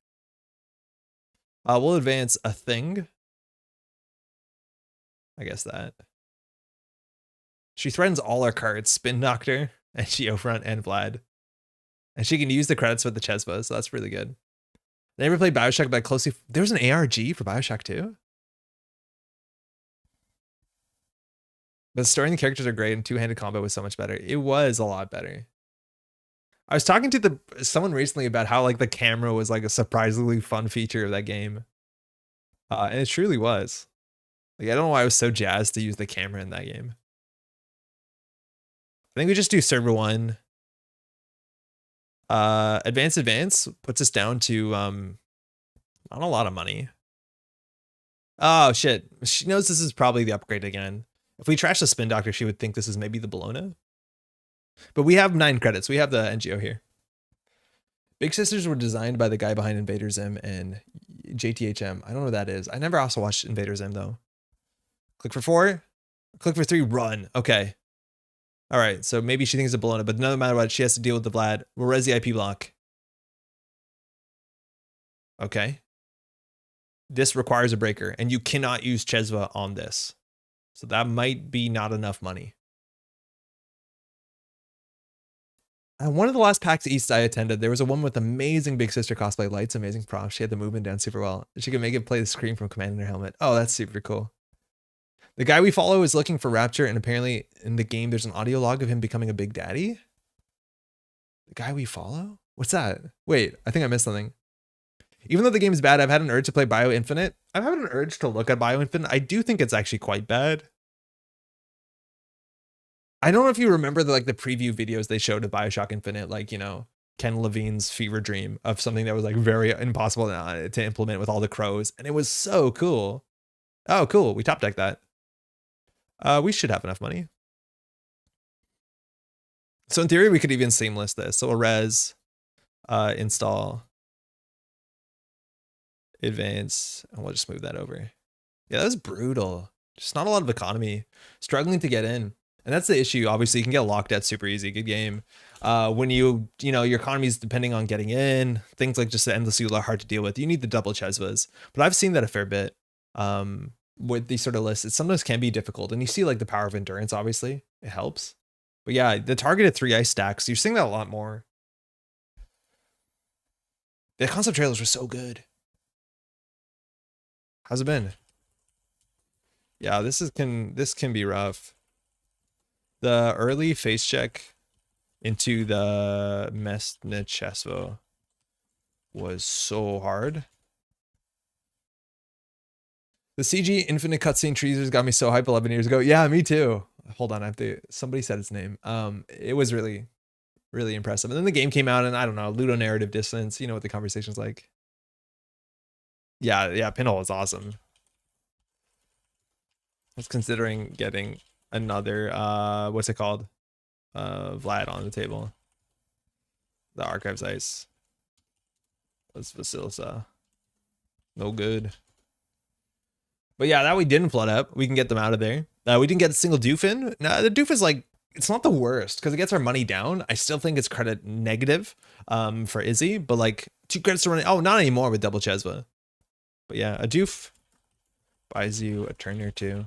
We'll advance a thing. I guess that. She threatens all our cards, Spin Doctor, and Geofront, and Vlad. And she can use the credits with the Chesva, so that's really good. I never played Bioshock, but I closely... There was an ARG for Bioshock 2? But the story and the characters are great, and two-handed combat was so much better. It was a lot better. I was talking to someone recently about how like the camera was like a surprisingly fun feature of that game. And it truly was. Like, I don't know why I was so jazzed to use the camera in that game. I think we just do server 1. Advance puts us down to not a lot of money. Oh shit. She knows this is probably the upgrade again. If we trash the Spin Doctor, she would think this is maybe the Bologna. But we have 9 credits. We have the NGO here. Big Sisters were designed by the guy behind Invader Zim and JTHM. I don't know what that is. I never also watched Invader Zim though. Click for 4. Click for 3. Run. Okay. All right. So maybe she thinks it's a Bologna, but no matter what, she has to deal with the Vlad. We'll res the IP block. Okay. This requires a breaker, and you cannot use Chesva on this. So that might be not enough money. One of the last PAX East I attended, there was a woman with amazing Big Sister cosplay lights, amazing props. She had the movement down super well. She could make it play the scream from Command in her helmet. Oh, that's super cool. The guy we follow is looking for Rapture, and apparently in the game there's an audio log of him becoming a big daddy. The guy we follow? What's that? Wait, I think I missed something. Even though the game is bad, I've had an urge to play Bio Infinite. I've had an urge to look at Bio Infinite. I do think it's actually quite bad. I don't know if you remember the preview videos they showed of Bioshock Infinite, like, you know, Ken Levine's fever dream of something that was like very impossible to implement with all the crows. And it was so cool. Oh, cool. We top deck that. We should have enough money. So in theory, we could even seamless this. So we'll res, install, advance, and we'll just move that over. Yeah, that was brutal. Just not a lot of economy. Struggling to get in. And that's the issue. Obviously, you can get locked out super easy. Good game. When you know, your economy is depending on getting in. Things like just endlessly hard to deal with. You need the double Chesvas. But I've seen that a fair bit with these sort of lists. It sometimes can be difficult. And you see like the power of endurance, obviously. It helps. But yeah, the targeted 3 ice stacks, you're seeing that a lot more. The concept trailers were so good. How's it been? Yeah, this can be rough. The early face check into the Mestne Chesvo was so hard. The CG Infinite cutscene teasers got me so hype 11 years ago. Yeah, me too. Hold on, I have to. Somebody said its name. It was really, really impressive. And then the game came out, and I don't know, ludonarrative distance. You know what the conversation's like. Yeah, Pinhole is awesome. was considering getting another, what's it called? Vlad on the table. The Archives Ice. Let's Vasilisa. No good. But yeah, that we didn't flood up. We can get them out of there. We didn't get a single doofin. No, the doof is like, it's not the worst because it gets our money down. I still think it's credit negative for Izzy, but like 2 credits to run. Oh, not anymore with double Chesva. But yeah, a doof buys you a turn or 2.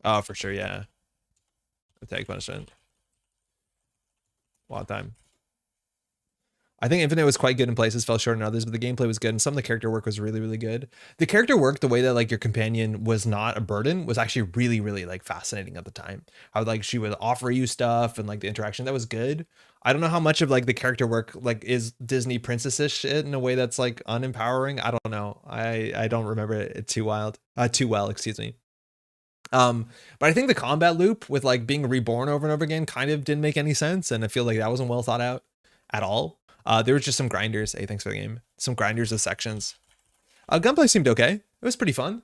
Oh, for sure, yeah. Attack punishment. Wild time. I think Infinite was quite good in places, fell short in others, but the gameplay was good, and some of the character work was really, really good. The character work, the way that like your companion was not a burden, was actually really, really like fascinating at the time. How like she would offer you stuff and like the interaction that was good. I don't know how much of like the character work like is Disney princess-ish shit in a way that's like unempowering. I don't know. I don't remember it too well, excuse me. But I think the combat loop with like being reborn over and over again kind of didn't make any sense, and I feel like that wasn't well thought out at all. There was just some grinders. Hey, thanks for the game. Some grinders of sections. Gunplay seemed okay. It was pretty fun.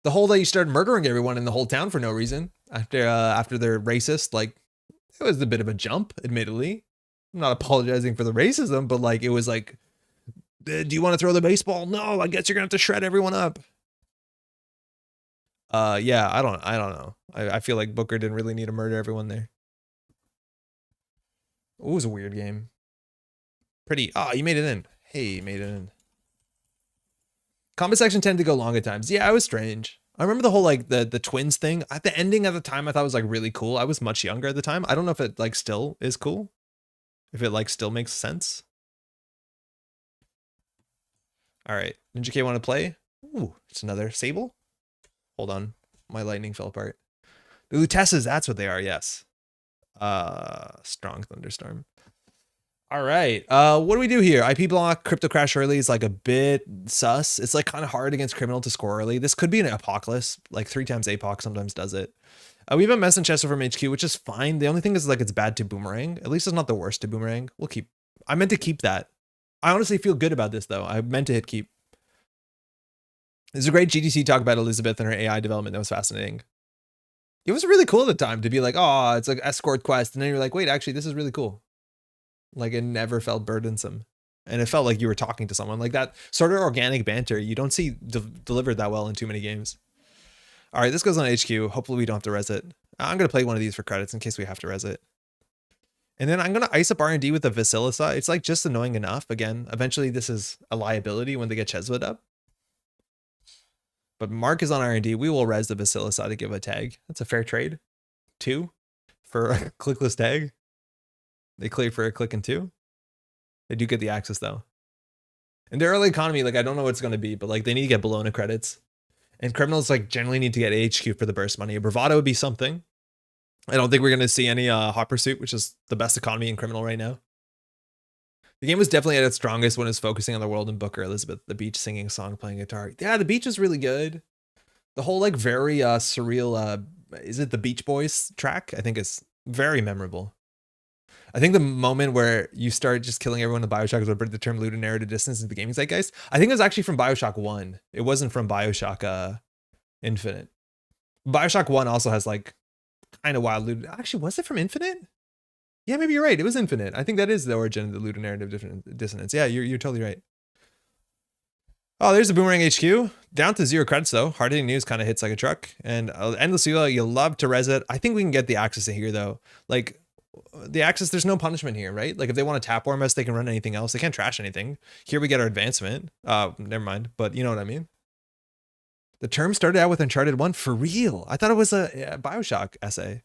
The whole that you started murdering everyone in the whole town for no reason after they're racist, like it was a bit of a jump, admittedly. I'm not apologizing for the racism, but like it was like, do you want to throw the baseball? No, I guess you're gonna have to shred everyone up. Yeah, I don't know. I feel like Booker didn't really need to murder everyone there. It was a weird game. Pretty. Ah, you made it in. Hey, you made it in. Combat section tended to go long at times. Yeah, it was strange. I remember the whole like the twins thing. At the ending at the time, I thought it was like really cool. I was much younger at the time. I don't know if it like still is cool. If it like still makes sense. All right, Ninja K want to play? Ooh, it's another Sable. Hold on, my lightning fell apart. The Lutesses, that's what they are. Yes. Strong thunderstorm. All right. What do we do here? IP block, crypto crash early is like a bit sus. It's like kind of hard against criminal to score early. This could be an apocalypse, like 3 times APOC sometimes does it. We have a mess in Chester from HQ, which is fine. The only thing is like it's bad to boomerang. At least it's not the worst to boomerang. We'll keep. I meant to keep that. I honestly feel good about this though. I meant to hit keep. There's a great GDC talk about Elizabeth and her AI development that was fascinating. It was really cool at the time to be like, oh, it's like escort quest. And then you're like, wait, actually, this is really cool. Like it never felt burdensome. And it felt like you were talking to someone. Like that sort of organic banter you don't see delivered that well in too many games. All right, this goes on HQ. Hopefully we don't have to res it. I'm going to play one of these for credits in case we have to res it. And then I'm going to ice up R&D with the Vasilisa. It's like just annoying enough. Again, eventually this is a liability when they get Cheswood up. But Mark is on R&D. We will res the Vasilisa to give a tag. That's a fair trade. 2 for a clickless tag. They clear for a click and 2. They do get the access though. And their early economy, like I don't know what it's going to be, but like they need to get Bologna credits. And criminals like generally need to get HQ for the burst money. A Bravado would be something. I don't think we're going to see any Hot Pursuit, which is the best economy in criminal right now. The game was definitely at its strongest when it's focusing on the world and Booker Elizabeth, the beach singing song, playing guitar. Yeah, the beach is really good. The whole like very surreal, is it the Beach Boys track? I think it's very memorable. I think the moment where you start just killing everyone in Bioshock is what brought the term lewd and narrative distance into the gaming zeitgeist. I think it was actually from Bioshock 1. It wasn't from Bioshock Infinite. Bioshock 1 also has like kind of wild lewd. Actually, was it from Infinite? Yeah, maybe you're right. It was Infinite. I think that is the origin of the lewd and narrative dissonance. Yeah, you're totally right. Oh, there's a Boomerang HQ. Down to 0 credits though. Hard hitting news kind of hits like a truck. And Endless Wheel, you love to res it. I think we can get the access in here though. Like the access, there's no punishment here, right? Like if they want to tap warm us, they can run anything else. They can't trash anything. Here we get our advancement. Never mind, but you know what I mean? The term started out with Uncharted 1 for real. I thought it was a Bioshock essay.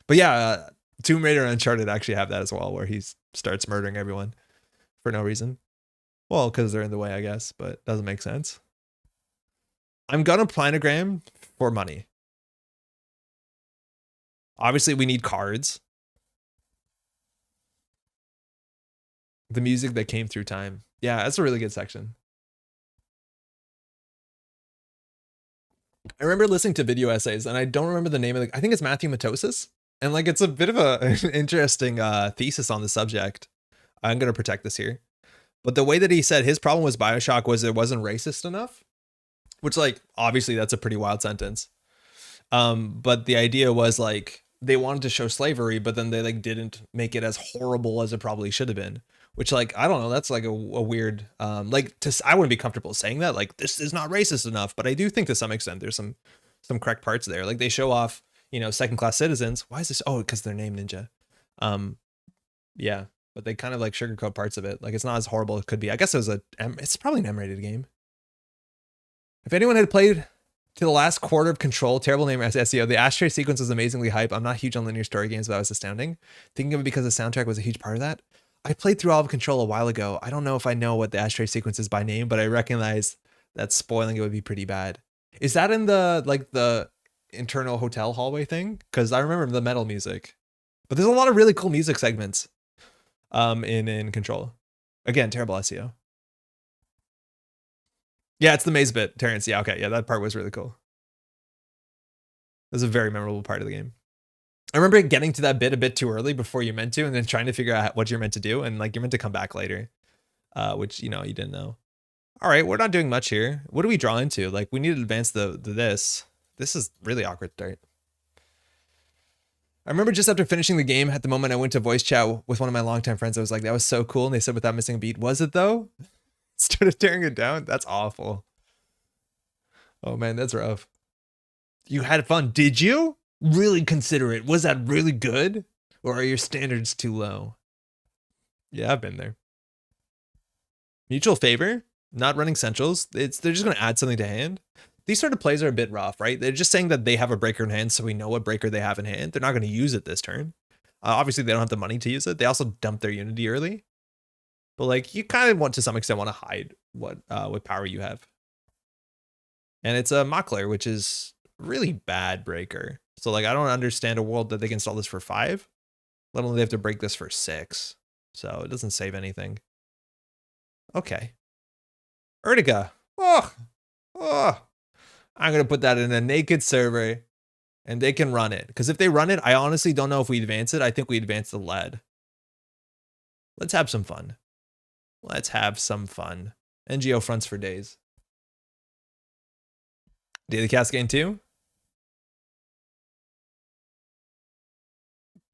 But yeah, Tomb Raider and Uncharted actually have that as well, where he starts murdering everyone for no reason. Well, because they're in the way, I guess, but doesn't make sense. I'm gonna planogram for money. Obviously, we need cards. The music that came through time. Yeah, that's a really good section. I remember listening to video essays, and I don't remember the name of I think it's Matthew Matosis. And like, it's a bit of an interesting thesis on the subject. I'm going to protect this here. But the way that he said his problem was Bioshock was it wasn't racist enough. which like obviously that's a pretty wild sentence. But the idea was like they wanted to show slavery, but then they like didn't make it as horrible as it probably should have been. Which like I don't know, that's like a weird like I wouldn't be comfortable saying that like this is not racist enough, but I do think to some extent there's some correct parts there. Like they show off, you know, second class citizens. Why is this? Oh, because they're named Ninja. Yeah, but they kind of like sugarcoat parts of it. Like it's not as horrible as it could be. I guess it was it's probably an M-rated game. If anyone had played to the last quarter of Control, terrible name as SEO, the ashtray sequence was amazingly hype. I'm not huge on linear story games, but that was astounding. Thinking of it because the soundtrack was a huge part of that. I played through all of Control a while ago. I don't know if I know what the ashtray sequence is by name, but I recognize that spoiling it would be pretty bad. Is that in the like the internal hotel hallway thing? Because I remember the metal music. But there's a lot of really cool music segments in Control. Again, terrible SEO. Yeah, it's the maze bit, Terrence. Yeah, okay. Yeah, that part was really cool. It was a very memorable part of the game. I remember getting to that bit a bit too early before you meant to, and then trying to figure out what you're meant to do, and like you're meant to come back later, which you know you didn't know. All right, we're not doing much here. What do we draw into? Like we need to advance the this. This is really awkward start. I remember just after finishing the game, at the moment I went to voice chat with one of my longtime friends. I was like, that was so cool, and they said without missing a beat. Was it though? Started tearing it down. That's awful. Oh man, that's rough. You had fun, did you? Really consider it. Was that really good? Or are your standards too low? Yeah, I've been there. Mutual favor, not running centrals. They're just going to add something to hand. These sort of plays are a bit rough, right? They're just saying that they have a breaker in hand, so we know what breaker they have in hand. They're not going to use it this turn. Obviously, they don't have the money to use it. They also dump their unity early. But like, you kind of want to some extent want to hide what power you have. And it's a Mockler, which is really bad breaker. So like I don't understand a world that they can install this for 5, let alone they have to break this for 6. So it doesn't save anything. Okay. Urtica. Oh. I'm gonna put that in a naked server and they can run it. Because if they run it, I honestly don't know if we advance it. I think we advance the lead. Let's have some fun. Let's have some fun. NGO fronts for days. Daily Cascade 2.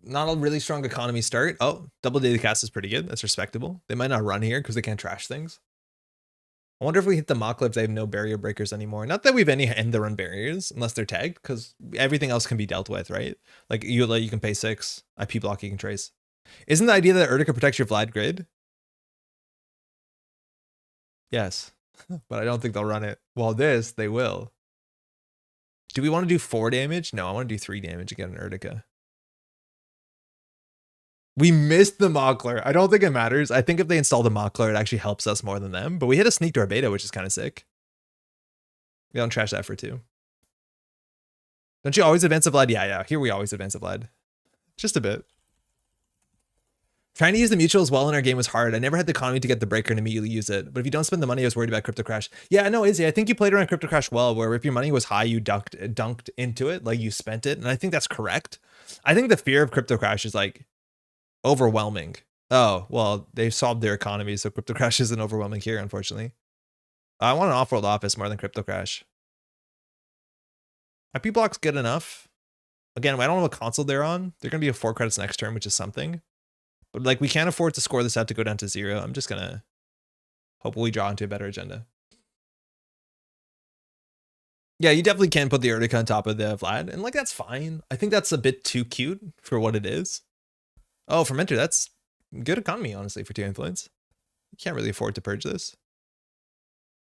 Not a really strong economy start. Oh, double daily cast is pretty good. That's respectable. They might not run here because they can't trash things. I wonder if we hit the mock clips, they have no barrier breakers anymore. Not that we've any end the run barriers unless they're tagged, because everything else can be dealt with, right? Like you can pay 6, IP block you can trace. Isn't the idea that Urtica protects your Vlad grid? Yes, but I don't think they'll run it. Well, this they will. Do we want to do 4 damage? No, I want to do 3 damage again in Urtica. We missed the Mockler. I don't think it matters. I think if they install the Mockler, it actually helps us more than them. But we hit a sneak door beta, which is kind of sick. We don't trash that for 2. Don't you always advance a Vlad? Yeah. Here we always advance a Vlad. Just a bit. Trying to use the mutual as well in our game was hard. I never had the economy to get the breaker and immediately use it. But if you don't spend the money, I was worried about Crypto Crash. Yeah, no, Izzy, I think you played around Crypto Crash well, where if your money was high, you dunked into it, like you spent it. And I think that's correct. I think the fear of Crypto Crash is like overwhelming. Oh, well, they've solved their economy, so Crypto Crash isn't overwhelming here, unfortunately. I want an off-world office more than Crypto Crash. IP block's good enough. Again, I don't know what console they're on. They're going to be a 4 credits next turn, which is something. But like, we can't afford to score this out to go down to 0. I'm just going to hope we draw into a better agenda. Yeah, you definitely can put the Urtica on top of the Vlad, and like, that's fine. I think that's a bit too cute for what it is. Oh, Fermenter, that's good economy, honestly, for 2 influence. You can't really afford to purge this.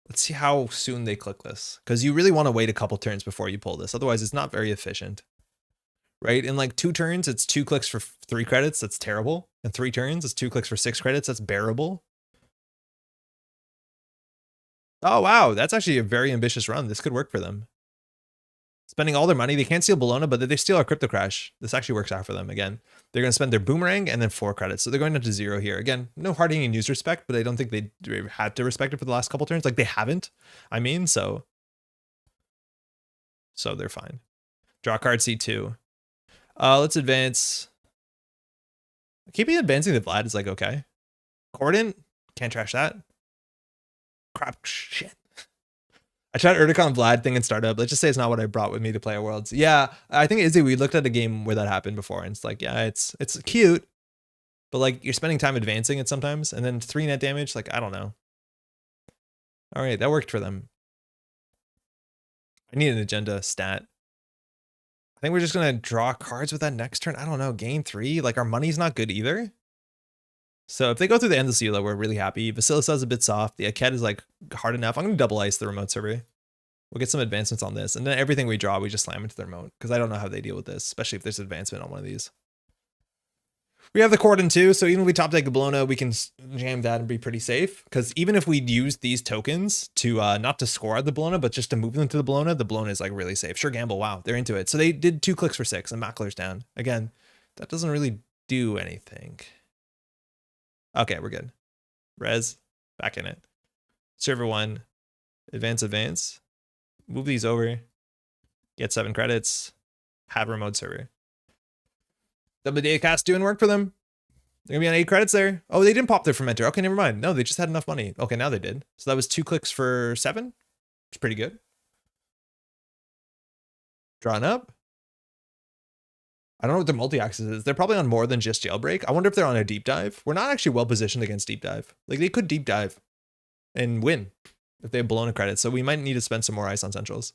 Let's see how soon they click this, because you really want to wait a couple turns before you pull this. Otherwise, it's not very efficient. Right? In like 2 turns, it's 2 clicks for 3 credits. That's terrible. In 3 turns, it's 2 clicks for 6 credits. That's bearable. Oh, wow. That's actually a very ambitious run. This could work for them. Spending all their money. They can't steal Bologna, but they steal our Crypto Crash. This actually works out for them. Again, they're going to spend their Boomerang and then 4 credits. So they're going down to 0 here. Again, no hard-hitting news respect, but I don't think they had to respect it for the last couple turns. Like, they haven't. I mean, so they're fine. Draw card C2. Let's advance. Keeping advancing the Vlad is like, okay. Cordon, can't trash that. Crap, shit. I tried Urticon Vlad thing in startup. Let's just say it's not what I brought with me to play at Worlds. Yeah, I think Izzy, we looked at a game where that happened before, and it's like, yeah, it's cute, but like you're spending time advancing it sometimes, and then 3 net damage, like I don't know. All right, that worked for them. I need an agenda stat. I think we're just gonna draw cards with that next turn. I don't know, gain 3. Like our money's not good either. So if they go through the Endless Eula, we're really happy. Basilica's a bit soft. The Aked is like hard enough. I'm gonna double ice the remote server. We'll get some advancements on this. And then everything we draw, we just slam into the remote. Because I don't know how they deal with this, especially if there's advancement on one of these. We have the Cordon too, so even if we top deck a Bologna, we can jam that and be pretty safe. Because even if we use these tokens to not to score out the Bologna, but just to move them to the Bologna is like really safe. Sure gamble, wow, they're into it. So they did 2 clicks for 6 and Mackler's down. Again, that doesn't really do anything. Okay, we're good. Res, back in it. Server 1, advance. Move these over. Get 7 credits. Have remote server. WDA doing work for them. They're gonna be on 8 credits there. Oh, they didn't pop their fermenter. Okay, never mind. No, they just had enough money. Okay, now they did. So that was 2 clicks for 7. It's pretty good. Drawn up. I don't know what their multi-axis is. They're probably on more than just jailbreak. I wonder if they're on a deep dive. We're not actually well positioned against deep dive. Like they could deep dive and win if they have blown a credit. So we might need to spend some more ice on centrals.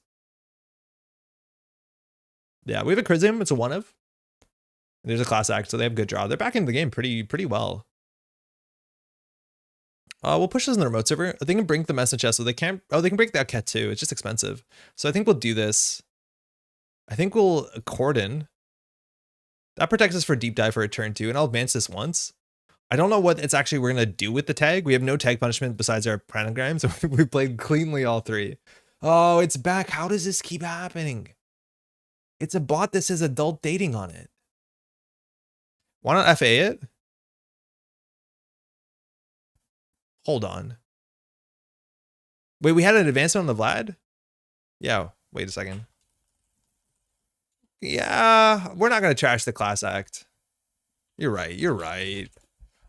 Yeah, we have a Chrism. It's a 1 of. There's a class act, so they have good draw. They're back into the game pretty well. We'll push this in the remote server. They can break the message chest, so they can't. Oh, they can break that cat too. It's just expensive. So I think we'll do this. I think we'll Cordon. That protects us for deep dive for a turn 2, and I'll advance this once. I don't know what it's actually we're gonna do with the tag. We have no tag punishment besides our pranograms. So we played cleanly all 3. Oh, it's back. How does this keep happening? It's a bot that says adult dating on it. Why not FA it? Hold on. Wait, we had an advancement on the Vlad? Yeah, wait a second. Yeah, we're not going to trash the class act. You're right.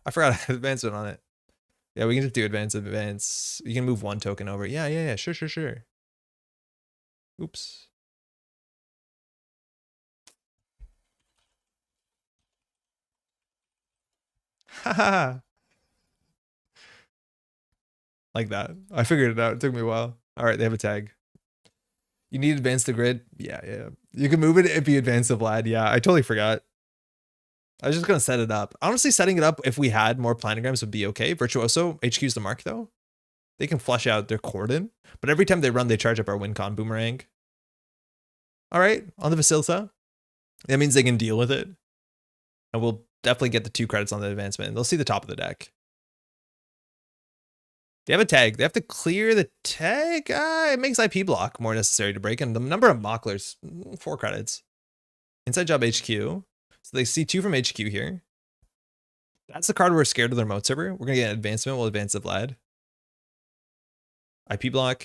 I forgot I had advancement on it. Yeah, we can just do advance. You can move 1 token over. Yeah. Sure. Oops. Haha. Like that. I figured it out. It took me a while. All right, they have a tag. You need to advance the grid. Yeah. You can move it if you advance the Vlad. Yeah, I totally forgot. I was just going to set it up. Honestly, setting it up if we had more planograms would be okay. Virtuoso, HQ's the mark though. They can flush out their Cordon, but every time they run, they charge up our WinCon boomerang. All right, on the Vasilisa. That means they can deal with it. And we'll definitely get the 2 credits on the advancement. They'll see the top of the deck. They have a tag. They have to clear the tag. It makes IP block more necessary to break. And the number of Mocklers, 4 credits. Inside job HQ. So they see 2 from HQ here. That's the card we're scared of the remote server. We're going to get an advancement. We'll advance the Vlad. IP block.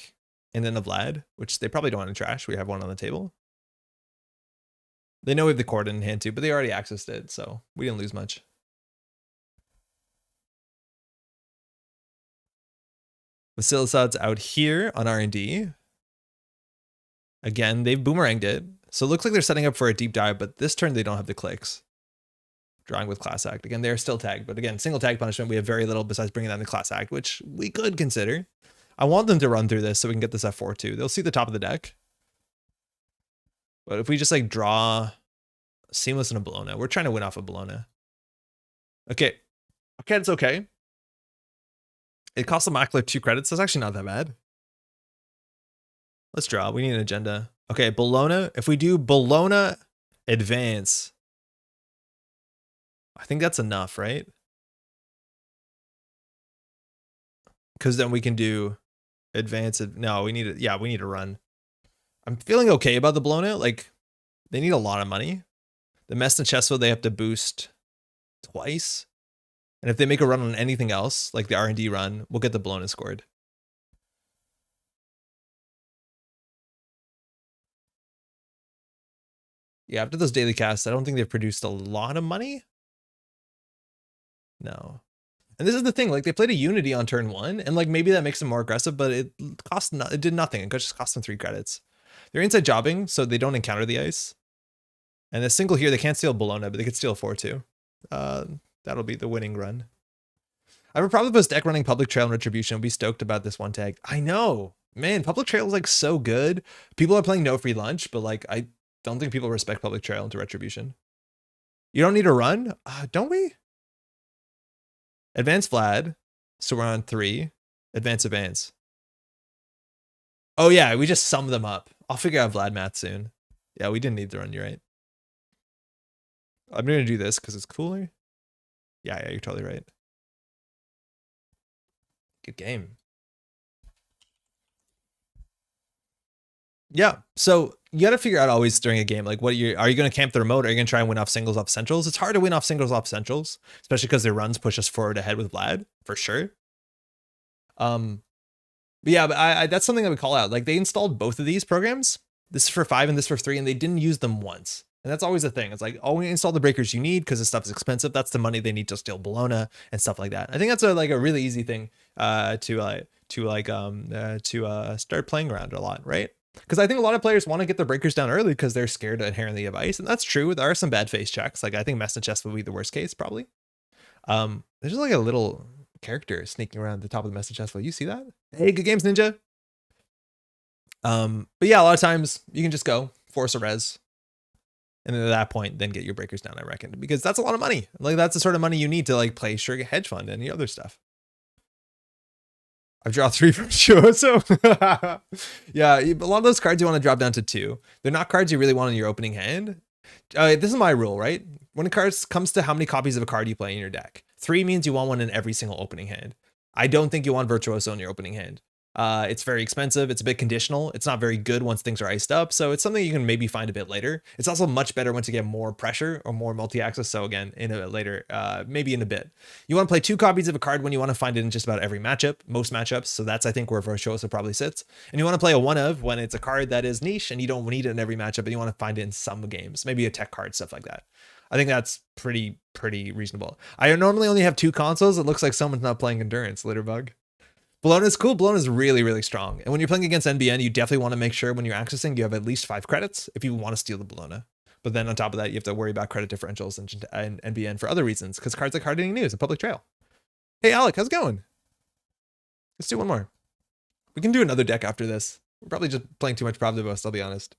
And then the Vlad, which they probably don't want to trash. We have 1 on the table. They know we have the Cordon in hand too, but they already accessed it. So we didn't lose much. Basilisad's out here on R&D. Again, they've boomeranged it. So it looks like they're setting up for a deep dive, but this turn they don't have the clicks. Drawing with class act. Again, they're still tagged, but again, single tag punishment, we have very little besides bringing that into class act, which we could consider. I want them to run through this so we can get this F4 too. They'll see the top of the deck. But if we just like draw Seamless and a Bologna, we're trying to win off a Bologna. Okay, it's okay. It costs the Mackler 2 credits. That's actually not that bad. Let's draw. We need an agenda. Okay, Bologna. If we do Bologna advance, I think that's enough, right? Because then we can do advance. No, we need it. Yeah, we need to run. I'm feeling okay about the Bologna. Like, they need a lot of money. The Mest and Chesto, they have to boost twice. And if they make a run on anything else, like the R&D run, we'll get the Bologna scored. Yeah, after those daily casts, I don't think they've produced a lot of money. No. And this is the thing, like they played a Unity on turn 1, and like maybe that makes them more aggressive, but it did nothing. It just cost them 3 credits. They're inside jobbing, so they don't encounter the ice. And a single here, they can't steal Bologna, but they could steal 4-2. That'll be the winning run. I would probably post deck running Public Trail and Retribution. I'd be stoked about this one tag. I know, man, Public Trail is like so good. People are playing no free lunch, but like I don't think people respect Public Trail into Retribution. You don't need a run, don't we? Advance Vlad, so we're on 3. Advance. Oh yeah, we just sum them up. I'll figure out Vlad math soon. Yeah, we didn't need the run, you're right. I'm gonna do this because it's cooler. Yeah, you're totally right. Good game. Yeah, so you got to figure out always during a game, like are you going to camp the remote? Or are you going to try and win off singles off centrals? It's hard to win off singles off centrals, especially because their runs push us forward ahead with Vlad, for sure. But yeah, but that's something that we call out. Like they installed both of these programs. This is for 5 and this for 3, and they didn't use them once. And that's always the thing. It's like, oh, we install the breakers you need because this stuff is expensive. That's the money they need to steal Bologna and stuff like that. I think that's a really easy thing to start playing around a lot, right? Because I think a lot of players want to get their breakers down early because they're scared inherently of ice, and that's true. There are some bad face checks. Like I think Mess and Chest would be the worst case probably. There's just like a little character sneaking around the top of the Mess and Chest. You see that? Hey, good games, Ninja. But yeah, a lot of times you can just go force a res. And then at that point, then get your breakers down, I reckon, because that's a lot of money. Like that's the sort of money you need to like play Sugar Hedge Fund and any other stuff. I've drawn 3 from sure. So yeah, a lot of those cards you want to drop down to 2. They're not cards you really want in your opening hand. This is my rule, right? When it comes to how many copies of a card you play in your deck, 3 means you want one in every single opening hand. I don't think you want Virtuoso in your opening hand. It's very expensive. It's a bit conditional. It's not very good once things are iced up. So it's something you can maybe find a bit later. It's also much better once you get more pressure or more multi-access. So again, in a bit later, maybe in a bit. You want to play 2 copies of a card when you want to find it in just about every matchup, most matchups. So that's, I think, where Virtuoso probably sits. And you want to play a 1 of when it's a card that is niche and you don't need it in every matchup, but you want to find it in some games, maybe a tech card, stuff like that. I think that's pretty reasonable. I normally only have 2 consoles. It looks like someone's not playing Endurance, Litterbug. Bologna is cool. Bologna is really strong. And when you're playing against NBN, you definitely want to make sure when you're accessing, you have at least 5 credits if you want to steal the Bologna. But then on top of that, you have to worry about credit differentials and NBN for other reasons, because cards like Hard Hitting News and Public Trail. Hey, Alec, how's it going? Let's do one more. We can do another deck after this. We're probably just playing too much Pravdivos, I'll be honest.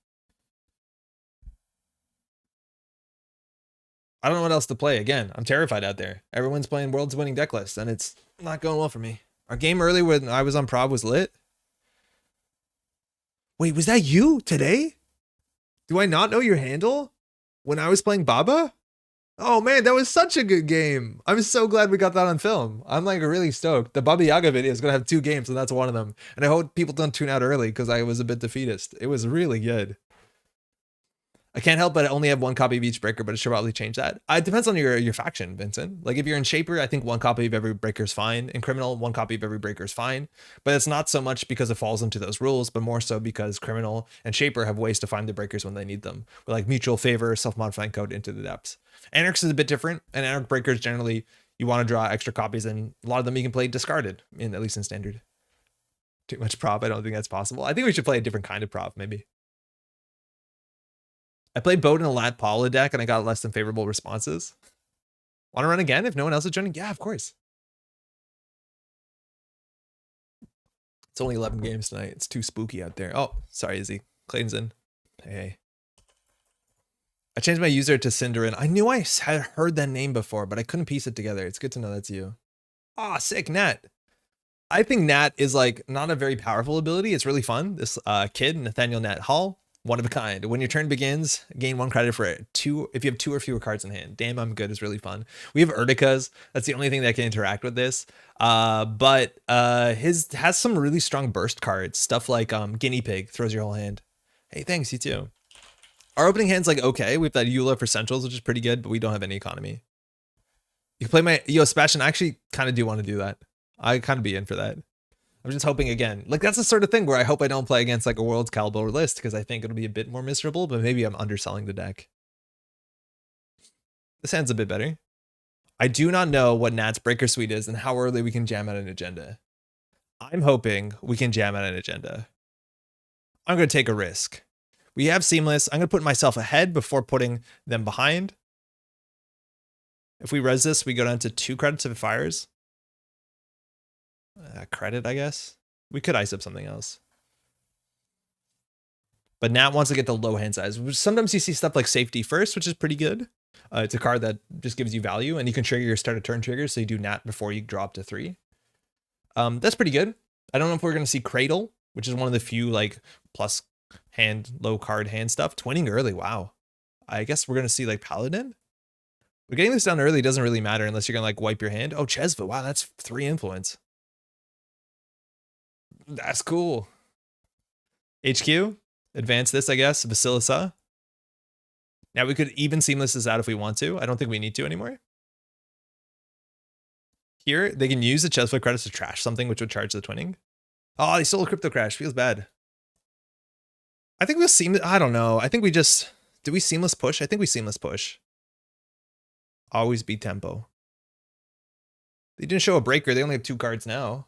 I don't know what else to play. Again, I'm terrified out there. Everyone's playing World's Winning deck list, and it's not going well for me. Our game early when I was on Prav was lit. Wait, was that you today? Do I not know your handle? When I was playing Baba? Oh man, that was such a good game. I'm so glad we got that on film. I'm like really stoked. The Baba Yaga video is going to have 2 games, and that's one of them. And I hope people don't tune out early because I was a bit defeatist. It was really good. I can't help but only have 1 copy of each breaker, but it should probably change that. It depends on your faction, Vincent. Like if you're in Shaper, I think 1 copy of every breaker is fine. In Criminal, 1 copy of every breaker is fine. But it's not so much because it falls into those rules, but more so because Criminal and Shaper have ways to find the breakers when they need them. With like mutual favor, self-modifying code into the depths. Anarchs is a bit different, and Anarch breakers generally you want to draw extra copies, and a lot of them you can play discarded, at least in Standard. Too much prop, I don't think that's possible. I think we should play a different kind of prop, maybe. I played Boat in a Lat Paula deck and I got less than favorable responses. Want to run again if no one else is joining? Yeah, of course. It's only 11 games tonight. It's too spooky out there. Oh, sorry, Izzy. Clayton's in. Hey. I changed my user to Cinderin. I knew I had heard that name before, but I couldn't piece it together. It's good to know that's you. Ah, sick, Nat. I think Nat is like not a very powerful ability. It's really fun. This kid, Nathaniel Nat Hall. One of a kind. When your turn begins, gain 1 credit for it. 2 if you have 2 or fewer cards in hand. Damn, I'm good is really fun. We have Urticas. That's the only thing that can interact with this. But his has some really strong burst cards. Stuff like Guinea Pig throws your whole hand. Hey, thanks, you too. Our opening hand's like okay. We have that Eula for centrals, which is pretty good, but we don't have any economy. You can play my Sebastian. I actually kind of do want to do that. I kind of be in for that. I'm just hoping again, like that's the sort of thing where I hope I don't play against like a World's caliber list because I think it'll be a bit more miserable, but maybe I'm underselling the deck. This hand's a bit better. I do not know what Nat's breaker suite is and how early we can jam out an agenda. I'm hoping we can jam out an agenda. I'm going to take a risk. We have seamless. I'm going to put myself ahead before putting them behind. If we res this, we go down to 2 credits if it fires. Credit, I guess. We could ice up something else. But Nat wants to get the low hand size. Sometimes you see stuff like safety first, which is pretty good. It's a card that just gives you value, and you can trigger your start of turn triggers, so you do Nat before you drop to 3. That's pretty good. I don't know if we're going to see Cradle, which is one of the few like plus hand, low card hand stuff. Twinning early, wow. I guess we're going to see like Paladin. But getting this down early doesn't really matter unless you're going to like wipe your hand. Oh, Chesva, wow, that's 3 influence. That's cool. HQ, advance this, I guess. Vasilisa. Now we could even seamless this out if we want to. I don't think we need to anymore. Here, they can use the Chesva credits to trash something, which would charge the twinning. Oh, they stole a crypto crash. Feels bad. I think we'll seamless. I don't know. I think we just. Did we seamless push? I think we seamless push. Always beat tempo. They didn't show a breaker. They only have 2 cards now.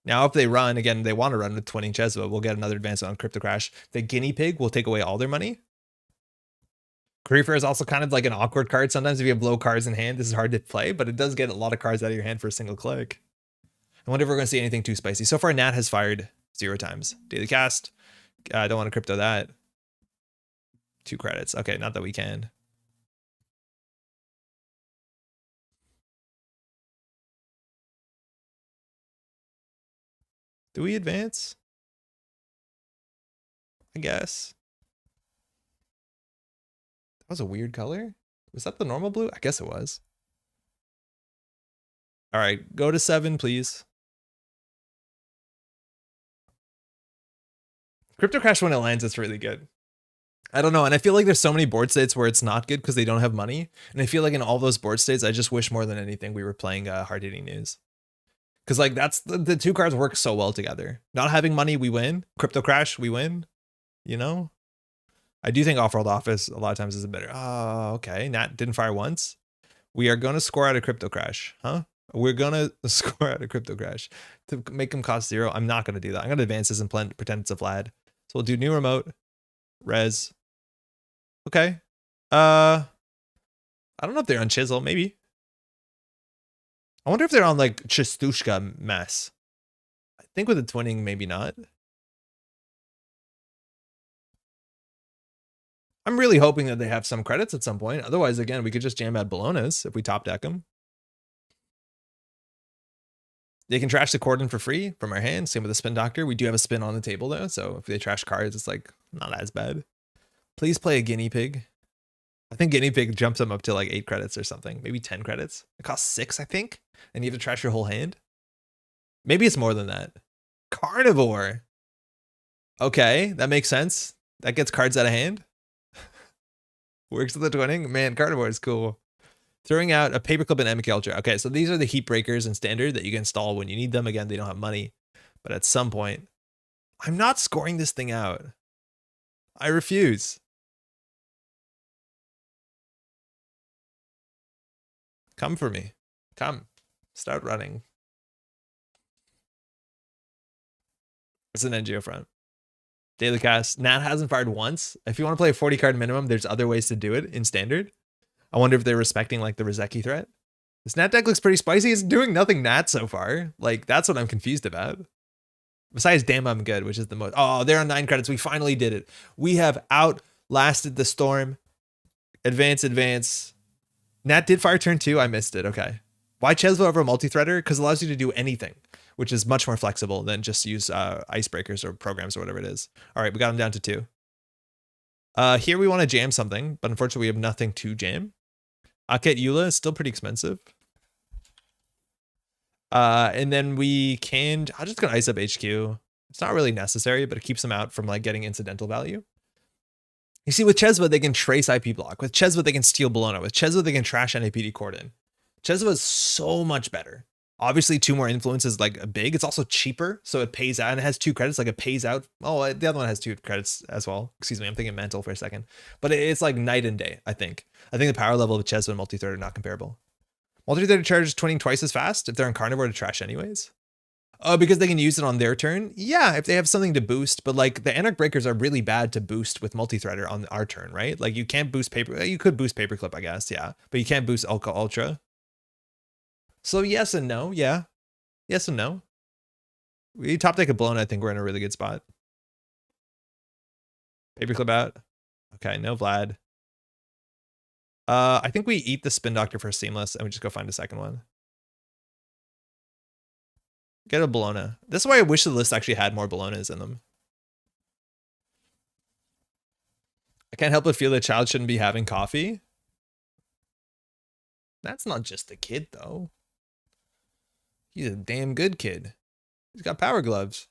Now, if they run, again, they want to run with twinning Chesva, we'll get another advancement on Crypto Crash. The Guinea Pig will take away all their money. Career Fair is also kind of like an awkward card. Sometimes if you have low cards in hand, this is hard to play, but it does get a lot of cards out of your hand for a single click. I wonder if we're going to see anything too spicy. So far, Nat has fired 0 times. Daily cast. I don't want to crypto that. 2 credits. Okay, not that we can. Do we advance? I guess. That was a weird color. Was that the normal blue? I guess it was. All right, go to 7, please. Crypto Crash when it lands, it's really good. I don't know, and I feel like there's so many board states where it's not good because they don't have money. And I feel like in all those board states, I just wish more than anything we were playing hard-hitting news. Because like that's the 2 cards work so well together. Not having money, we win. Crypto Crash, we win. You know? I do think Off-World Office a lot of times is a better. Oh, okay. Nat didn't fire once. We are going to score out a Crypto Crash. Huh? We're going to score out a Crypto Crash to make them cost 0. I'm not going to do that. I'm going to advance this and pretend it's a Vlad. So we'll do new remote. Res. Okay. I don't know if they're on Chisel. Maybe. I wonder if they're on like Chistushka mess. I think with the twinning, maybe not. I'm really hoping that they have some credits at some point. Otherwise, again, we could just jam out Bolognas if we top deck them. They can trash the Cordon for free from our hand. Same with the Spin Doctor. We do have a spin on the table though, so if they trash cards, it's like not as bad. Please play a Guinea Pig. I think Guinea Pig jumps them up to like 8 credits or something. Maybe 10 credits. It costs 6, I think. And you have to trash your whole hand. Maybe it's more than that. Carnivore. Okay, that makes sense. That gets cards out of hand. Works with the twinning. Man, Carnivore is cool. Throwing out a Paperclip and MK Ultra. Okay, so these are the heat breakers in standard that you can install when you need them. Again, they don't have money. But at some point, I'm not scoring this thing out. I refuse. Come for me. Come. Start running. It's an NGO front. Daily cast. Nat hasn't fired once. If you want to play a 40 card minimum, there's other ways to do it in standard. I wonder if they're respecting like the Rizeki threat. This Nat deck looks pretty spicy. It's doing nothing Nat so far. Like that's what I'm confused about. Besides damn I'm good, which is the most. Oh, they're on 9 credits. We finally did it. We have outlasted the storm. Advance, advance. Nat did fire turn 2. I missed it. Okay. Why Chesva over multi-threader? Because it allows you to do anything, which is much more flexible than just use icebreakers or programs or whatever it is. All right, we got him down to 2. Here we want to jam something, but unfortunately we have nothing to jam. Aket Eula is still pretty expensive. And then we can, I'm just going to ice up HQ. It's not really necessary, but it keeps them out from like getting incidental value. You see, with Chesva, they can trace IP block. With Chesva, they can steal Bologna. With Chesva, they can trash NAPD Cordon. Chesva is so much better. Obviously, 2 more influences like big. It's also cheaper, so it pays out. And it has 2 credits, like it pays out. Oh, the other one has 2 credits as well. Excuse me, I'm thinking mental for a second. But it's like night and day, I think. I think the power level of Chesva and multi-thread are not comparable. Multi-threaded charges twinning twice as fast if they're on carnivore to trash anyways. Oh, because they can use it on their turn? Yeah, if they have something to boost, but like the Anarch Breakers are really bad to boost with multi-threader on our turn, right? Like you can't boost paper, you could boost Paperclip, I guess, yeah. But you can't boost Ultra Ultra. So yes and no, yeah. Yes and no. We top deck a blown, I think we're in a really good spot. Paperclip out. Okay, no Vlad. I think we eat the Spin Doctor for Seamless and we just go find a second one. Get a Bologna. That's why I wish the list actually had more Bolognas in them. I can't help but feel the child shouldn't be having coffee. That's not just a kid, though. He's a damn good kid. He's got power gloves.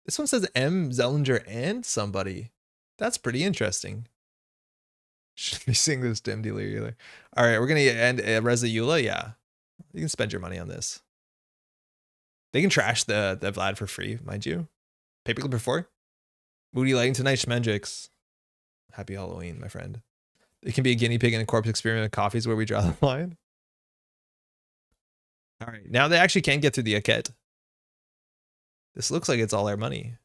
This one says M, Zellinger, and somebody. That's pretty interesting. Should be seeing this dim dealer. All right, we're going to end Reza Eula. Yeah. You can spend your money on this. They can trash the Vlad for free, mind you. Paperclip before. Moody lighting tonight, Schmendrix. Happy Halloween, my friend. It can be a guinea pig and a corpse experiment of coffees where we draw the line. All right, now they actually can't get through the Aket. This looks like it's all our money.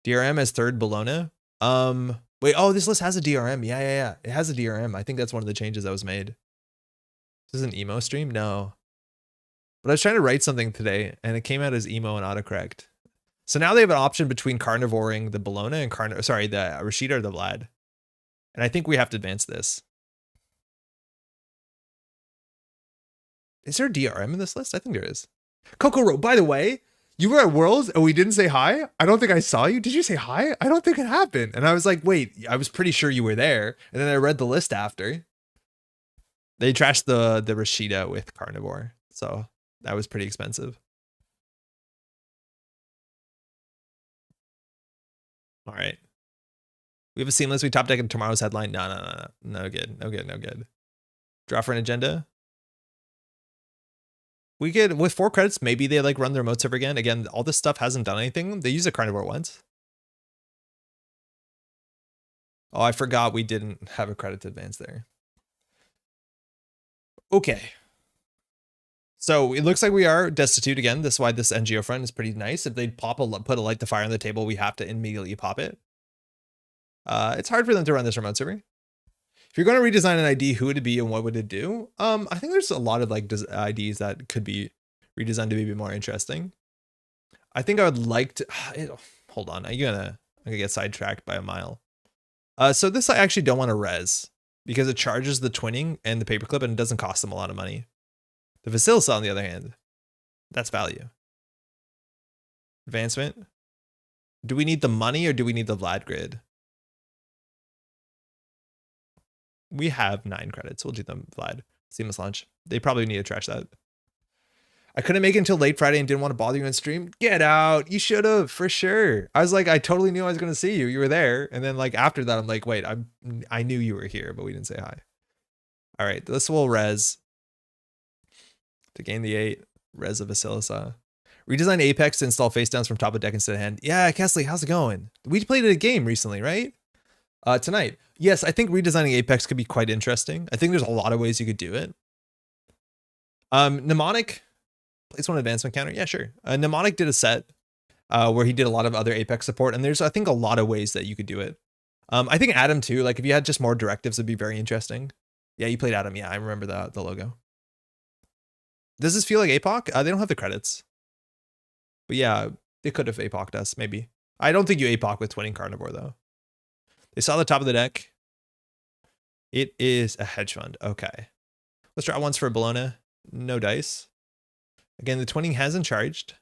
DRM as third Bologna. Wait, oh, this list has a DRM. Yeah. It has a DRM. I think that's one of the changes that was made. This is an emo stream? No. But I was trying to write something today and it came out as emo and autocorrect. So now they have an option between carnivoring the Bologna and the Rashida or the Vlad. And I think we have to advance this. Is there a DRM in this list? I think there is. Kokoro, by the way, you were at Worlds and we didn't say hi? I don't think I saw you. Did you say hi? I don't think it happened. And I was like, wait, I was pretty sure you were there. And then I read the list after. They trashed the Rashida with Carnivore. So that was pretty expensive. All right. We have a Seamless. We top deck in tomorrow's headline. No. No good. Draw for an agenda. We could, with 4 credits, maybe they like run the remote server again. Again, all this stuff hasn't done anything. They used a Carnivore once. Oh, I forgot we didn't have a credit to advance there. Okay. So it looks like we are destitute again. That's why this NGO front is pretty nice. If they put a light to fire on the table, we have to immediately pop it. It's hard for them to run this remote server. If you're going to redesign an ID, who would it be and what would it do? I think there's a lot of like IDs that could be redesigned to be a bit more interesting. I think I would like to hold on. I'm gonna get sidetracked by a mile. So this I actually don't want to res because it charges the twinning and the paperclip and it doesn't cost them a lot of money. The Vasilisa, on the other hand, that's value. Advancement. Do we need the money or do we need the Vlad grid? We have 9 credits. We'll do them, Vlad. Seamless launch. They probably need to trash that. I couldn't make it until late Friday and didn't want to bother you in stream. Get out. You should have, for sure. I was like, I totally knew I was going to see you. You were there. And then like after that, I'm like, wait, I knew you were here, but we didn't say hi. All right, this will res. To gain the 8, res of Vasilisa. Redesign Apex to install face downs from top of deck instead of hand. Yeah, Kesley, how's it going? We played a game recently, right? Tonight. Yes, I think redesigning Apex could be quite interesting. I think there's a lot of ways you could do it. Mnemonic, place one advancement counter. Yeah, sure. Mnemonic did a set where he did a lot of other Apex support, and there's, I think, a lot of ways that you could do it. I think Adam too, like if you had just more directives, it'd be very interesting. Yeah, you played Adam. Yeah, I remember the logo. Does this feel like APOC? They don't have the credits. But yeah, they could have APOC'd us, maybe. I don't think you APOC with twinning Carnivore, though. They saw the top of the deck. It is a hedge fund. Okay. Let's try once for Bologna. No dice. Again, the twinning hasn't charged.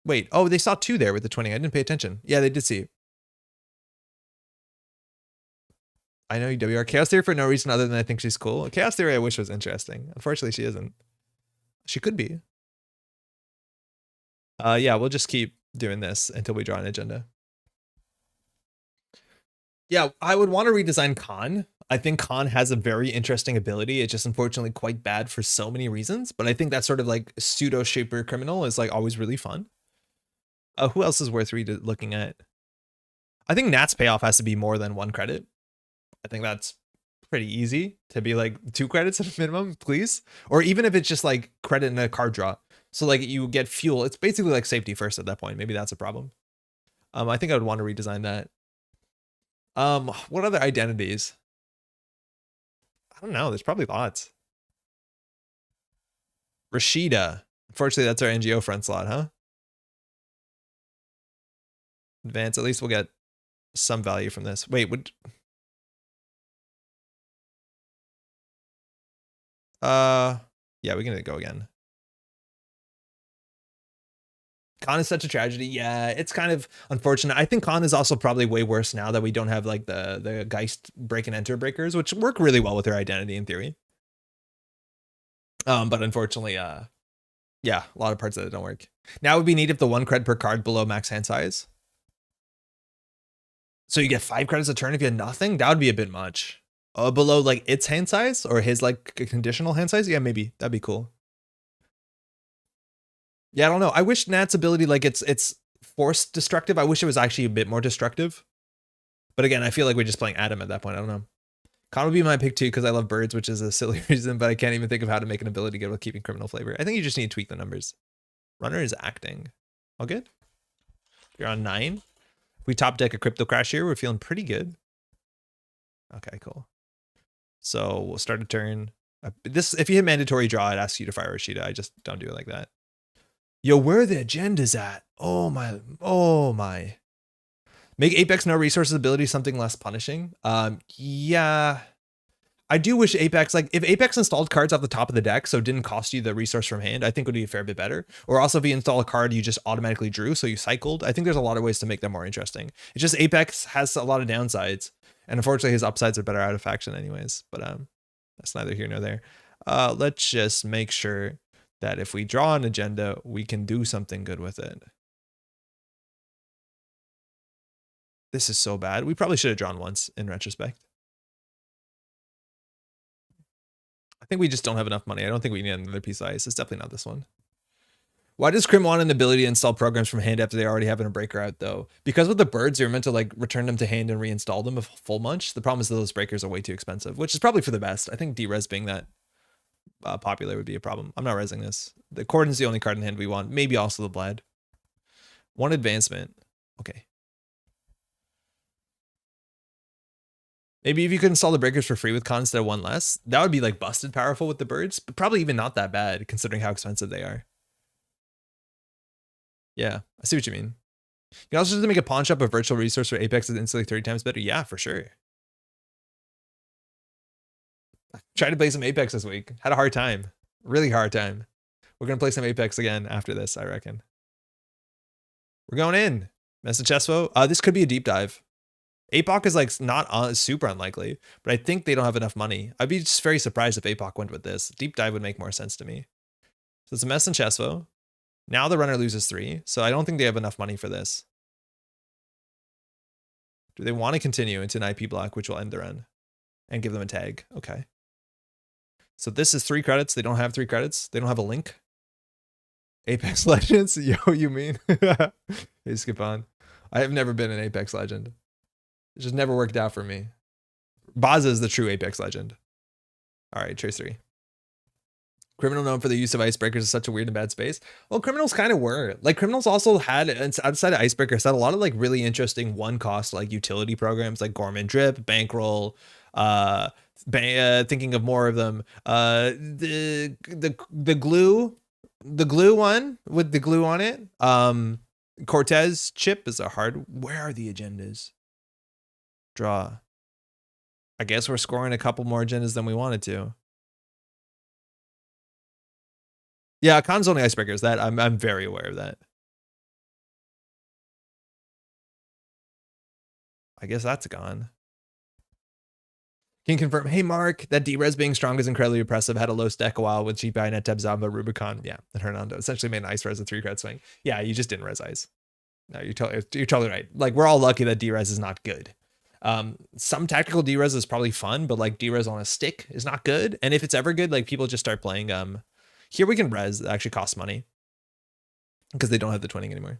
Wait. Oh, they saw 2 there with the twinning. I didn't pay attention. Yeah, they did see. I know UWR. Chaos Theory for no reason other than I think she's cool. Chaos Theory I wish was interesting. Unfortunately, she isn't. She could be. Yeah, we'll just keep doing this until we draw an agenda. Yeah, I would want to redesign Khan. I think Khan has a very interesting ability. It's just unfortunately quite bad for so many reasons. But I think that sort of like pseudo shaper criminal is like always really fun. Who else is worth looking at? I think Nat's payoff has to be more than 1 credit. I think that's pretty easy to be like 2 credits at a minimum, please. Or even if it's just like credit in a card draw. So like you get fuel. It's basically like safety first at that point. Maybe that's a problem. I think I would want to redesign that. What other identities? I don't know. There's probably lots. Rashida. Unfortunately, that's our NGO front slot, huh? Advance. At least we'll get some value from this. Wait, would... yeah, we can go again. Khan is such a tragedy. Yeah, it's kind of unfortunate. I think Khan is also probably way worse now that we don't have like the Geist break and enter breakers, which work really well with their identity in theory. But unfortunately, yeah, a lot of parts of it don't work. Now it would be neat if the 1 cred per card below max hand size. So you get 5 credits a turn if you had nothing? That would be a bit much. Below like its hand size or his like conditional hand size? Yeah, maybe. That'd be cool. Yeah, I don't know. I wish Nat's ability, like it's force destructive. I wish it was actually a bit more destructive. But again, I feel like we're just playing Adam at that point. I don't know. Khan would be my pick too because I love birds, which is a silly reason, but I can't even think of how to make an ability good with keeping criminal flavor. I think you just need to tweak the numbers. Runner is acting. All good? You're on 9. If we top deck a crypto crash here, we're feeling pretty good. Okay, cool. So we'll start a turn. This, if you hit mandatory draw, it asks you to fire Rashida. I just don't do it like that. Yo, where are the agendas at? Oh my, oh my. Make Apex no resources ability something less punishing. Yeah. I do wish Apex, like if Apex installed cards off the top of the deck so it didn't cost you the resource from hand, I think would be a fair bit better. Or also if you install a card you just automatically drew, so you cycled. I think there's a lot of ways to make that more interesting. It's just Apex has a lot of downsides. And unfortunately his upsides are better out of faction anyways. But that's neither here nor there. Let's just make sure that if we draw an agenda, we can do something good with it. This is so bad. We probably should have drawn once in retrospect. I think we just don't have enough money. I don't think we need another piece of ice. It's definitely not this one. Why does Crim want an ability to install programs from hand after they already have a breaker out though? Because with the birds, you're meant to like return them to hand and reinstall them a full bunch. The problem is that those breakers are way too expensive, which is probably for the best. I think D-Res being that popular would be a problem. I'm not resing this. The Cordon's the only card in hand we want. Maybe also the Blad. 1 advancement. Okay. Maybe if you could install the breakers for free with Khan instead of 1 less, that would be like busted powerful with the birds, but probably even not that bad considering how expensive they are. Yeah, I see what you mean. You can also just make a pawn shop a virtual resource for Apex is instantly 30 times better. Yeah, for sure. Tried to play some Apex this week. Had a hard time. Really hard time. We're going to play some Apex again after this, I reckon. We're going in. Message Chesvo. This could be a deep dive. APOC is like not super unlikely, but I think they don't have enough money. I'd be just very surprised if APOC went with this. Deep dive would make more sense to me. So it's a mess in Chesvo. Now the runner loses 3, so I don't think they have enough money for this. Do they want to continue into an IP block, which will end the run and give them a tag? Okay. So this is 3 credits. They don't have 3 credits. They don't have a link. Apex Legends? Yo, you mean? Hey, skip on. I have never been an Apex Legend. It just never worked out for me. Baza is the true Apex Legend. All right, Trace 3. Criminal known for the use of icebreakers is such a weird and bad space. Well, criminals kind of were. Like criminals also had, outside of icebreakers, had a lot of like really interesting one-cost like utility programs like Gorman Drip, Bankroll, thinking of more of them. The glue one with the glue on it. Cortez chip is a hard. Where are the agendas? Draw. I guess we're scoring a couple more agendas than we wanted to. Yeah, Khan's only icebreakers. That I'm very aware of that. I guess that's gone. Can confirm. Hey Mark, that D-Res being strong is incredibly impressive. Had a low stack a while with GPI, Netab, Zamba, Rubicon. Yeah, and Hernando essentially made an ice res a 3 cred swing. Yeah, you just didn't res ice. No, you're totally right. Like we're all lucky that D-Res is not good. Some tactical D-Res is probably fun, but like D-Res on a stick is not good. And if it's ever good, like people just start playing here we can res that actually costs money because they don't have the twinning anymore.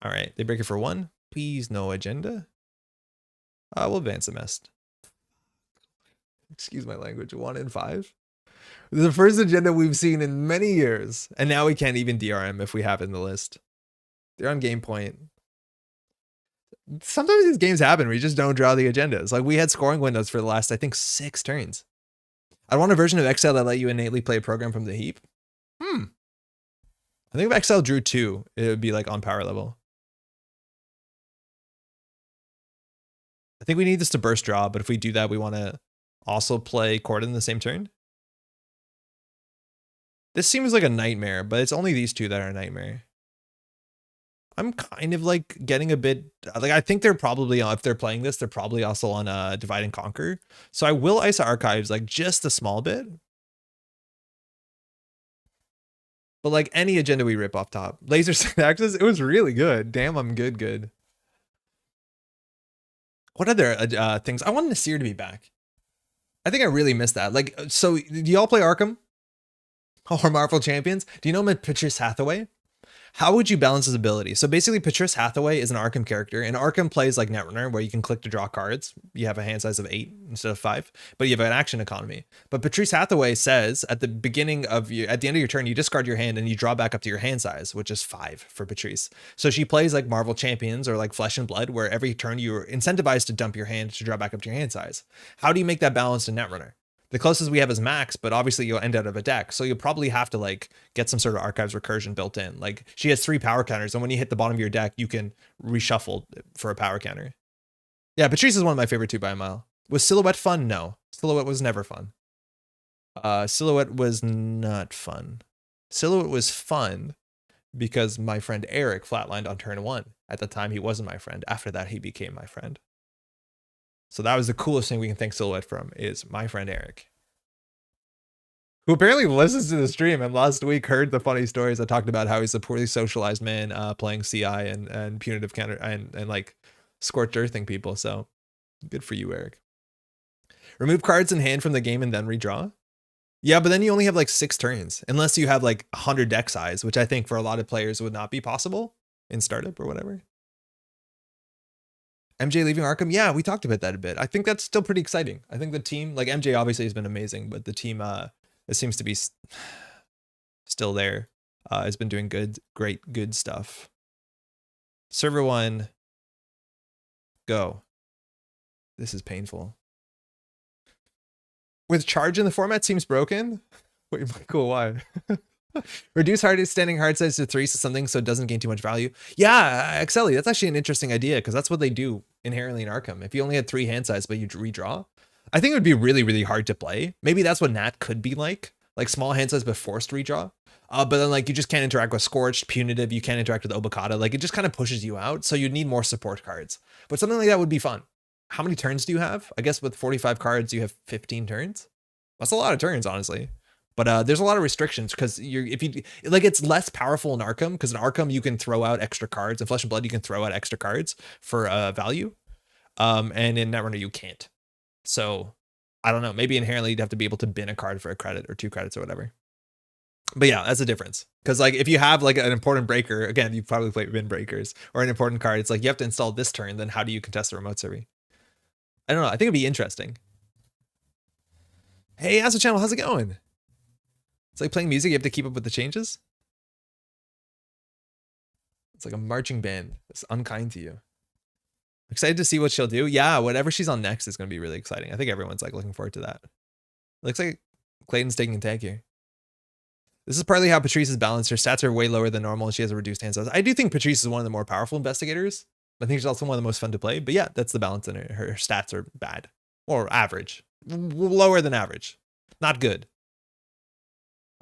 All right, they break it for 1. Please, no agenda. We'll advance the mest. Excuse my language. 1 in 5. The first agenda we've seen in many years, and now we can't even DRM if we have it in the list. They're on game point. Sometimes these games happen. We just don't draw the agendas. Like we had scoring windows for the last, I think, 6 turns. I want a version of Excel that let you innately play a program from the heap. I think if Excel drew 2, it would be like on power level. I think we need this to burst draw, but if we do that, we want to also play Chord in the same turn. This seems like a nightmare, but it's only these 2 that are a nightmare. I'm kind of like getting a bit like, I think they're probably, if they're playing this, they're probably also on Divide and Conquer. So I will ISA Archives like just a small bit. But like any agenda we rip off top. Laser Syntaxis, it was really good. Damn, I'm good. What other things? I wanted Nasir to be back. I think I really missed that. Like, so do y'all play Arkham? Or Marvel Champions? Do you know Patrice Hathaway? How would you balance his ability? So basically, Patrice Hathaway is an Arkham character, and Arkham plays like Netrunner, where you can click to draw cards. You have a hand size of 8 instead of 5, but you have an action economy. But Patrice Hathaway says at the beginning of at the end of your turn, you discard your hand and you draw back up to your hand size, which is 5 for Patrice. So she plays like Marvel Champions or like Flesh and Blood, where every turn you're incentivized to dump your hand to draw back up to your hand size. How do you make that balance in Netrunner? The closest we have is Max, but obviously you'll end out of a deck. So you'll probably have to like get some sort of archives recursion built in. Like she has 3 power counters, and when you hit the bottom of your deck, you can reshuffle for a power counter. Yeah, Patrice is one of my favorite 2 by a mile. Was Silhouette fun? No. Silhouette was never fun. Silhouette was not fun. Silhouette was fun because my friend Eric flatlined on turn 1. At the time, he wasn't my friend. After that, he became my friend. So that was the coolest thing we can thank Silhouette from, is my friend Eric, who apparently listens to the stream and last week heard the funny stories I talked about how he's a poorly socialized man playing CI and punitive counter and like scorched earthing people. So good for you, Eric. Remove cards in hand from the game and then redraw. Yeah, but then you only have like 6 turns unless you have like 100 deck size, which I think for a lot of players would not be possible in startup or whatever. MJ leaving Arkham? Yeah, we talked about that a bit. I think that's still pretty exciting. I think the team, like MJ obviously has been amazing, but the team it seems to be still there. Has been doing good stuff. Server 1, go. This is painful. With charge in the format seems broken. Wait, Michael, why? Reduce standing hard size to 3 so something so it doesn't gain too much value. Yeah, Excelli, that's actually an interesting idea because that's what they do inherently in Arkham. If you only had 3 hand size but you redraw, I think it would be really, really hard to play. Maybe that's what Nat could be like small hand size but forced redraw. But then like you just can't interact with Scorched, Punitive, you can't interact with Obokata. Like it just kind of pushes you out. So you'd need more support cards. But something like that would be fun. How many turns do you have? I guess with 45 cards, you have 15 turns. That's a lot of turns, honestly. But there's a lot of restrictions because it's less powerful in Arkham because in Arkham you can throw out extra cards. In Flesh and Blood you can throw out extra cards for value, and in Netrunner you can't. So I don't know. Maybe inherently you'd have to be able to bin a card for a credit or 2 credits or whatever. But yeah, that's a difference because like if you have like an important breaker, again you probably play bin breakers or an important card. It's like you have to install this turn. Then how do you contest the remote survey? I don't know. I think it'd be interesting. Hey, Astro Channel, how's it going? It's like playing music, you have to keep up with the changes. It's like a marching band. It's unkind to you. Excited to see what she'll do. Yeah, whatever she's on next is going to be really exciting. I think everyone's like looking forward to that. Looks like Clayton's taking a tag here. This is partly how Patrice is balanced. Her stats are way lower than normal and she has a reduced hand size. I do think Patrice is one of the more powerful investigators. I think she's also one of the most fun to play. But yeah, that's the balance in her. Her stats are bad. Or average. Lower than average. Not good.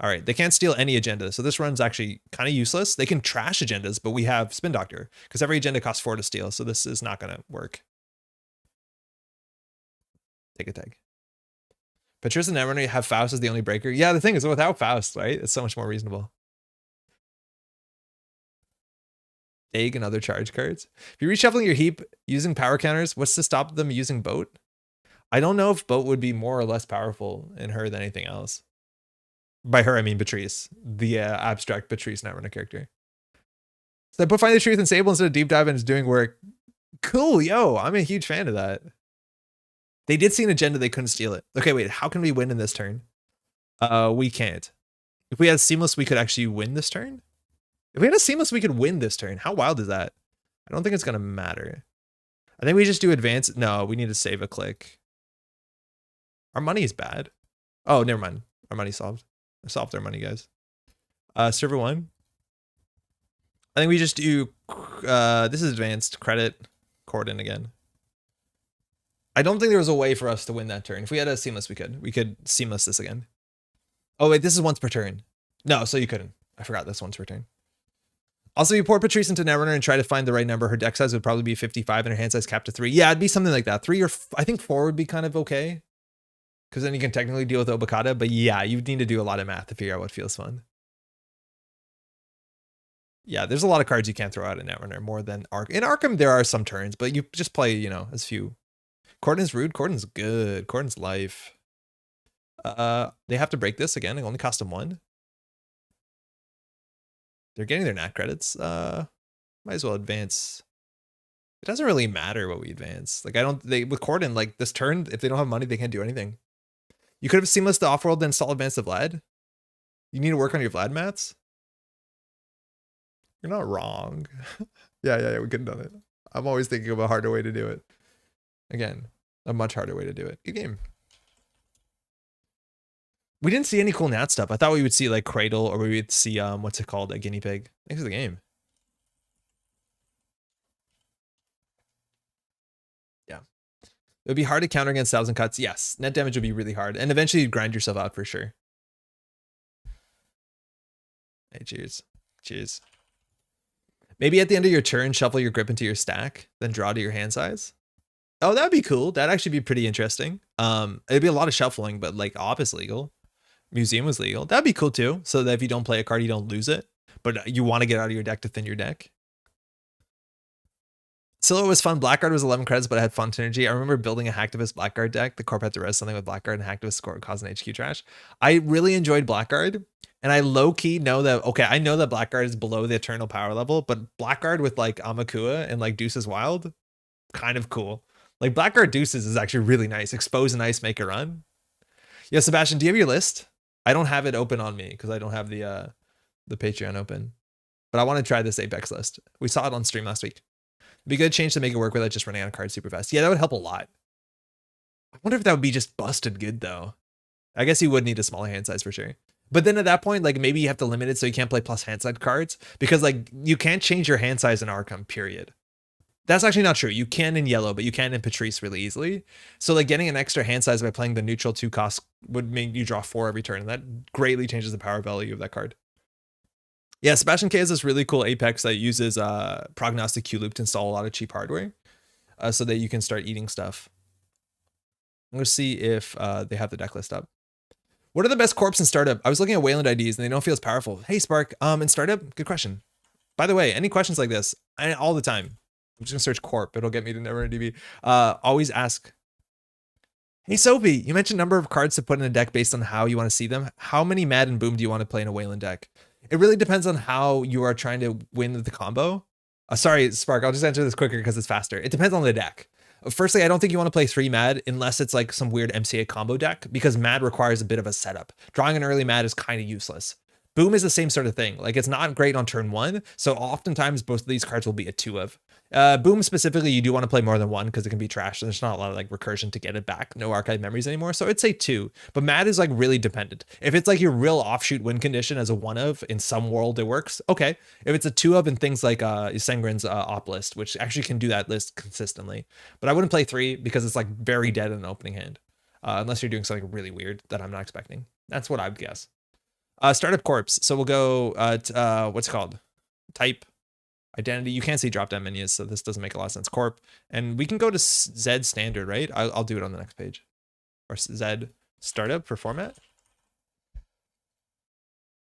All right, they can't steal any agenda, so this run's actually kind of useless. They can trash agendas, but we have Spin Doctor, because every agenda costs 4 to steal, so this is not going to work. Take a tag. Patrice and Netrunner have Faust as the only breaker. Yeah, the thing is, without Faust, right, it's so much more reasonable. Egg and other charge cards. If you're reshuffling your heap using power counters, what's to stop them using Boat? I don't know if Boat would be more or less powerful in her than anything else. By her, I mean Patrice, the abstract Patrice Netrunner character. So I put Find the Truth and Sable instead of Deep Dive and it's doing work. Cool, yo, I'm a huge fan of that. They did see an agenda, they couldn't steal it. Okay, wait, how can we win in this turn? We can't. If we had Seamless, we could actually win this turn? If we had a Seamless, we could win this turn. How wild is that? I don't think it's gonna matter. I think we just do advance. No, we need to save a click. Our money is bad. Oh, never mind. Our money solved. I solved our money, guys. Server 1. I think we just do, this is advanced, credit, Corden again. I don't think there was a way for us to win that turn. If we had a Seamless, we could. We could Seamless this again. Oh, wait, this is once per turn. No, so you couldn't. I forgot this once per turn. Also, you pour Patrice into Netrunner and try to find the right number. Her deck size would probably be 55 and her hand size capped to 3. Yeah, it'd be something like that. 3 or I think 4 would be kind of okay. Because then you can technically deal with Obokata. But yeah, you need to do a lot of math to figure out what feels fun. Yeah, there's a lot of cards you can't throw out in Netrunner more than Arc. In Arkham, there are some turns, but you just play, you know, as few. Corden's rude. Corden's good. Corden's life. They have to break this again. It only cost them 1. They're getting their nat credits. Might as well advance. It doesn't really matter what we advance. Like with Corden, like this turn, if they don't have money, they can't do anything. You could have Seamless to Offworld, then install Advance of Vlad. You need to work on your Vlad mats. You're not wrong. Yeah, we could have done it. I'm always thinking of a harder way to do it. Again, a much harder way to do it. Good game. We didn't see any cool Nat stuff. I thought we would see like Cradle or we would see, what's it called? A Guinea Pig. Thanks for the game. Yeah. It would be hard to counter against 1,000 cuts. Yes. Net damage would be really hard. And eventually you'd grind yourself out for sure. Hey, cheers. Cheers. Maybe at the end of your turn, shuffle your grip into your stack, then draw to your hand size. Oh, that'd be cool. That'd actually be pretty interesting. It'd be a lot of shuffling, but like Opus legal. Museum was legal. That'd be cool too. So that if you don't play a card, you don't lose it. But you want to get out of your deck to thin your deck. Silo was fun. Blackguard was 11 credits, but it had fun synergy. I remember building a Hacktivist Blackguard deck. The corp had to res something with Blackguard and Hacktivist score causing HQ trash. I really enjoyed Blackguard. And I low-key know that, okay, I know that Blackguard is below the Eternal power level, but Blackguard with like Amakua and like Deuces Wild, kind of cool. Like Blackguard Deuces is actually really nice. Expose and Ice, make a run. Yeah, Sebastian, do you have your list? I don't have it open on me because I don't have the Patreon open. But I want to try this Apex list. We saw it on stream last week. It'd be a good change to make it work without just running out of cards super fast. Yeah, that would help a lot. I wonder if that would be just busted good though. I guess you would need a smaller hand size for sure. But then at that point, like maybe you have to limit it so you can't play plus hand size cards because like you can't change your hand size in Arkham, period. That's actually not true. You can in yellow, but you can in Patrice really easily. So like getting an extra hand size by playing the neutral 2 cost would make you draw 4 every turn. And that greatly changes the power value of that card. Yeah, Sebastian K is this really cool Apex that uses Prognostic Q Loop to install a lot of cheap hardware so that you can start eating stuff. I'm going to see if they have the deck list up. What are the best corps in startup? I was looking at Wayland IDs and they don't feel as powerful. Hey, Spark, in startup, good question. By the way, any questions like this, all the time. I'm just gonna search corp. It'll get me to Netrunner DB. Always ask. Hey, Sophie, you mentioned number of cards to put in a deck based on how you want to see them. How many Mad and Boom do you want to play in a Wayland deck? It really depends on how you are trying to win the combo. Sorry, Spark, I'll just answer this quicker because it's faster. It depends on the deck. Firstly, I don't think you want to play 3 Mad unless it's like some weird MCA combo deck because Mad requires a bit of a setup. Drawing an early Mad is kind of useless. Boom is the same sort of thing. Like it's not great on turn 1. So oftentimes both of these cards will be a 2 of. Boom specifically, you do want to play more than 1 because it can be trashed. There's not a lot of like recursion to get it back. No archive memories anymore. So I'd say 2. But Mad is like really dependent. If it's like your real offshoot win condition as a 1 of in some world it works. Okay. If it's a 2 of in things like Sengrin's op list, which actually can do that list consistently. But I wouldn't play 3 because it's like very dead in an opening hand. Unless you're doing something really weird that I'm not expecting. That's what I would guess. Startup corps. So we'll go what's it called? Type. Identity. You can't see drop down menus, so this doesn't make a lot of sense. Corp. And we can go to Z standard, right? I'll do it on the next page. Or Z startup for format.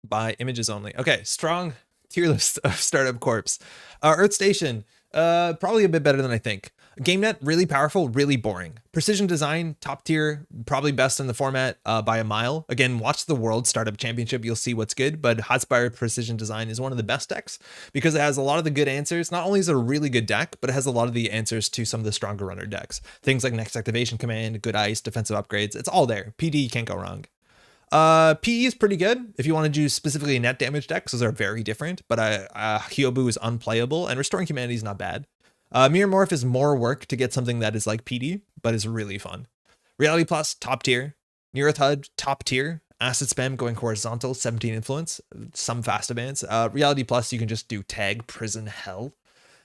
By images only. Okay, strong tier list of startup corps. Earth Station. Probably a bit better than I think. GameNet, really powerful, really boring. Precision Design, top tier, probably best in the format by a mile. Again, watch the World Startup Championship, you'll see what's good, but Hotspire Precision Design is one of the best decks because it has a lot of the good answers. Not only is it a really good deck, but it has a lot of the answers to some of the stronger runner decks. Things like Next Activation Command, good ice, defensive upgrades, it's all there. PD, you can't go wrong. PE is pretty good if you want to do specifically net damage decks. Those are very different, but Hyobu is unplayable and Restoring Humanity is not bad. Mirror Morph is more work to get something that is like PD, but is really fun. Reality Plus, top tier. Near HUD, top tier. Acid Spam going horizontal, 17 influence, some fast advance. Reality Plus, you can just do tag, prison, hell.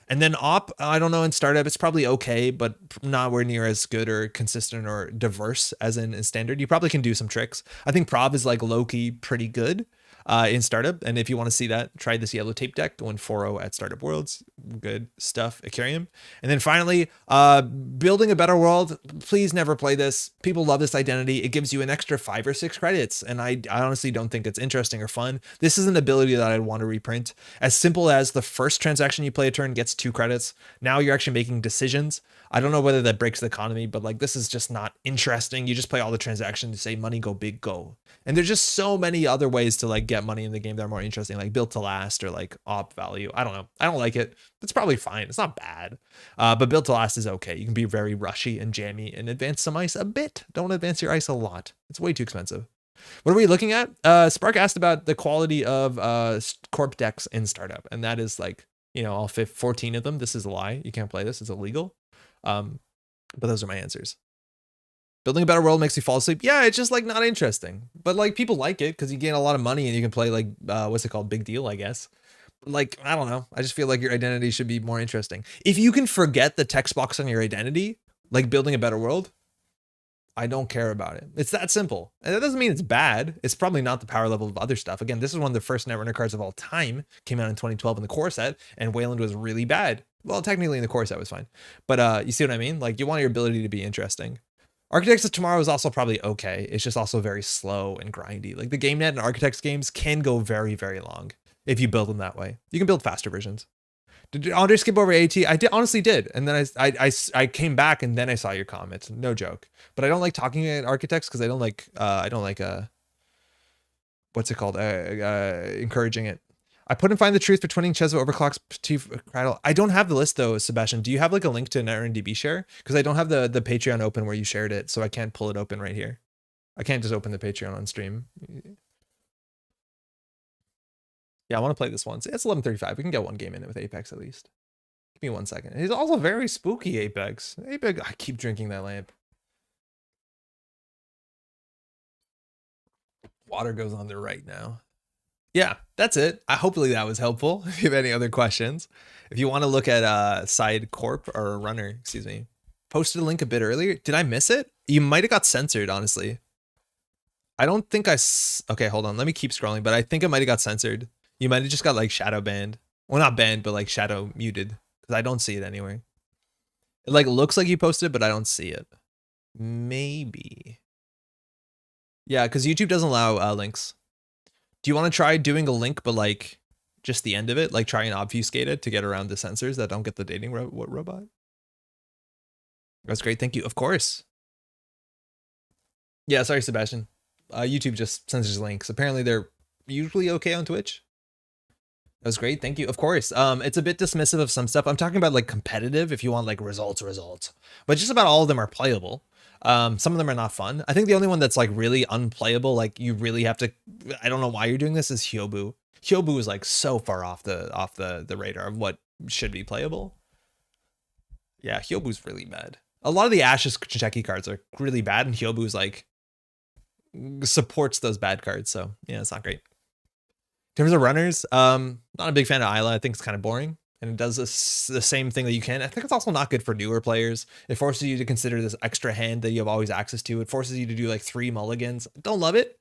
And then op, I don't know, in startup, it's probably okay, but nowhere near as good or consistent or diverse as in standard. You probably can do some tricks. I think Prov is like low-key pretty good in startup. And if you want to see that, try this yellow tape deck, win 4-0 at Startup Worlds. Good stuff, ycarium. And then finally, building a better world. Please never play this. People love this identity. It gives you an extra 5 or 6 credits. And I honestly don't think it's interesting or fun. This is an ability that I'd want to reprint. As simple as the first transaction you play a turn gets 2 credits. Now you're actually making decisions. I don't know whether that breaks the economy, but like this is just not interesting. You just play all the transactions to say money, go big, go. And there's just so many other ways to like get money in the game that are more interesting, like built to last or like op value. I don't know. I don't like it. It's probably fine. It's not bad. But built to last is okay. You can be very rushy and jammy and advance some ice a bit. Don't advance your ice a lot. It's way too expensive. What are we looking at? Spark asked about the quality of corp decks in startup. And that is like, you know, all 14 of them. This is a lie. You can't play this. It's illegal. But those are my answers. Building a better world makes you fall asleep. Yeah, it's just like not interesting. But like people like it because you gain a lot of money and you can play like, what's it called? Big deal, I guess. Like, I don't know. I just feel like your identity should be more interesting. If you can forget the text box on your identity, like building a better world, I don't care about it. It's that simple. And that doesn't mean it's bad. It's probably not the power level of other stuff. Again, this is one of the first Netrunner cards of all time. Came out in 2012 in the core set, and Wayland was really bad. Well, technically in the core set was fine. But you see what I mean? Like, you want your ability to be interesting. Architects of Tomorrow is also probably okay. It's just also very slow and grindy. Like the GameNet and Architects games can go very, very long if you build them that way. You can build faster versions. Did Andre skip over AT? I did, honestly did. And then I came back and then I saw your comments. No joke. But I don't like talking at Architects because I don't like what's it called? Encouraging it. I put and find the truth for twinning Chesva overclocks to Cradle. I don't have the list though, Sebastian. Do you have like a link to Netrunner DB share? Because I don't have the Patreon open where you shared it, so I can't pull it open right here. I can't just open the Patreon on stream. Yeah, I want to play this once. It's 11:35. We can get one game in it with Apex at least. Give me 1 second. He's also very spooky, Apex. Apex, I keep drinking that lamp. Water goes on there right now. Yeah, that's it. Hopefully that was helpful. If you have any other questions, if you want to look at side corp or runner, excuse me, posted a link a bit earlier. Did I miss it? You might have got censored, honestly. I don't think okay, hold on. Let me keep scrolling, but I think it might have got censored. You might have just got like shadow banned. Well, not banned, but like shadow muted because I don't see it anywhere. It like looks like you posted, but I don't see it. Maybe. Yeah, because YouTube doesn't allow links. Do you want to try doing a link, but like just the end of it? Like try and obfuscate it to get around the censors that don't get the dating robot? That's great. Thank you. Of course. Yeah, sorry, Sebastian. YouTube just censors links. Apparently they're usually okay on Twitch. That was great. Thank you. Of course. It's a bit dismissive of some stuff. I'm talking about like competitive if you want like results. But just about all of them are playable. Some of them are not fun. I think the only one that's like really unplayable, like you really have to, I don't know why you're doing this, is Hyobu. Hyobu is like so far off the radar of what should be playable. Yeah, Hyobu's really bad. A lot of the Ashes Cheki cards are really bad, and Hyobu's like supports those bad cards. So yeah, it's not great. In terms of runners, not a big fan of Isla. I think it's kind of boring. And it does the same thing that you can. I think it's also not good for newer players. It forces you to consider this extra hand that you have always access to. It forces you to do like 3 mulligans. Don't love it.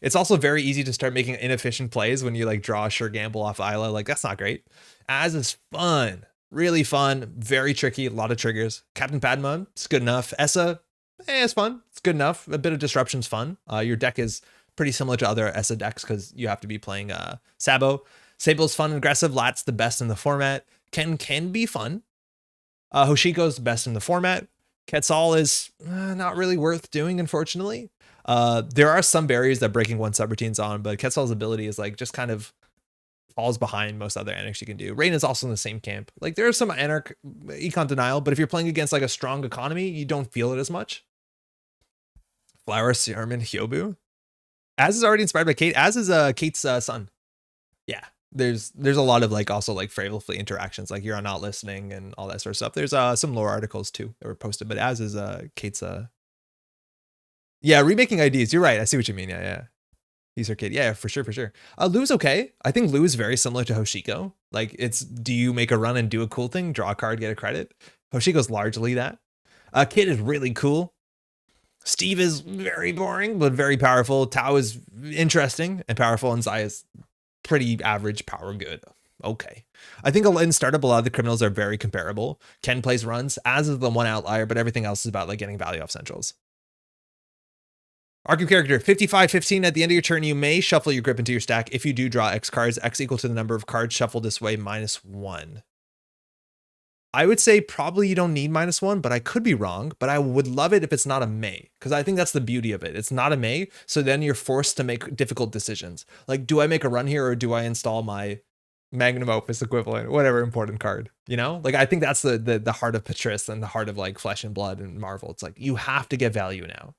It's also very easy to start making inefficient plays when you like draw a sure gamble off Isla. Like that's not great. Az is fun. Really fun. Very tricky. A lot of triggers. Captain Padma, it's good enough. Essa, it's fun. It's good enough. A bit of disruption's fun. Your deck is pretty similar to other Essa decks because you have to be playing Sabo. Sable's fun and aggressive. Lat's the best in the format. Ken can be fun. Hoshiko's best in the format. Quetzal is not really worth doing, unfortunately. There are some barriers that breaking one subroutine's on, but Quetzal's ability is like just kind of falls behind most other anarchs you can do. Rain is also in the same camp. Like there are some anarch econ denial, but if you're playing against like a strong economy, you don't feel it as much. Flower, Sermon, Hyobu. Az is already inspired by Kate. Az is Kate's son. Yeah. There's a lot of like also like Fravelfleet interactions, like you're not listening and all that sort of stuff. There's some lore articles too that were posted, but Az is Kate's yeah, remaking IDs. You're right. I see what you mean. Yeah. He's her kid. Yeah, for sure. Lou's okay. I think Lou is very similar to Hoshiko. Like it's, do you make a run and do a cool thing, draw a card, get a credit? Hoshiko's largely that. Kid is really cool. Steve is very boring, but very powerful. Tao is interesting and powerful, and Zai is pretty average, power good. Okay. I think in startup, a lot of the criminals are very comparable. Ken plays runs, as is the one outlier, but everything else is about like getting value off centrals. Arc of character, 55-15. At the end of your turn, you may shuffle your grip into your stack. If you do draw X cards, X equal to the number of cards shuffled this way -1. I would say probably you don't need -1, but I could be wrong. But I would love it if it's not a may, because I think that's the beauty of it. It's not a may, so then you're forced to make difficult decisions. Like, do I make a run here or do I install my magnum opus equivalent, whatever important card? You know, like I think that's the heart of Patris and the heart of like Flesh and Blood and Marvel. It's like you have to get value now.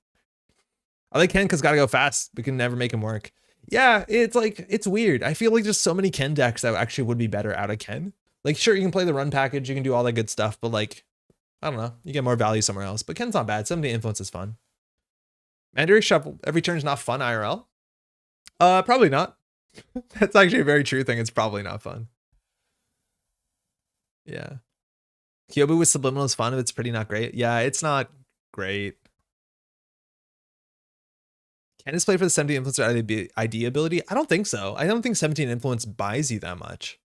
I like Ken because gotta go fast. We can never make him work. Yeah, it's like, it's weird. I feel like there's so many Ken decks that actually would be better out of Ken. Like, sure, you can play the run package, you can do all that good stuff, but like, I don't know, you get more value somewhere else. But Ken's not bad. 70 influence is fun. Mandatory shuffle every turn is not fun IRL. Probably not. That's actually a very true thing. It's probably not fun. Yeah. Hyobu with subliminal is fun if it's pretty not great. Yeah, it's not great. Can this play for the 17 influence ID ability? I don't think so. I don't think 17 influence buys you that much.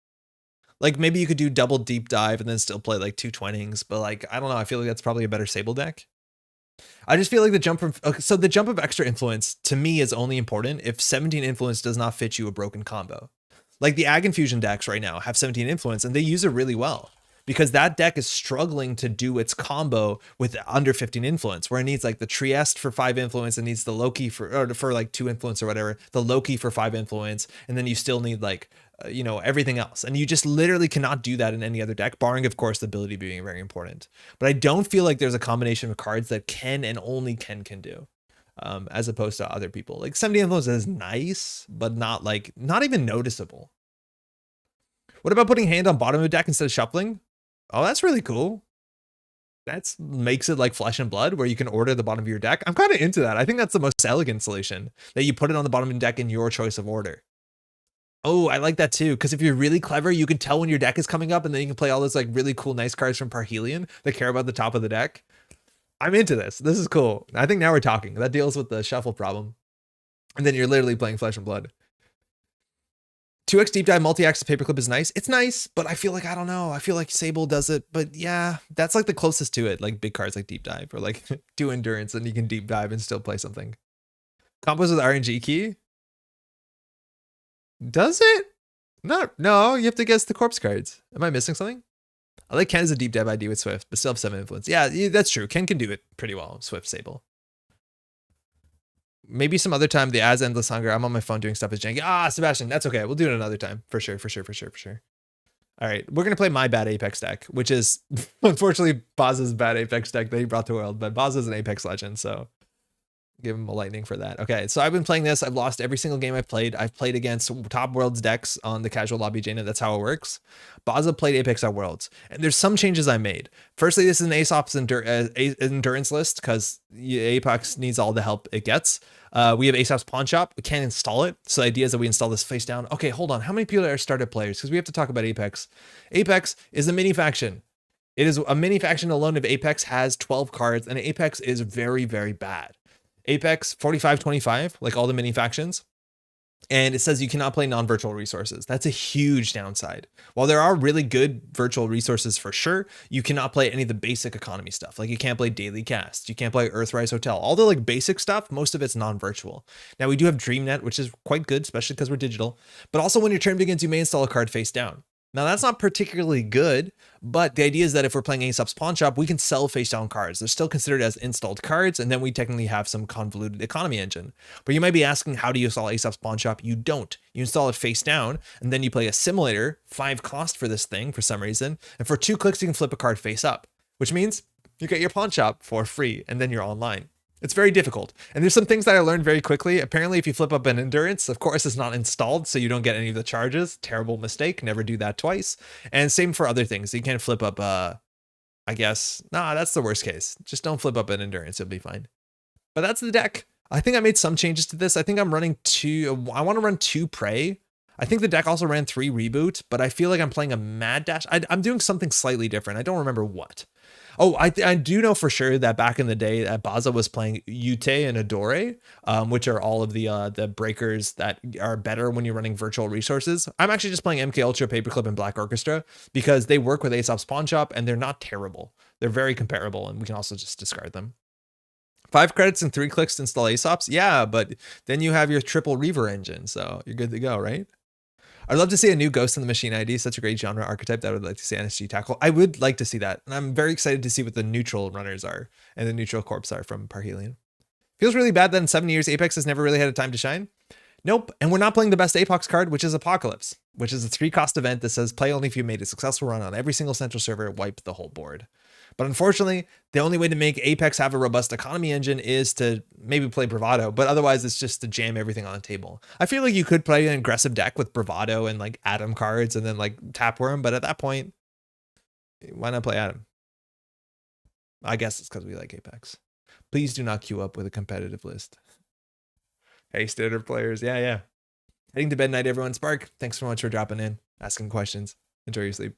Like maybe you could do double deep dive and then still play like 220s, but like, I don't know. I feel like that's probably a better Sable deck. I just feel like the jump from, okay, so the jump of extra influence to me is only important if 17 influence does not fit you a broken combo. Like the Ag Infusion decks right now have 17 influence and they use it really well, because that deck is struggling to do its combo with under 15 influence, where it needs like the Trieste for 5 influence, and needs the Loki for like 2 influence or whatever, the Loki for 5 influence, and then you still need like, you know, everything else. And you just literally cannot do that in any other deck, barring of course the ability being very important. But I don't feel like there's a combination of cards that Ken and only Ken can do, as opposed to other people. Like 70 influence is nice, but not even noticeable. What about putting hand on bottom of the deck instead of shuffling? Oh, that's really cool. That makes it like Flesh and Blood, where you can order the bottom of your deck. I'm kind of into that. I think that's the most elegant solution, that you put it on the bottom of the deck in your choice of order. Oh, I like that too, because if you're really clever, you can tell when your deck is coming up, and then you can play all those like really cool, nice cards from Parhelion that care about the top of the deck. I'm into this. This is cool. I think now we're talking. That deals with the shuffle problem. And then you're literally playing Flesh and Blood. 2x deep dive multi-axis paperclip is nice. It's nice, but I feel like, I don't know. I feel like Sable does it, but yeah, that's like the closest to it. Like big cards like deep dive, or like 2 endurance, and you can deep dive and still play something. Combos with RNG key. Does it? No, you have to guess the corpse cards. Am I missing something? I like Ken as a deep dive ID with Swift, but still have 7 influence. Yeah, that's true. Ken can do it pretty well. Swift, Sable. Maybe some other time, the As Endless Hunger. I'm on my phone doing stuff as janky. Sebastian, that's okay. We'll do it another time. For sure. All right, we're going to play my bad Apex deck, which is unfortunately Baz's bad Apex deck that he brought to the world. But Baz is an Apex legend, so give him a lightning for that. Okay, so I've been playing this. I've lost every single game I've played. I've played against top Worlds decks on the casual lobby, Jaina. That's how it works. Baza played Apex at Worlds, and there's some changes I made. Firstly, this is an Aesop's endurance list, because Apex needs all the help it gets. We have Aesop's Pawn Shop. We can't install it, so the idea is that we install this face down. Okay, hold on. How many people are started players? Because we have to talk about Apex. Apex is a mini faction. It is a mini faction alone of Apex has 12 cards, and Apex is very, very bad. Apex 45-25, like all the mini factions. And it says you cannot play non-virtual resources. That's a huge downside. While there are really good virtual resources for sure, you cannot play any of the basic economy stuff. Like you can't play Daily Cast, you can't play Earthrise Hotel. All the like basic stuff, most of it's non-virtual. Now we do have DreamNet, which is quite good, especially because we're digital. But also when your turn begins, you may install a card face down. Now that's not particularly good, but the idea is that if we're playing Aesop's Pawn Shop, we can sell face down cards. They're still considered as installed cards, and then we technically have some convoluted economy engine. But you might be asking, how do you install Aesop's Pawn Shop? You don't. You install it face down, and then you play a simulator, 5 cost for this thing for some reason, and for 2 clicks you can flip a card face up, which means you get your pawn shop for free, and then you're online. It's very difficult. And there's some things that I learned very quickly. Apparently, if you flip up an endurance, of course, it's not installed, so you don't get any of the charges. Terrible mistake. Never do that twice. And same for other things. You can't flip up, I guess. Nah, that's the worst case. Just don't flip up an endurance. It'll be fine. But that's the deck. I think I made some changes to this. I think I'm running 2. I want to run 2 Prey. I think the deck also ran 3 Reboot, but I feel like I'm playing a Mad Dash. I'm doing something slightly different. I don't remember what. Oh, I do know for sure that back in the day, Baza was playing Ute and Adore, which are all of the breakers that are better when you're running virtual resources. I'm actually just playing MK Ultra, Paperclip, and Black Orchestra because they work with Aesop's Pawn Shop and they're not terrible. They're very comparable, and we can also just discard them. 5 credits and 3 clicks to install Aesop's? Yeah, but then you have your triple Reaver engine, so you're good to go, right? I'd love to see a new Ghost in the Machine ID, such a great genre archetype that I would like to see NSG tackle. I would like to see that. And I'm very excited to see what the neutral runners are and the neutral corps are from Parhelion. Feels really bad that in 7 years, Apex has never really had a time to shine. Nope. And we're not playing the best Apox card, which is Apocalypse, which is a 3-cost event that says play only if you made a successful run on every single central server, wipe the whole board. But unfortunately, the only way to make Apex have a robust economy engine is to maybe play Bravado, but otherwise it's just to jam everything on the table. I feel like you could play an aggressive deck with Bravado and like Atom cards and then like Tapworm, but at that point, why not play Atom? I guess it's because we like Apex. Please do not queue up with a competitive list. Hey, standard players. Yeah. Heading to bed night, everyone. Spark, thanks so much for dropping in, asking questions. Enjoy your sleep.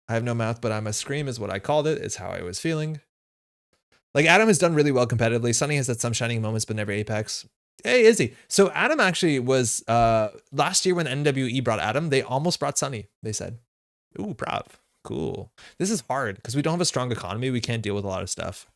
I have no mouth, but I'm a scream is what I called it. It's how I was feeling. Like Adam has done really well competitively. Sunny has had some shining moments, but never Apex. Hey, Izzy. So Adam actually was, last year when NWE brought Adam, they almost brought Sunny, they said. Ooh, prop. Cool. This is hard because we don't have a strong economy. We can't deal with a lot of stuff.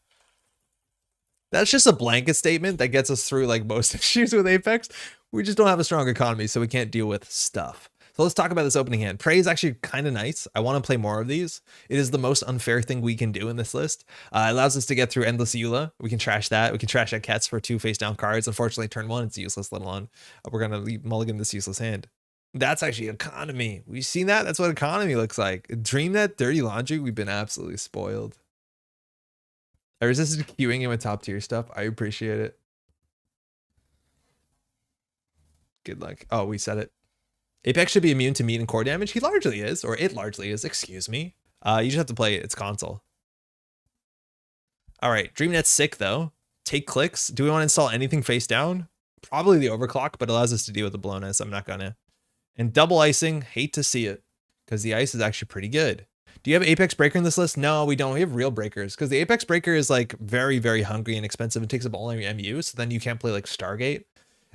That's just a blanket statement that gets us through like most issues with Apex. We just don't have a strong economy, so we can't deal with stuff. So let's talk about this opening hand. Prey is actually kind of nice. I want to play more of these. It is the most unfair thing we can do in this list. It allows us to get through Endless Eula. We can trash that. We can trash that Kets for 2 face down cards. Unfortunately, turn 1, it's useless, let alone we're going to mulligan this useless hand. That's actually economy. We've seen that. That's what economy looks like. DreamNet, Dirty Laundry. We've been absolutely spoiled. I resisted queuing in with top tier stuff. I appreciate it. Good luck. Oh, we said it. Apex should be immune to meat and core damage. He largely is, or it largely is, excuse me. You just have to play its console. All right, DreamNet's sick though. Take clicks. Do we want to install anything face down? Probably the overclock, but it allows us to deal with the blowness. I'm not gonna. And double icing, hate to see it, because the ice is actually pretty good. Do you have Apex Breaker in this list? No, we don't. We have real breakers, because the Apex Breaker is like very, very hungry and expensive and takes up all your MU, so then you can't play like Stargate.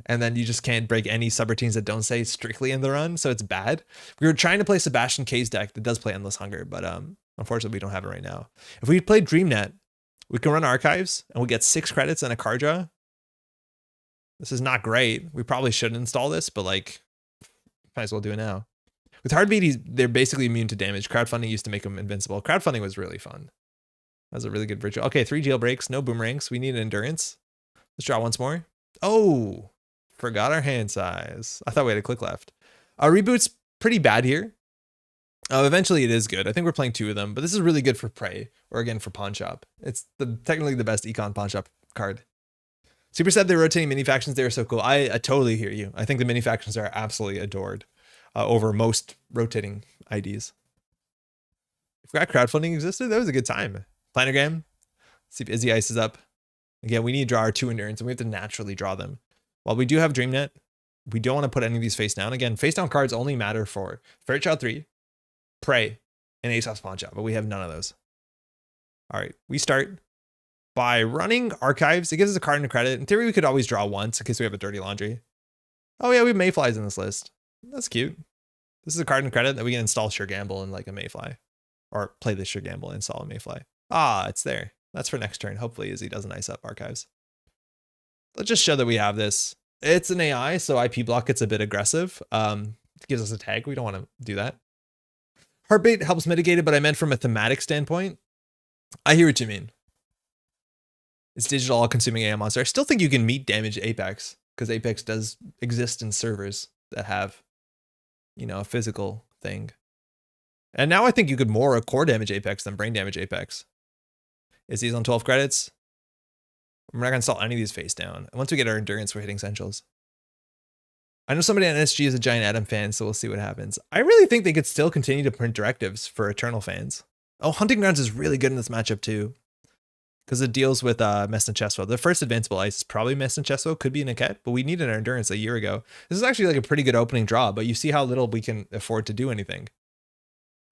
And then you just can't break any subroutines that don't say strictly in the run, so it's bad. We were trying to play Sebastian K's deck that does play Endless Hunger, but unfortunately we don't have it right now. If we play DreamNet, we can run Archives, and we get 6 credits and a card draw. This is not great. We probably shouldn't install this, but like, might as well do it now. With Heartbeat, they're basically immune to damage. Crowdfunding used to make them invincible. Crowdfunding was really fun. That was a really good virtual. Okay, 3 jailbreaks, no boomerangs. We need an endurance. Let's draw once more. Oh! Forgot our hand size. I thought we had a click left. Reboot's pretty bad here. Eventually it is good. I think we're playing 2 of them, but this is really good for Prey, or again for Pawn Shop. It's technically the best Econ Pawn Shop card. Super said they're rotating mini factions. They are so cool. I totally hear you. I think the mini factions are absolutely adored over most rotating IDs. I forgot crowdfunding existed. That was a good time. Planogram. See if Izzy ices up. Again, we need to draw our 2 endurance, and we have to naturally draw them. While we do have DreamNet, we don't want to put any of these face down. Again, face down cards only matter for Fairchild 3, Prey, and Aesop's Pawn Shop, but we have none of those. All right, we start by running Archives. It gives us a card and a credit. In theory, we could always draw once in case we have a Dirty Laundry. Oh yeah, we have Mayflies in this list. That's cute. This is a card and credit that we can install Sure Gamble and like a Mayfly. Or play this Sure Gamble and install a Mayfly. Ah, it's there. That's for next turn. Hopefully Izzy doesn't ice up Archives. Let's just show that we have this. It's an AI, so IP block gets a bit aggressive. It gives us a tag. We don't want to do that. Heartbeat helps mitigate it, but I meant from a thematic standpoint. I hear what you mean. It's digital all-consuming AI monster. I still think you can meet damage Apex, because Apex does exist in servers that have, you know, a physical thing. And now I think you could more core damage Apex than brain damage Apex. Is these on 12 credits? We're not going to install any of these face down. And once we get our endurance, we're hitting essentials. I know somebody on SG is a giant Adam fan, so we'll see what happens. I really think they could still continue to print directives for Eternal fans. Oh, Hunting Grounds is really good in this matchup too, because it deals with Mess and Chesvo. The first advanceable ice is probably Mess and Chesvo, could be Niket, but we needed our endurance a year ago. This is actually like a pretty good opening draw, but you see how little we can afford to do anything.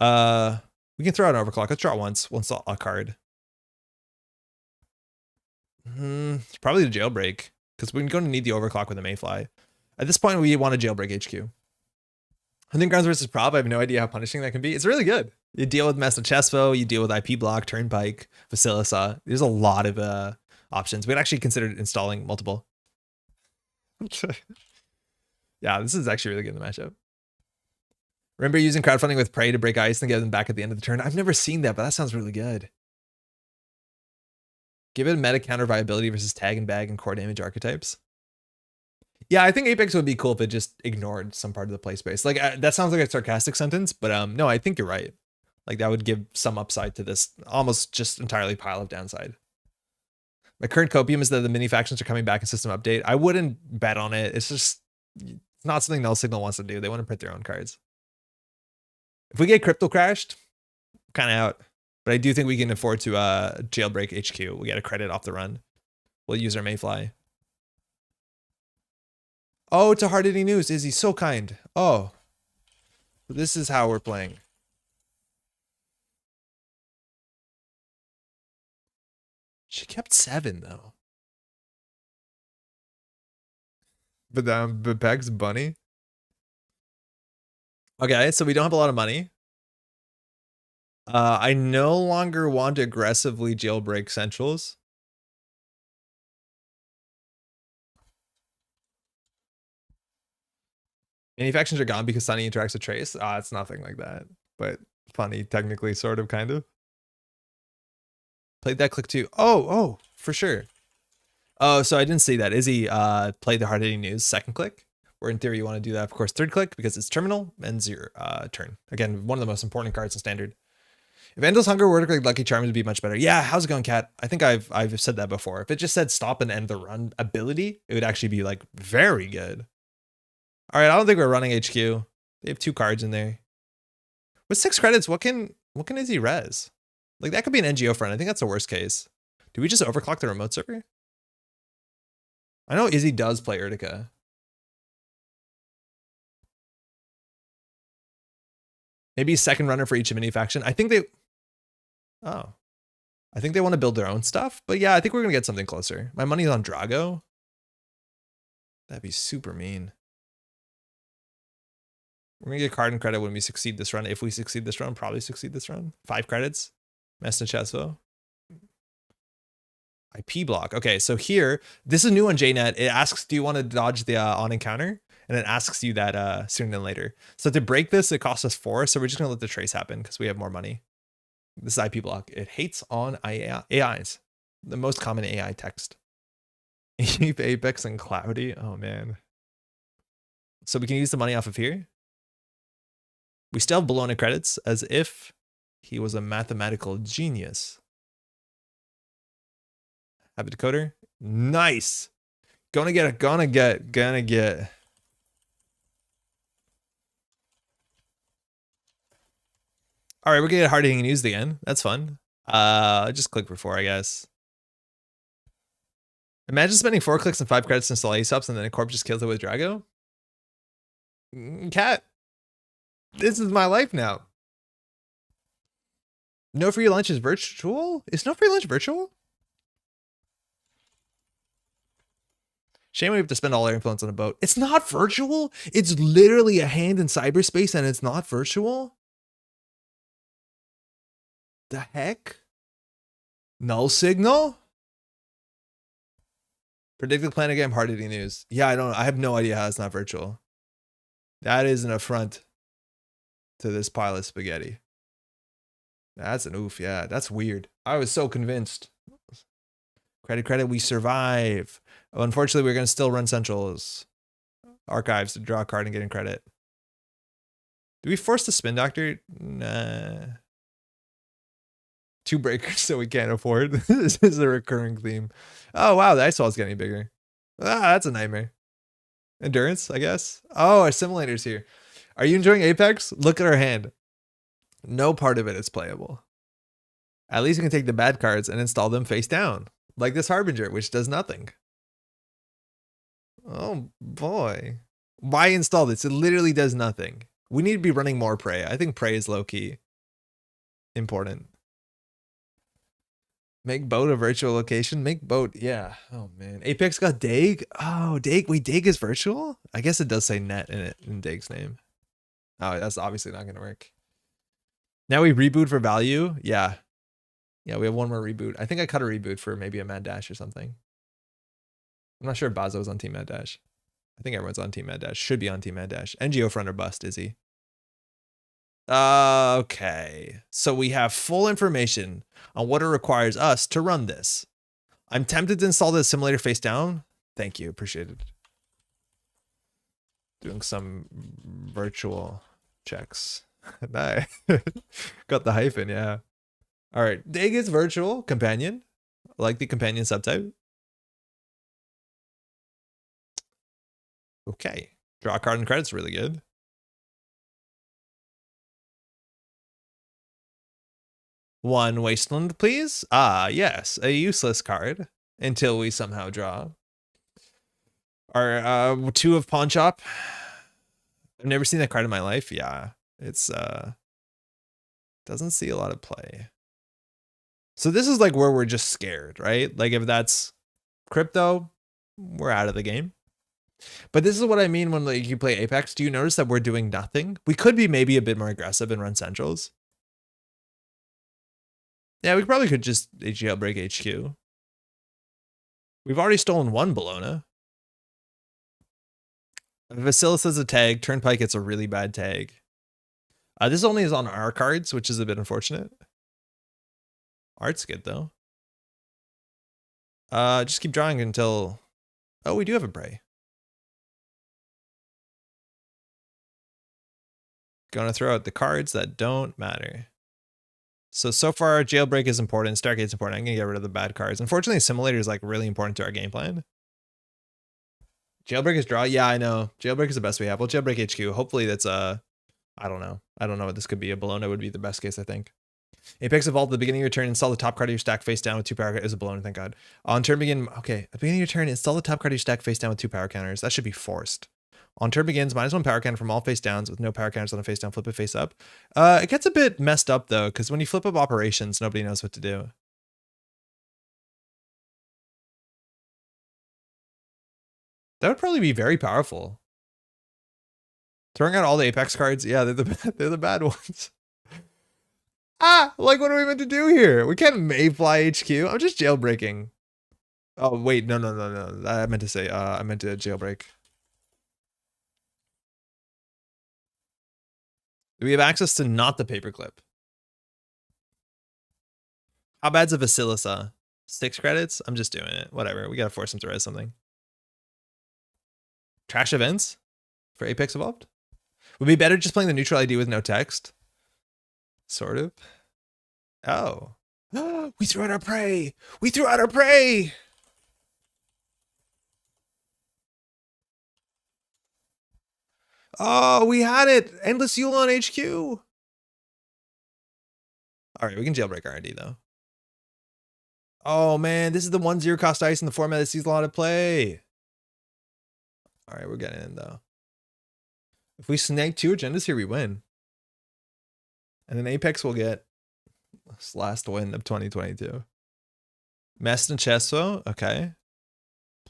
We can throw out an overclock. Let's draw once a card. It's probably the jailbreak, because we're going to need the overclock with the Mayfly. At this point, we want a jailbreak HQ. Hunting Grounds versus Prop, I have no idea how punishing that can be. It's really good. You deal with Mess and Chesvo, you deal with IP Block, Turnpike, Facilisa. There's a lot of options. We'd actually considered installing multiple. Yeah, this is actually really good in the matchup. Remember using crowdfunding with Prey to break ice and get them back at the end of the turn? I've never seen that, but that sounds really good. Give it meta counter viability versus tag and bag and core damage archetypes. Yeah, I think Apex would be cool if it just ignored some part of the play space. Like, that sounds like a sarcastic sentence, but no, I think you're right. Like, that would give some upside to this almost just entirely pile of downside. My current copium is that the mini factions are coming back in system update. I wouldn't bet on it. It's just, it's not something Null Signal wants to do. They want to print their own cards. If we get crypto crashed, kind of out. But I do think we can afford to jailbreak HQ. We get a credit off the run. We'll use our Mayfly. Oh, to Hard Hitting News. Izzy, so kind. Oh, this is how we're playing. She kept 7 though. But Peg's bunny. Okay, so we don't have a lot of money. I no longer want to aggressively jailbreak centrals. Manufactions are gone because Sunny interacts with Trace. It's nothing like that, but funny, technically, sort of, kind of. Played that click too. Oh, for sure. Oh, so I didn't see that. Izzy played the Hard Hitting News second click, where in theory you want to do that, of course, third click because it's terminal, ends your turn. Again, one of the most important cards in Standard. If Endless Hunger were to click Lucky Charms, would be much better. Yeah, how's it going, Kat? I think I've said that before. If it just said stop and end the run ability, it would actually be like very good. All right, I don't think we're running HQ. They have 2 cards in there. With 6 credits, what can Izzy res? Like, that could be an NGO front. I think that's the worst case. Do we just overclock the remote server? I know Izzy does play Urtica. Maybe second runner for each mini faction. I think they... Oh. I think they want to build their own stuff. But yeah, I think we're going to get something closer. My money's on Drago. That'd be super mean. We're going to get card and credit when we succeed this run. If we succeed this run, probably succeed this run. 5 credits. Mess and Chesvo. IP block. Okay, so here, this is new on JNet. It asks, do you want to dodge the on encounter? And it asks you that sooner than later. So to break this, it costs us 4. So we're just going to let the trace happen because we have more money. This is IP block. It hates on AIs. The most common AI text. Apex and Cloudy. Oh, man. So we can use the money off of here. We still have Bologna credits as if he was a mathematical genius. Have a decoder. Nice. Gonna get. All right, we're gonna get hard hitting news again. That's fun. Just click before, I guess. Imagine spending 4 clicks and 5 credits to install Aesop's and then a corp just kills it with Drago. Cat. This is my life now. No free lunch is virtual? Is no free lunch virtual? Shame we have to spend all our influence on a boat. It's not virtual. It's literally a hand in cyberspace and it's not virtual. The heck? Null signal? Predicted plan game hard hitting news. Yeah, I have no idea how it's not virtual. That is an affront to this pile of spaghetti. That's an oof, yeah. That's weird. I was so convinced. Credit, we survive. Oh, unfortunately, we're going to still run Central's archives to draw a card and get in credit. Do we force the spin doctor? Nah. 2 breakers so we can't afford. This is a recurring theme. Oh, wow, the ice wall's getting bigger. Ah, that's a nightmare. Endurance, I guess. Oh, our simulator's here. Are you enjoying Apex? Look at our hand. No part of it is playable. At least you can take the bad cards and install them face down. Like this Harbinger, which does nothing. Oh, boy. Why install this? It literally does nothing. We need to be running more Prey. I think Prey is low-key important. Make boat a virtual location. Make boat, yeah. Oh man, Apex got Dag. Oh, Dag. Wait, Dag is virtual. I guess it does say net in it in Dag's name. Oh, that's obviously not gonna work. Now we reboot for value. Yeah, yeah. We have one more reboot. I think I cut a reboot for maybe a Mad Dash or something. I'm not sure if Bazo's on Team Mad Dash. I think everyone's on Team Mad Dash. Should be on Team Mad Dash. NGO front or bust, is he? Okay, so we have full information on what it requires us to run this. I'm tempted to install the simulator face down. Thank you, appreciate it. Doing some virtual checks. Nice. Got the hyphen, yeah. All right, Dag is virtual companion. I like the companion subtype. Okay, draw a card and credit's really good. One Wasteland, please. Ah, yes, a useless card until we somehow draw. Our 2 of Pawn Shop. I've never seen that card in my life. Yeah, it's doesn't see a lot of play. So this is like where we're just scared, right? Like if that's crypto, we're out of the game. But this is what I mean when like you play Apex. Do you notice that we're doing nothing? We could be maybe a bit more aggressive and run centrals. Yeah, we probably could just jailbreak HQ. We've already stolen 1 Bologna. Vasilis is a tag. Turnpike gets a really bad tag. This only is on our cards, which is a bit unfortunate. Art's good though. Just keep drawing until... Oh, we do have a Prey. Gonna throw out the cards that don't matter. So far, Jailbreak is important. Stargate's important. I'm gonna get rid of the bad cards. Unfortunately, Simulator is like really important to our game plan. Jailbreak is draw. Yeah, I know. Jailbreak is the best we have. We'll Jailbreak HQ. Hopefully that's I don't know. I don't know what this could be. A Bologna would be the best case, I think. Apex Evolved at the beginning of your turn. Install the top card of your stack face down with 2 power. Is a Bologna, thank God. On turn begin. Okay, at the beginning of your turn, install the top card of your stack face down with 2 power counters. That should be forced. On turn begins, -1 power counter from all face downs with no power counters on a face down. Flip it face up. It gets a bit messed up though, because when you flip up operations, nobody knows what to do. That would probably be very powerful. Throwing out all the Apex cards, yeah, they're the bad ones. Like what are we meant to do here? We can't Mayfly HQ. I'm just jailbreaking. Oh wait, no. I meant to say, I meant to jailbreak. Do we have access to not the paperclip? How bad's a Vasilisa? 6 credits? I'm just doing it. Whatever. We gotta force him to res something. Trash events for Apex Evolved? Would be better just playing the neutral ID with no text. Sort of. Oh. We threw out our prey! We threw out our prey! Oh, we had it! Endless Yule on HQ! Alright, we can jailbreak R&D though. Oh man, this is the 1-0 cost ice in the format that sees a lot of play. Alright, we're getting in though. If we snag 2 agendas here, we win. And then Apex will get this last win of 2022. Mest and Chesso, okay.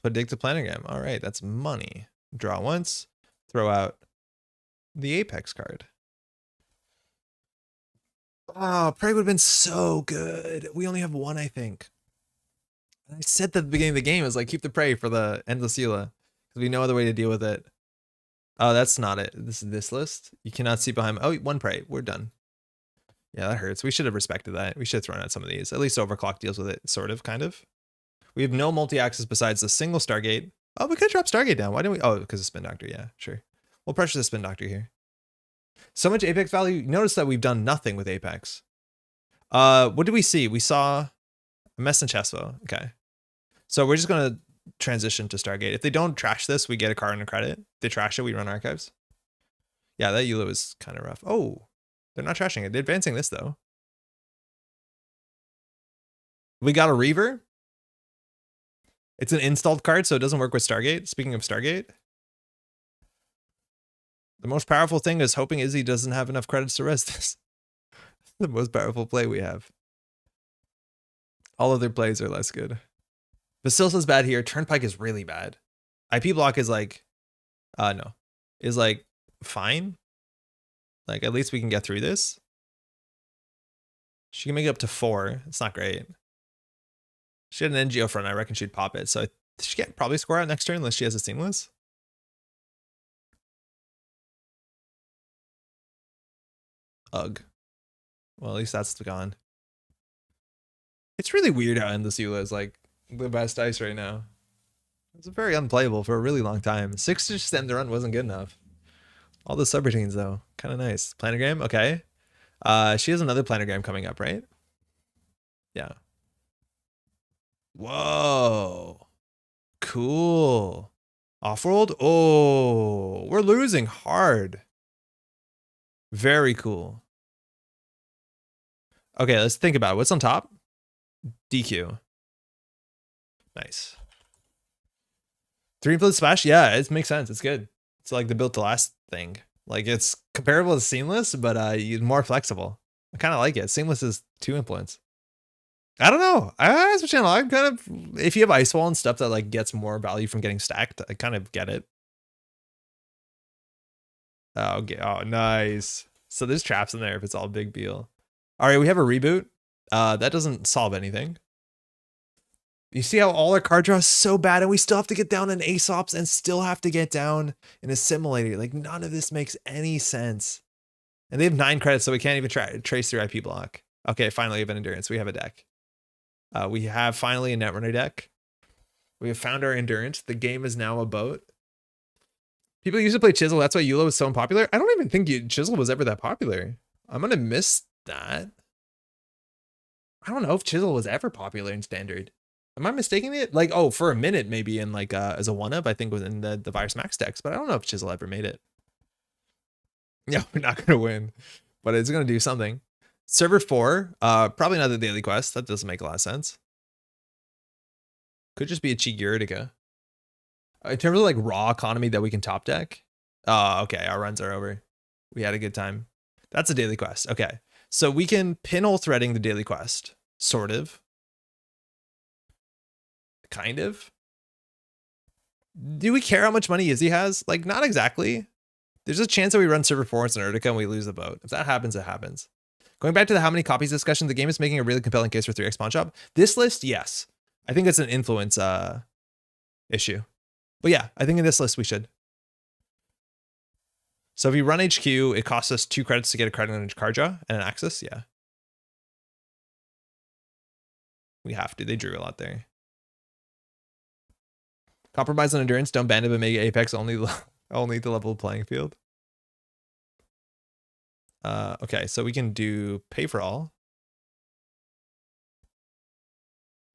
Predict the planogram. Alright, that's money. Draw once, throw out the Apex card. Oh, Prey would have been so good. We only have 1, I think. I said at the beginning of the game, is like keep the Prey for the Endless Eula. Because we know other way to deal with it. Oh, that's not it. This is this list. You cannot see behind. Oh, one prey. We're done. Yeah, that hurts. We should have respected that. We should have thrown out some of these. At least overclock deals with it, sort of, kind of. We have no multi-axis besides the single Stargate. Oh, we could drop Stargate down. Why didn't we? Oh, because of Spin Doctor. Yeah, sure. We'll pressure the Spin Doctor here. So much Apex value. Notice that we've done nothing with Apex. What did we see? We saw a mess in Chesvo. Okay. So we're just going to transition to Stargate. If they don't trash this, we get a card and a credit. If they trash it, we run archives. Yeah, that Eula was kind of rough. Oh, they're not trashing it. They're advancing this, though. We got a Reaver. It's an installed card, so it doesn't work with Stargate. Speaking of Stargate, the most powerful thing is hoping Izzy doesn't have enough credits to res this. The most powerful play we have. All other plays are less good. Basilissa's bad here. Turnpike is really bad. IP block is like, no, is like fine. Like at least we can get through this. She can make it up to 4. It's not great. She had an NGO front. I reckon she'd pop it. So she can't probably score out next turn unless she has a seamless. Ugh. Well, at least that's gone. It's really weird how Endless Eula is like the best dice right now. It's very unplayable for a really long time. 6 to just end the run wasn't good enough. All the subroutines though, kind of nice. Planogram, okay. She has another planogram coming up, right? Yeah. Whoa. Cool. Offworld? Oh, we're losing hard. Very cool. Okay, let's think about it. What's on top? DQ. Nice. 3 influence splash? Yeah, it makes sense. It's good. It's like the built to last thing. Like it's comparable to Seamless, but more flexible. I kind of like it. Seamless is 2 influence. I don't know. As a channel, I'm kind of, if you have Ice Wall and stuff that like gets more value from getting stacked, I kind of get it. Oh, okay. Oh, nice. So there's traps in there if it's all big deal. All right, we have a reboot. That doesn't solve anything. You see how all our card draw is so bad and we still have to get down in Aesops and still have to get down in Assimilator. Like none of this makes any sense. And they have 9 credits, so we can't even trace through IP block. Okay, finally we have an Endurance. We have a deck. We have finally a Netrunner deck. We have found our Endurance. The game is now a boat. People used to play Chisel. That's why Eula was so unpopular. I don't even think Chisel was ever that popular. I'm going to miss that. I don't know if Chisel was ever popular in Standard. Am I mistaking it? Like, oh, for a minute, maybe in like as a 1-up, I think was in the Virus Max decks, but I don't know if Chisel ever made it. Yeah, we're not going to win, but it's going to do something. Server 4, probably not the daily quest. That doesn't make a lot of sense. Could just be a cheeky Urtica. In terms of like raw economy that we can top deck. Oh, okay. Our runs are over. We had a good time. That's a daily quest. Okay. So we can pinhole threading the daily quest. Sort of. Kind of. Do we care how much money Izzy has? Like, not exactly. There's a chance that we run server 4 in Urtica and we lose the boat. If that happens, it happens. Going back to the how many copies discussion, the game is making a really compelling case for 3x pawn shop. This list, yes. I think it's an influence issue. But yeah, I think in this list we should. So if you run HQ, it costs us 2 credits to get a credit on each card draw and an access. Yeah. We have to. They drew a lot there. Compromise on Endurance. Don't ban it, but make Apex only the level playing field. Okay, so we can do pay for all.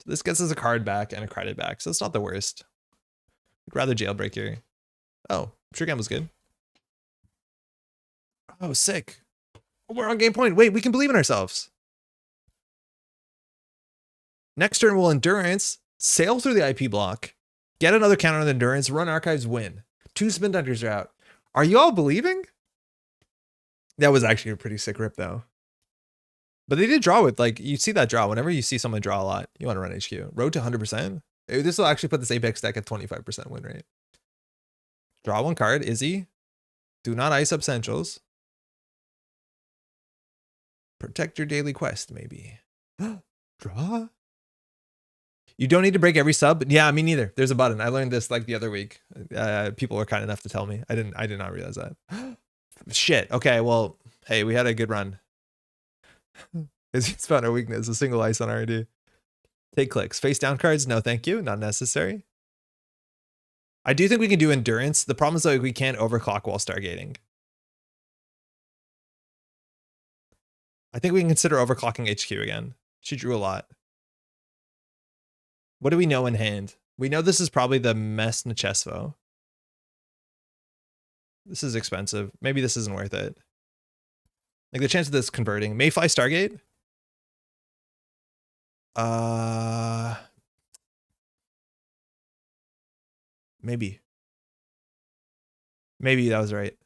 So this gets us a card back and a credit back, so it's not the worst. I'd rather jailbreak here. Oh, sure was good. Oh, sick. We're on game point. Wait, we can believe in ourselves. Next turn, we'll Endurance, sail through the IP block, get another counter on the Endurance, run Archives, win. 2 Spin Doctors are out. Are you all believing? That was actually a pretty sick rip, though. But they did draw with, like, you see that draw. Whenever you see someone draw a lot, you want to run HQ. Road to 100%. This will actually put this Apex deck at 25% win rate. Draw 1 card. Izzy. Do not ice up Centrals. Protect your daily quest, maybe. Draw? You don't need to break every sub. Yeah, me neither. There's a button. I learned this like the other week. People were kind enough to tell me. I did not realize that. Shit. Okay, well, hey, we had a good run. He's found our weakness, a single ice on R&D. Take clicks. Face down cards? No, thank you. Not necessary. I do think we can do endurance. The problem is that we can't overclock while stargating. I think we can consider overclocking HQ again. She drew a lot. What do we know in hand? We know this is probably the Mess Nachesvo. This is expensive. Maybe this isn't worth it. Like the chance of this converting. Mayfly Stargate? Maybe. Maybe that was right.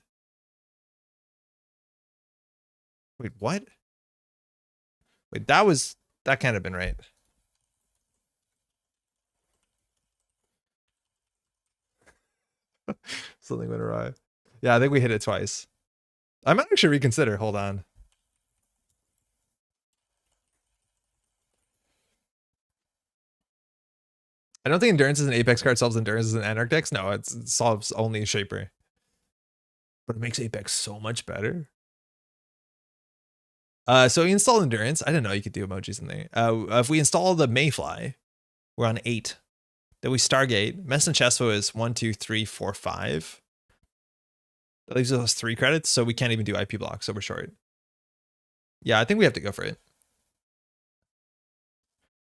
Wait, what? Wait, that can't have been right. Something went awry. Yeah, I think we hit it twice. I might actually reconsider. Hold on. I don't think endurance is an Apex card solves endurance as an Anarch decks. No, it solves only a Shaper. But it makes Apex so much better. So we install endurance. I didn't know you could do emojis in there. If we install the Mayfly, we're on 8. Then we Stargate. Mess and Chesvo is 1, 2, 3, 4, 5. That leaves us 3 credits, so we can't even do IP blocks, so we're short. Yeah, I think we have to go for it.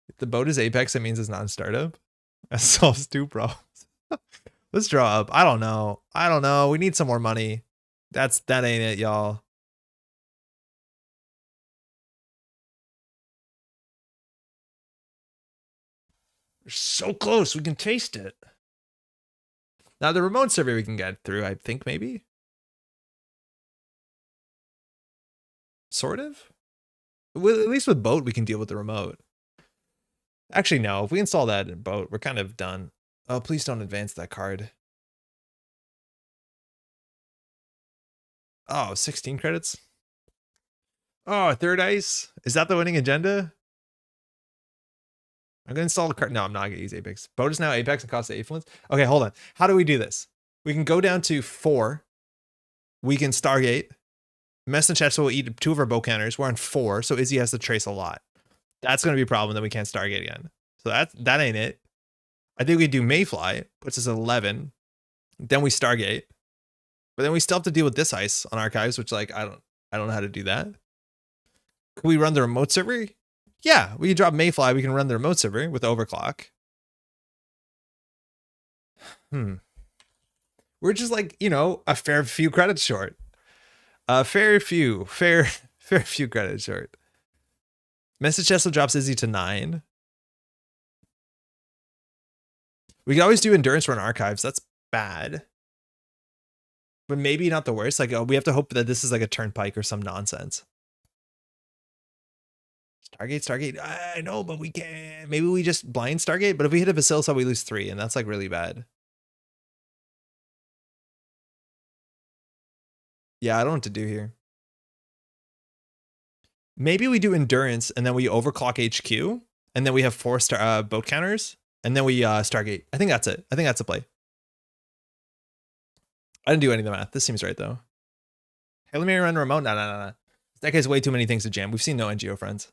If the boat is Apex, it means it's not in startup. That solves 2 problems. Let's draw up. I don't know. We need some more money. That ain't it, y'all. We're so close. We can taste it. Now the remote survey we can get through, I think maybe. Sort of. At least with boat, we can deal with the remote. Actually, no. If we install that in boat, we're kind of done. Oh, please don't advance that card. Oh, 16 credits. Oh, third ice. Is that the winning agenda? I'm going to install the card. No, I'm not going to use Apex. Boat is now Apex and costs 8 influence. Okay, hold on. How do we do this? We can go down to 4. We can Stargate. Mess and Chester will eat 2 of our bow counters. We're on 4, so Izzy has to trace a lot. That's going to be a problem that we can't Stargate again. So that ain't it. I think we do Mayfly, puts us at 11. Then we Stargate. But then we still have to deal with this ice on archives, which like I don't know how to do that. Can we run the remote server? Yeah, we can drop Mayfly, we can run the remote server with overclock. We're just like, you know, a fair few credits short. Fair few credits short. Message Chesel drops Izzy to 9. We can always do endurance run archives. That's bad. But maybe not the worst. Like, we have to hope that this is like a turnpike or some nonsense. Stargate. I know, but we can. Maybe we just blind Stargate. But if we hit a Bacillus, we lose 3, and that's like really bad. Yeah, I don't know what to do here. Maybe we do endurance and then we overclock HQ, and then we have 4 boat counters, and then we Stargate. I think that's it. I think that's a play. I didn't do any of the math. This seems right though. Hey, let me run remote. No. That guy's way too many things to jam. We've seen no NGO friends.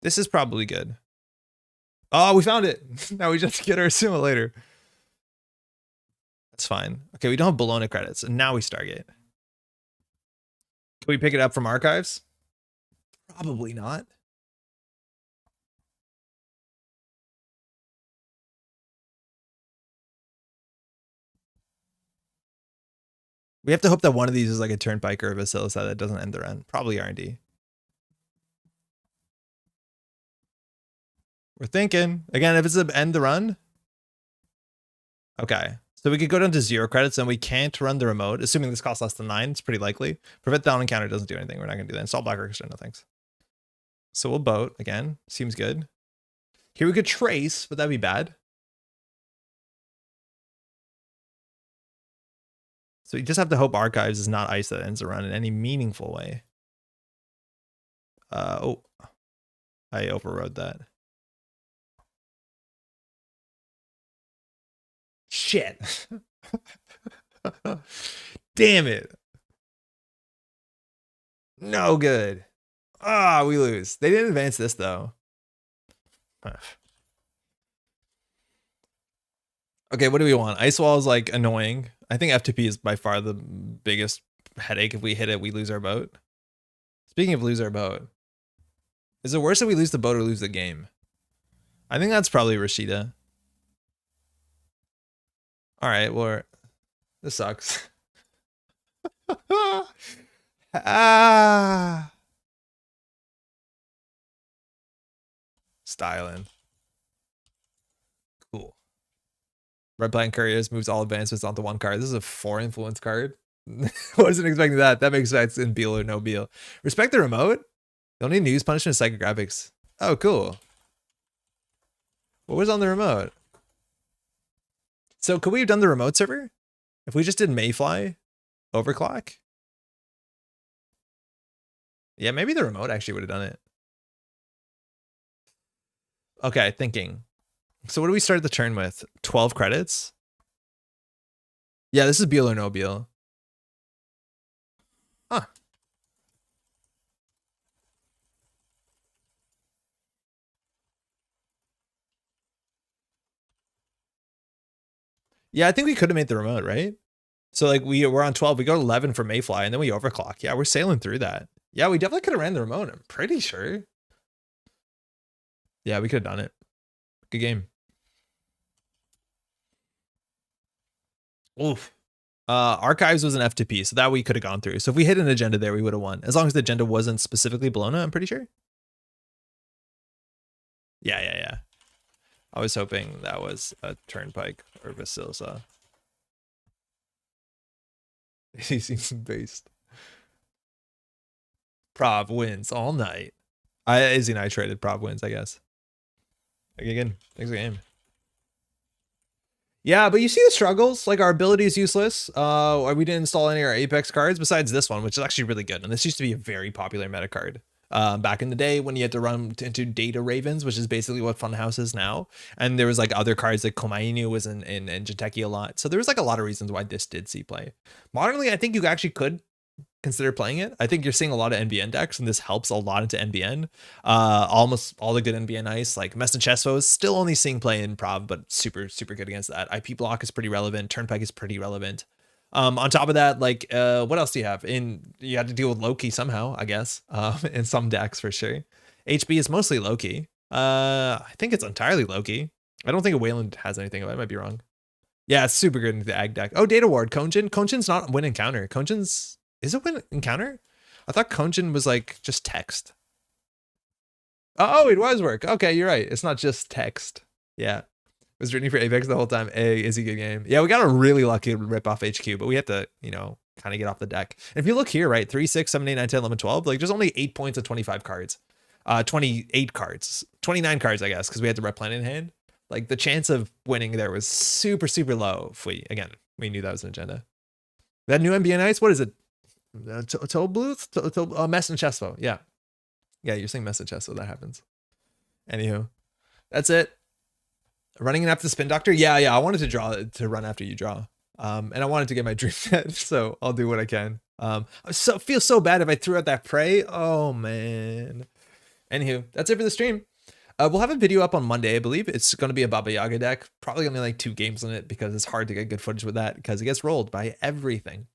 This is probably good. Oh, we found it. Now we just get our simulator. That's fine. Okay, we don't have Bologna credits, and now we Stargate. Can we pick it up from archives? Probably not. We have to hope that one of these is like a turnpike or a Bacillus that doesn't end the run. Probably R&D. We're thinking. Again, if it's an end the run. Okay. So we could go down to 0 credits and we can't run the remote, assuming this costs less than 9. It's pretty likely. Prevent down encounter doesn't do anything. We're not going to do that. Install Black Orchestra, no thanks. So we'll boat again. Seems good. Here we could trace, but that'd be bad. So you just have to hope archives is not ice that ends the run in any meaningful way. Oh, I overrode that. Shit. Damn it. No good. Ah, we lose. They didn't advance this though. Okay, what do we want? Ice wall is like annoying. I think FTP is by far the biggest headache. If we hit it, we lose our boat. Speaking of lose our boat, is it worse if we lose the boat or lose the game? I think that's probably Rashida. All right, well, this sucks. Ah. Styling. Cool. Red Plant Couriers moves all advancements onto one card. This is a 4 influence card. Wasn't expecting that. That makes sense in Beal or no Beal. Respect the remote. Don't need to use punishment psychic graphics. Oh, cool. What was on the remote? So could we have done the remote server? If we just did Mayfly overclock? Yeah, maybe the remote actually would have done it. Okay, thinking. So what do we start the turn with? 12 credits? Yeah, this is Beal or no Beal. Huh. Yeah, I think we could have made the remote, right? So like we're on 12, we go 11 for Mayfly, and then we overclock. Yeah, we're sailing through that. Yeah, we definitely could have ran the remote. I'm pretty sure. Yeah, we could have done it. Good game. Oof. Archives was an FTP, so that we could have gone through. So if we hit an agenda there, we would have won. As long as the agenda wasn't specifically Bologna, I'm pretty sure. Yeah. I was hoping that was a Turnpike or Basilsa. He seems based. Prov wins all night. Izzy and I traded Prov wins, I guess. Again, thanks for the game. Yeah, but you see the struggles. Like our ability is useless. We didn't install any of our Apex cards besides this one, which is actually really good. And this used to be a very popular meta card. Back in the day when you had to run into Data Ravens, which is basically what Funhouse is now. And there was like other cards like Komainu was in Jateki a lot. So there was like a lot of reasons why this did see play. Modernly, I think you actually could consider playing it. I think you're seeing a lot of NBN decks, and this helps a lot into NBN. Almost all the good NBN ice, like Mess and Chesfo is still only seeing play in Prov, but super good against that. IP block is pretty relevant. Turnpike is pretty relevant. On top of that, like what else do you have? You had to deal with Loki somehow, I guess. In some decks for sure. HB is mostly Loki. I think it's entirely Loki. I don't think a Wayland has anything. I might be wrong. Yeah, it's super good in the Ag deck. Oh, Data Ward, Konjin. Konjin's not win encounter. Konjin's is it win encounter? I thought Konjin was like just text. Oh, it was work. Okay, you're right. It's not just text. Yeah. Was rooting for Apex the whole time. Hey, is he a good game? Yeah, we got a really lucky rip off HQ, but we had to, kind of get off the deck. And if you look here, right, 3, 6, 7, 8, 9, 10, 11, 12, like there's only 8 points of 25 cards. 28 cards. 29 cards, I guess, because we had the rep plan in hand. Like the chance of winning there was super low if we knew that was an agenda. That new NBN ice, what is it? Toe Blues? Mess and Chesfo. Yeah, you're saying Mess and Chesfo. That happens. Anywho, that's it. Running an after the Spin Doctor. Yeah. I wanted to run after you draw. And I wanted to get my dream set, so I'll do what I can. I feel so bad if I threw out that prey. Oh man. Anywho, that's it for the stream. We'll have a video up on Monday, I believe. It's going to be a Baba Yaga deck. Probably only like 2 games on it because it's hard to get good footage with that because it gets rolled by everything.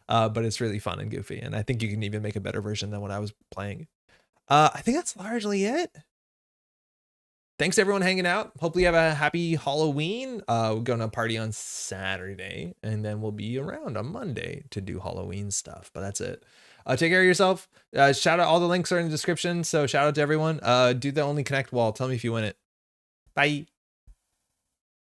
But it's really fun and goofy, and I think you can even make a better version than what I was playing. I think that's largely it. Thanks everyone hanging out. Hopefully you have a happy Halloween. We're going to party on Saturday, and then we'll be around on Monday to do Halloween stuff. But that's it. Take care of yourself. Shout out. All the links are in the description. So shout out to everyone. Do the Only Connect wall. Tell me if you win it. Bye.